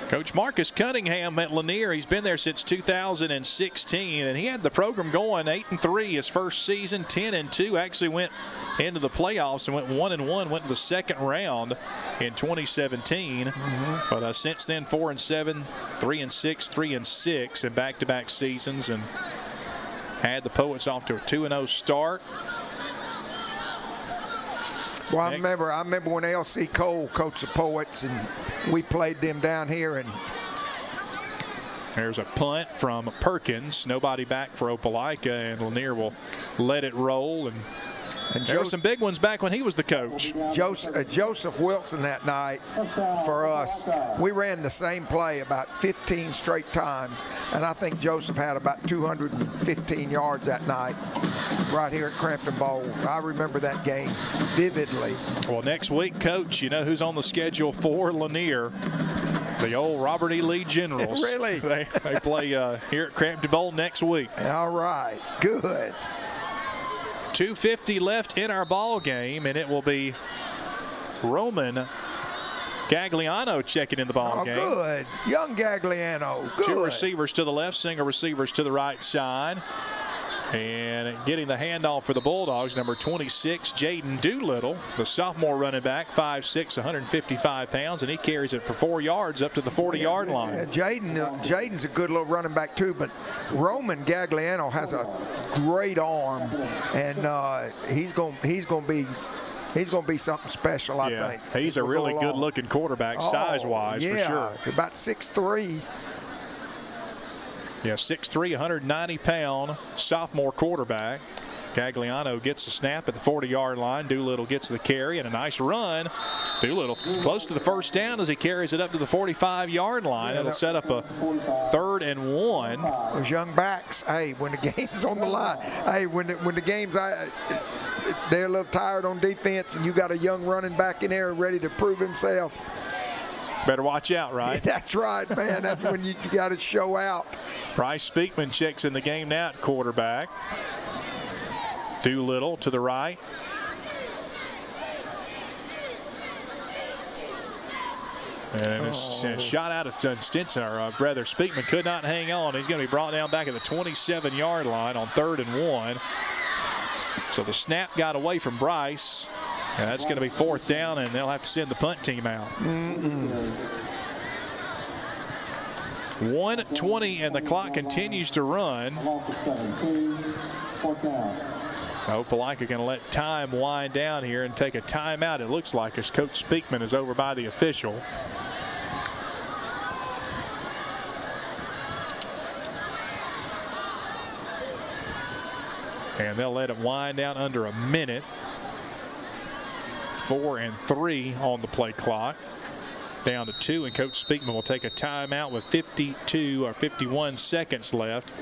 Coach Marcus Cunningham at Lanier, he's been there since 2016, and he had the program going 8-3 his first season, 10-2. Actually went into the playoffs and went 1-1, went to the second round in 2017. But since then, 4-7, 3-6, 3-6 in back-to-back seasons, and had the Poets off to a 2-0 start. Well, I remember when L.C. Cole coached the Poets, and we played them down here. And there's a punt from Perkins. Nobody back for Opelika, and Lanier will let it roll. And there were some big ones back when he was the coach. Joseph Wilson that night for us, we ran the same play about 15 straight times, and I think Joseph had about 215 yards that night right here at Crampton Bowl. I remember that game vividly. Well, next week, Coach, you know who's on the schedule for Lanier? The old Robert E. Lee Generals. Really? They play here at Crampton Bowl next week. All right, good. 2:50 left in our ball game, and it will be Roman Gagliano checking in the ball game. Good. Young Gagliano. Good. 2 receivers to the left, single receivers to the right side. And getting the handoff for the Bulldogs, number 26, Jaden Doolittle, the sophomore running back, 5'6", 155 pounds, and he carries it for 4 yards up to the 40-yard line. Yeah, Jaden's a good little running back too, but Roman Gagliano has a great arm, and he's going to be something special, I think. He's a really good-looking quarterback, size-wise, for sure. About 6'3". Yeah, 6'3", 190-pound sophomore quarterback. Gagliano gets the snap at the 40-yard line. Doolittle gets the carry and a nice run. Doolittle close to the first down as he carries it up to the 45-yard line. It'll set up a 3rd and 1. Those young backs, hey, when the game's on the line, hey, when the game's they're a little tired on defense, and you got a young running back in there ready to prove himself. Better watch out, right? Yeah, that's right, man. That's when you got to show out. Bryce Speakman checks in the game now at quarterback. Doolittle to the right. And it's shot out of Stinson, or brother Speakman could not hang on. He's going to be brought down back at the 27-yard line on 3rd and 1. So the snap got away from Bryce. And that's going to be 4th down, and they'll have to send the punt team out. 1:20, and the clock continues to run. So Opelika going to let time wind down here and take a timeout, it looks like, as Coach Speakman is over by the official. And they'll let it wind down under a minute. 4 and 3 on the play clock. Down to 2, and Coach Speakman will take a timeout with 52 or 51 seconds left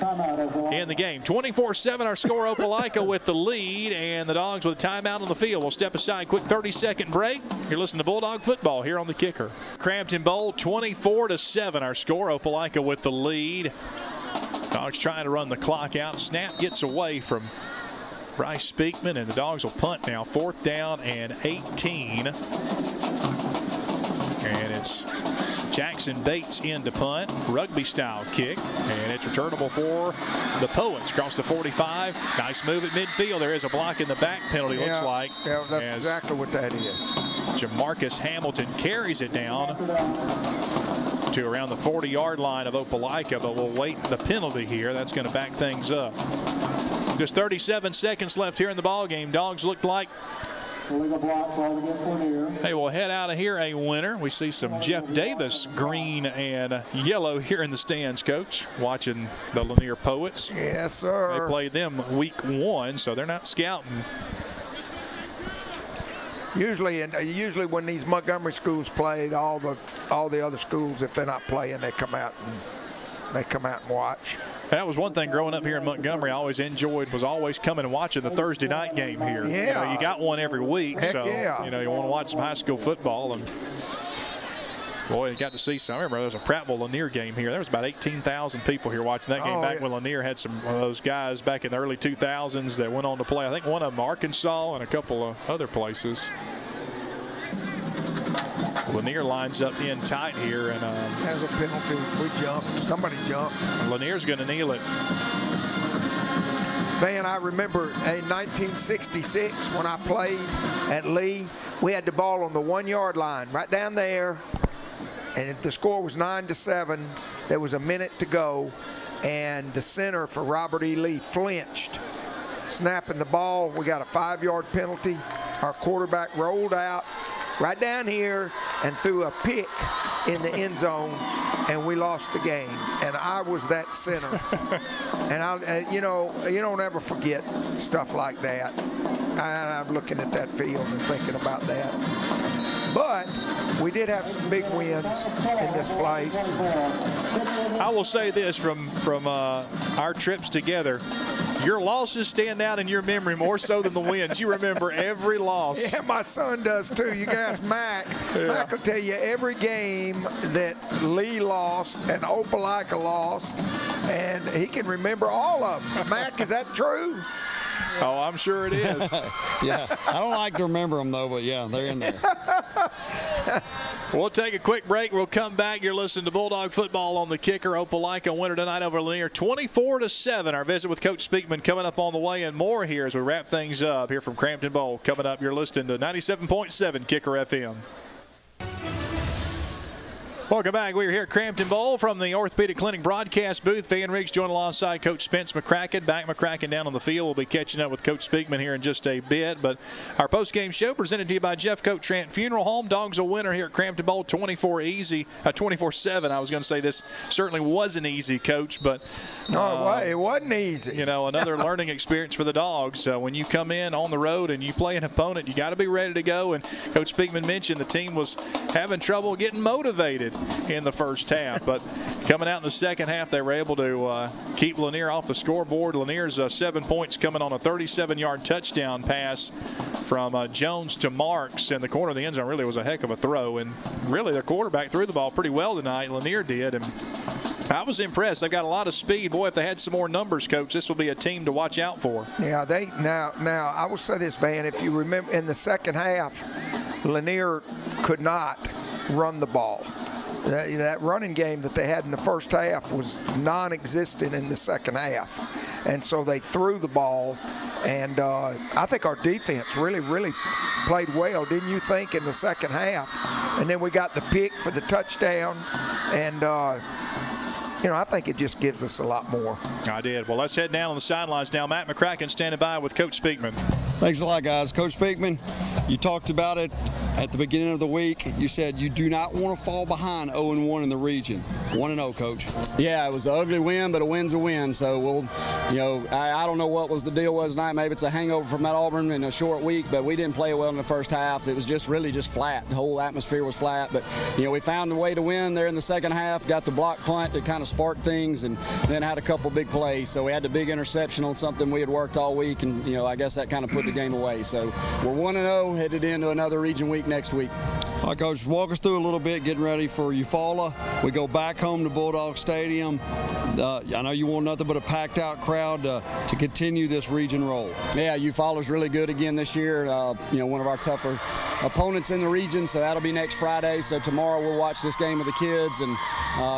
in the game. 24-7 our score. Opelika with the lead, and the Dogs with a timeout on the field. We'll step aside, quick 30-second break. You're listening to Bulldog Football here on the Kicker. Crampton Bowl 24-7 our score. Opelika with the lead. Dogs trying to run the clock out. Snap gets away from Bryce Speakman, and the Dogs will punt now. 4th down and 18. And it's Jackson Bates in to punt. Rugby-style kick, and it's returnable for the Poets. Across the 45. Nice move at midfield. There is a block in the back penalty, looks like. Yeah, that's exactly what that is. Jamarcus Hamilton carries it down to around the 40-yard line of Opelika, but we'll wait the penalty here. That's going to back things up. Just 37 seconds left here in the ball game. Dogs look like they will head out of here a winner. We see some Jeff Davis green and yellow here in the stands, Coach, watching the Lanier Poets. Yes, sir. They played them week 1, so they're not scouting. Usually when these Montgomery schools played, all the other schools, if they're not playing, they come out and watch. That was one thing growing up here in Montgomery I always enjoyed, was always coming and watching the Thursday night game here. Yeah. You got one every week. Heck so yeah. you want to watch some high school football. And boy, you got to see some. I remember there was a Prattville Lanier game here. There was about 18,000 people here watching that game back when Lanier had some of those guys back in the early 2000s that went on to play. I think one of them Arkansas and a couple of other places. Lanier lines up in tight here, and has a penalty. We jumped. Somebody jumped. Lanier's going to kneel it. Man, I remember in 1966 when I played at Lee, we had the ball on the 1-yard line right down there, and the score was 9-7. There was a minute to go, and the center for Robert E. Lee flinched, snapping the ball. We got a 5-yard penalty. Our quarterback rolled out right down here and threw a pick in the end zone, and we lost the game. And I was that center. And you don't ever forget stuff like that. I'm looking at that field and thinking about that. But we did have some big wins in this place. I will say this from our trips together. Your losses stand out in your memory more so than the wins. You remember every loss. Yeah, my son does too. You can ask Mac. Yeah. Mac will tell you every game that Lee lost and Opelika lost, and he can remember all of them. Mac, is that true? Oh, I'm sure it is. Yeah, I don't like to remember them though, but yeah, they're in there. We'll take a quick break. We'll come back. You're listening to Bulldog Football on the Kicker. Opelika winner tonight over Lanier, 24-7. Our visit with Coach Speakman coming up on the way, and more here as we wrap things up here from Crampton Bowl. Coming up, you're listening to 97.7 Kicker FM. Welcome back. We're here at Crampton Bowl from the Orthopedic Clinic broadcast booth. Van Riggs joined alongside Coach Spence McCracken. Back McCracken down on the field. We'll be catching up with Coach Speakman here in just a bit. But our post-game show presented to you by Jeff Coat Trent Funeral Home. Dogs a winner here at Crampton Bowl, 24-7. I was going to say this certainly wasn't easy, Coach, but no, it wasn't easy. Another learning experience for the Dogs. When you come in on the road and you play an opponent, you got to be ready to go. And Coach Speakman mentioned the team was having trouble getting motivated in the first half, but coming out in the second half, they were able to keep Lanier off the scoreboard. Lanier's 7 points coming on a 37-yard touchdown pass from Jones to Marks, and the corner of the end zone really was a heck of a throw, and really their quarterback threw the ball pretty well tonight. Lanier did, and I was impressed. They've got a lot of speed. Boy, if they had some more numbers, Coach, this will be a team to watch out for. Yeah, now I will say this, Van, if you remember in the second half, Lanier could not run the ball. That running game that they had in the first half was non-existent in the second half. And so they threw the ball. And I think our defense really played well, didn't you think, in the second half? And then we got the pick for the touchdown. And, I think it just gives us a lot more. I did. Well, let's head down on the sidelines now. Matt McCracken standing by with Coach Speakman. Thanks a lot, guys. Coach Speakman, you talked about it at the beginning of the week. You said you do not want to fall behind 0-1 in the region. 1-0, Coach. Yeah, it was an ugly win, but a win's a win. So we'll, I don't know what the deal was tonight. Maybe it's a hangover from that Auburn in a short week, but we didn't play well in the first half. It was just flat. The whole atmosphere was flat. But, we found a way to win there in the second half, got the block punt to kind of spark things, and then had a couple big plays. So we had the big interception on something we had worked all week, and, I guess that kind of put the game away. So we're 1-0, headed into another region week next week. All right, Coach, walk us through a little bit, getting ready for Eufaula. We go back home to Bulldog Stadium. I know you want nothing but a packed out crowd to continue this region roll. Yeah, Eufaula's really good again this year. One of our tougher opponents in the region, so that'll be next Friday. So tomorrow we'll watch this game with the kids and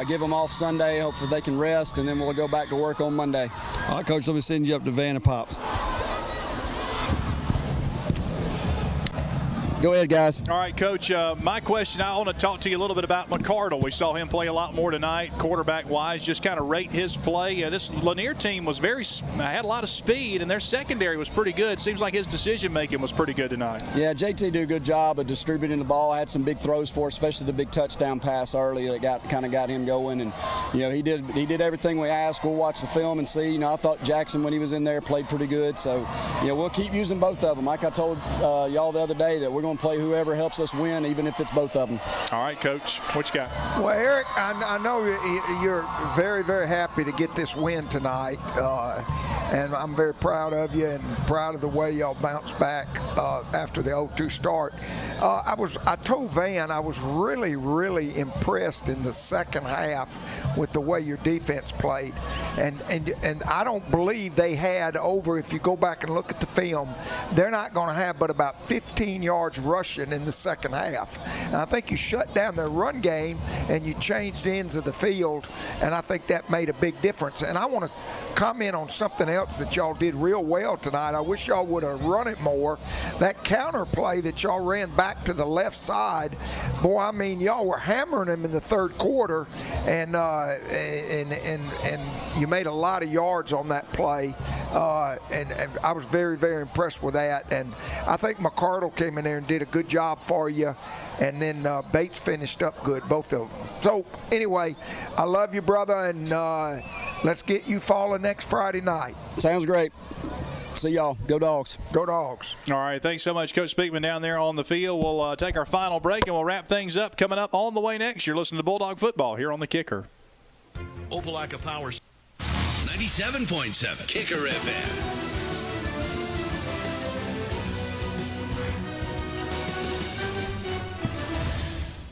give them off Sunday. Hopefully they can rest, and then we'll go back to work on Monday. All right, Coach, let me send you up to Vanna Pops. Go ahead, guys. All right, Coach, my question, I want to talk to you a little bit about McCardle. We saw him play a lot more tonight, quarterback-wise. Just kind of rate his play. This Lanier team was had a lot of speed, and their secondary was pretty good. Seems like his decision-making was pretty good tonight. Yeah, JT did a good job of distributing the ball. Had some big throws for us, especially the big touchdown pass early that got him going. And, he did everything we asked. We'll watch the film and see. I thought Jackson, when he was in there, played pretty good. So, we'll keep using both of them. Like I told y'all the other day, that we're going to play whoever helps us win, even if it's both of them. All right, Coach, what you got? Well, Eric, I know you're very, very happy to get this win tonight, and I'm very proud of you and proud of the way y'all bounced back after the 0-2 start. I told Van I was really, really impressed in the second half with the way your defense played, and I don't believe they had over. If you go back and look at the film, they're not going to have but about 15 yards rushing in the second half. And I think you shut down their run game and you changed ends of the field, and I think that made a big difference. And I want to comment on something else that y'all did real well tonight. I wish y'all would have run it more. That counter play that y'all ran back to the left side, boy, I mean, y'all were hammering them in the third quarter, and you made a lot of yards on that play, and I was very, very impressed with that. And I think McCardle came in there and did a good job for you, and then Bates finished up good, both of them. So anyway, I love you, brother, and let's get Eufaula next Friday night. Sounds great. See y'all. Go Dogs. Go Dogs. All right, thanks so much, Coach Speakman, down there on the field. We'll take our final break, and we'll wrap things up. Coming up on the way next, you're listening to Bulldog Football here on the Kicker. Opelika Powers 97.7 Kicker FM.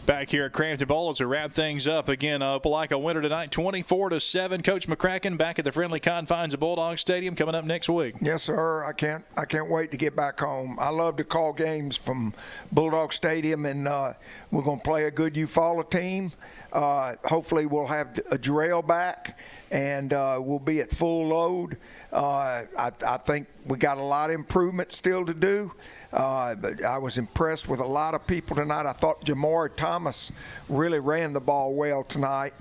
Back here at Crampton Bowl as we wrap things up. Again, Opelika winner tonight, 24-7. Coach McCracken back at the friendly confines of Bulldog Stadium coming up next week. Yes, sir. I can't wait to get back home. I love to call games from Bulldog Stadium, and we're going to play a good Eufaula team. Hopefully we'll have Jarrell back, and we'll be at full load. I think we got a lot of improvement still to do. But I was impressed with a lot of people tonight. I thought Jamari Thomas really ran the ball well tonight,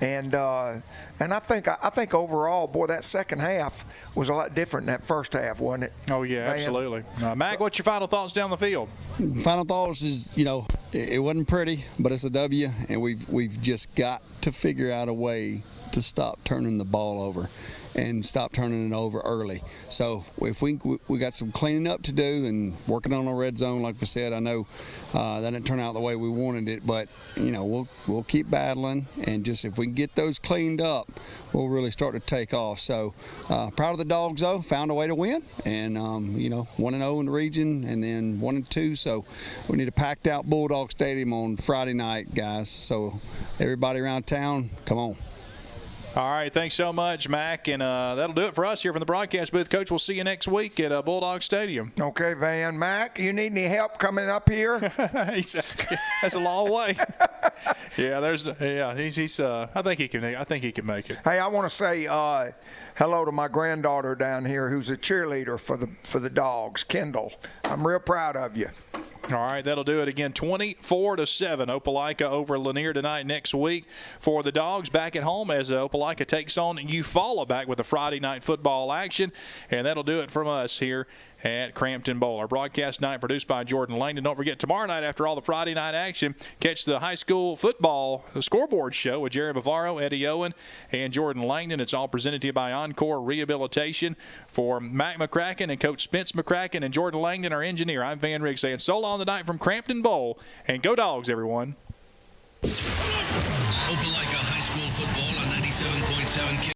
and I think overall, boy, that second half was a lot different than that first half, wasn't it? Oh yeah, absolutely. Mac, what's your final thoughts down the field? Final thoughts is, it wasn't pretty, but it's a W, and we've just got to figure out a way to stop turning the ball over and stop turning it over early. So if we got some cleaning up to do and working on our red zone, like we said, I know that didn't turn out the way we wanted it, but we'll keep battling, and just if we can get those cleaned up, we'll really start to take off. So proud of the Dogs though, found a way to win, and 1-0 in the region, and then 1-2. So we need a packed out Bulldog Stadium on Friday night, guys. So everybody around town, come on. All right, thanks so much, Mac, and that'll do it for us here from the broadcast booth. Coach, we'll see you next week at Bulldog Stadium. Okay, Van. Mac, you need any help coming up here? That's a long way. He's. I think he can make it. Hey, I want to say hello to my granddaughter down here, who's a cheerleader for the Dogs, Kendall. I'm real proud of you. All right, that'll do it again. 24-7. Opelika over Lanier tonight. Next week for the Dogs back at home as Opelika takes on Eufaula back with the Friday night football action. And that'll do it from us here at Crampton Bowl. Our broadcast night produced by Jordan Langdon. Don't forget, tomorrow night after all the Friday night action, catch the high school football scoreboard show with Jerry Bavaro, Eddie Owen, and Jordan Langdon. It's all presented to you by Encore Rehabilitation. For Mac McCracken and Coach Spence McCracken and Jordan Langdon, our engineer, I'm Van Riggs saying so long tonight from Crampton Bowl, and go Dogs, everyone. Opelika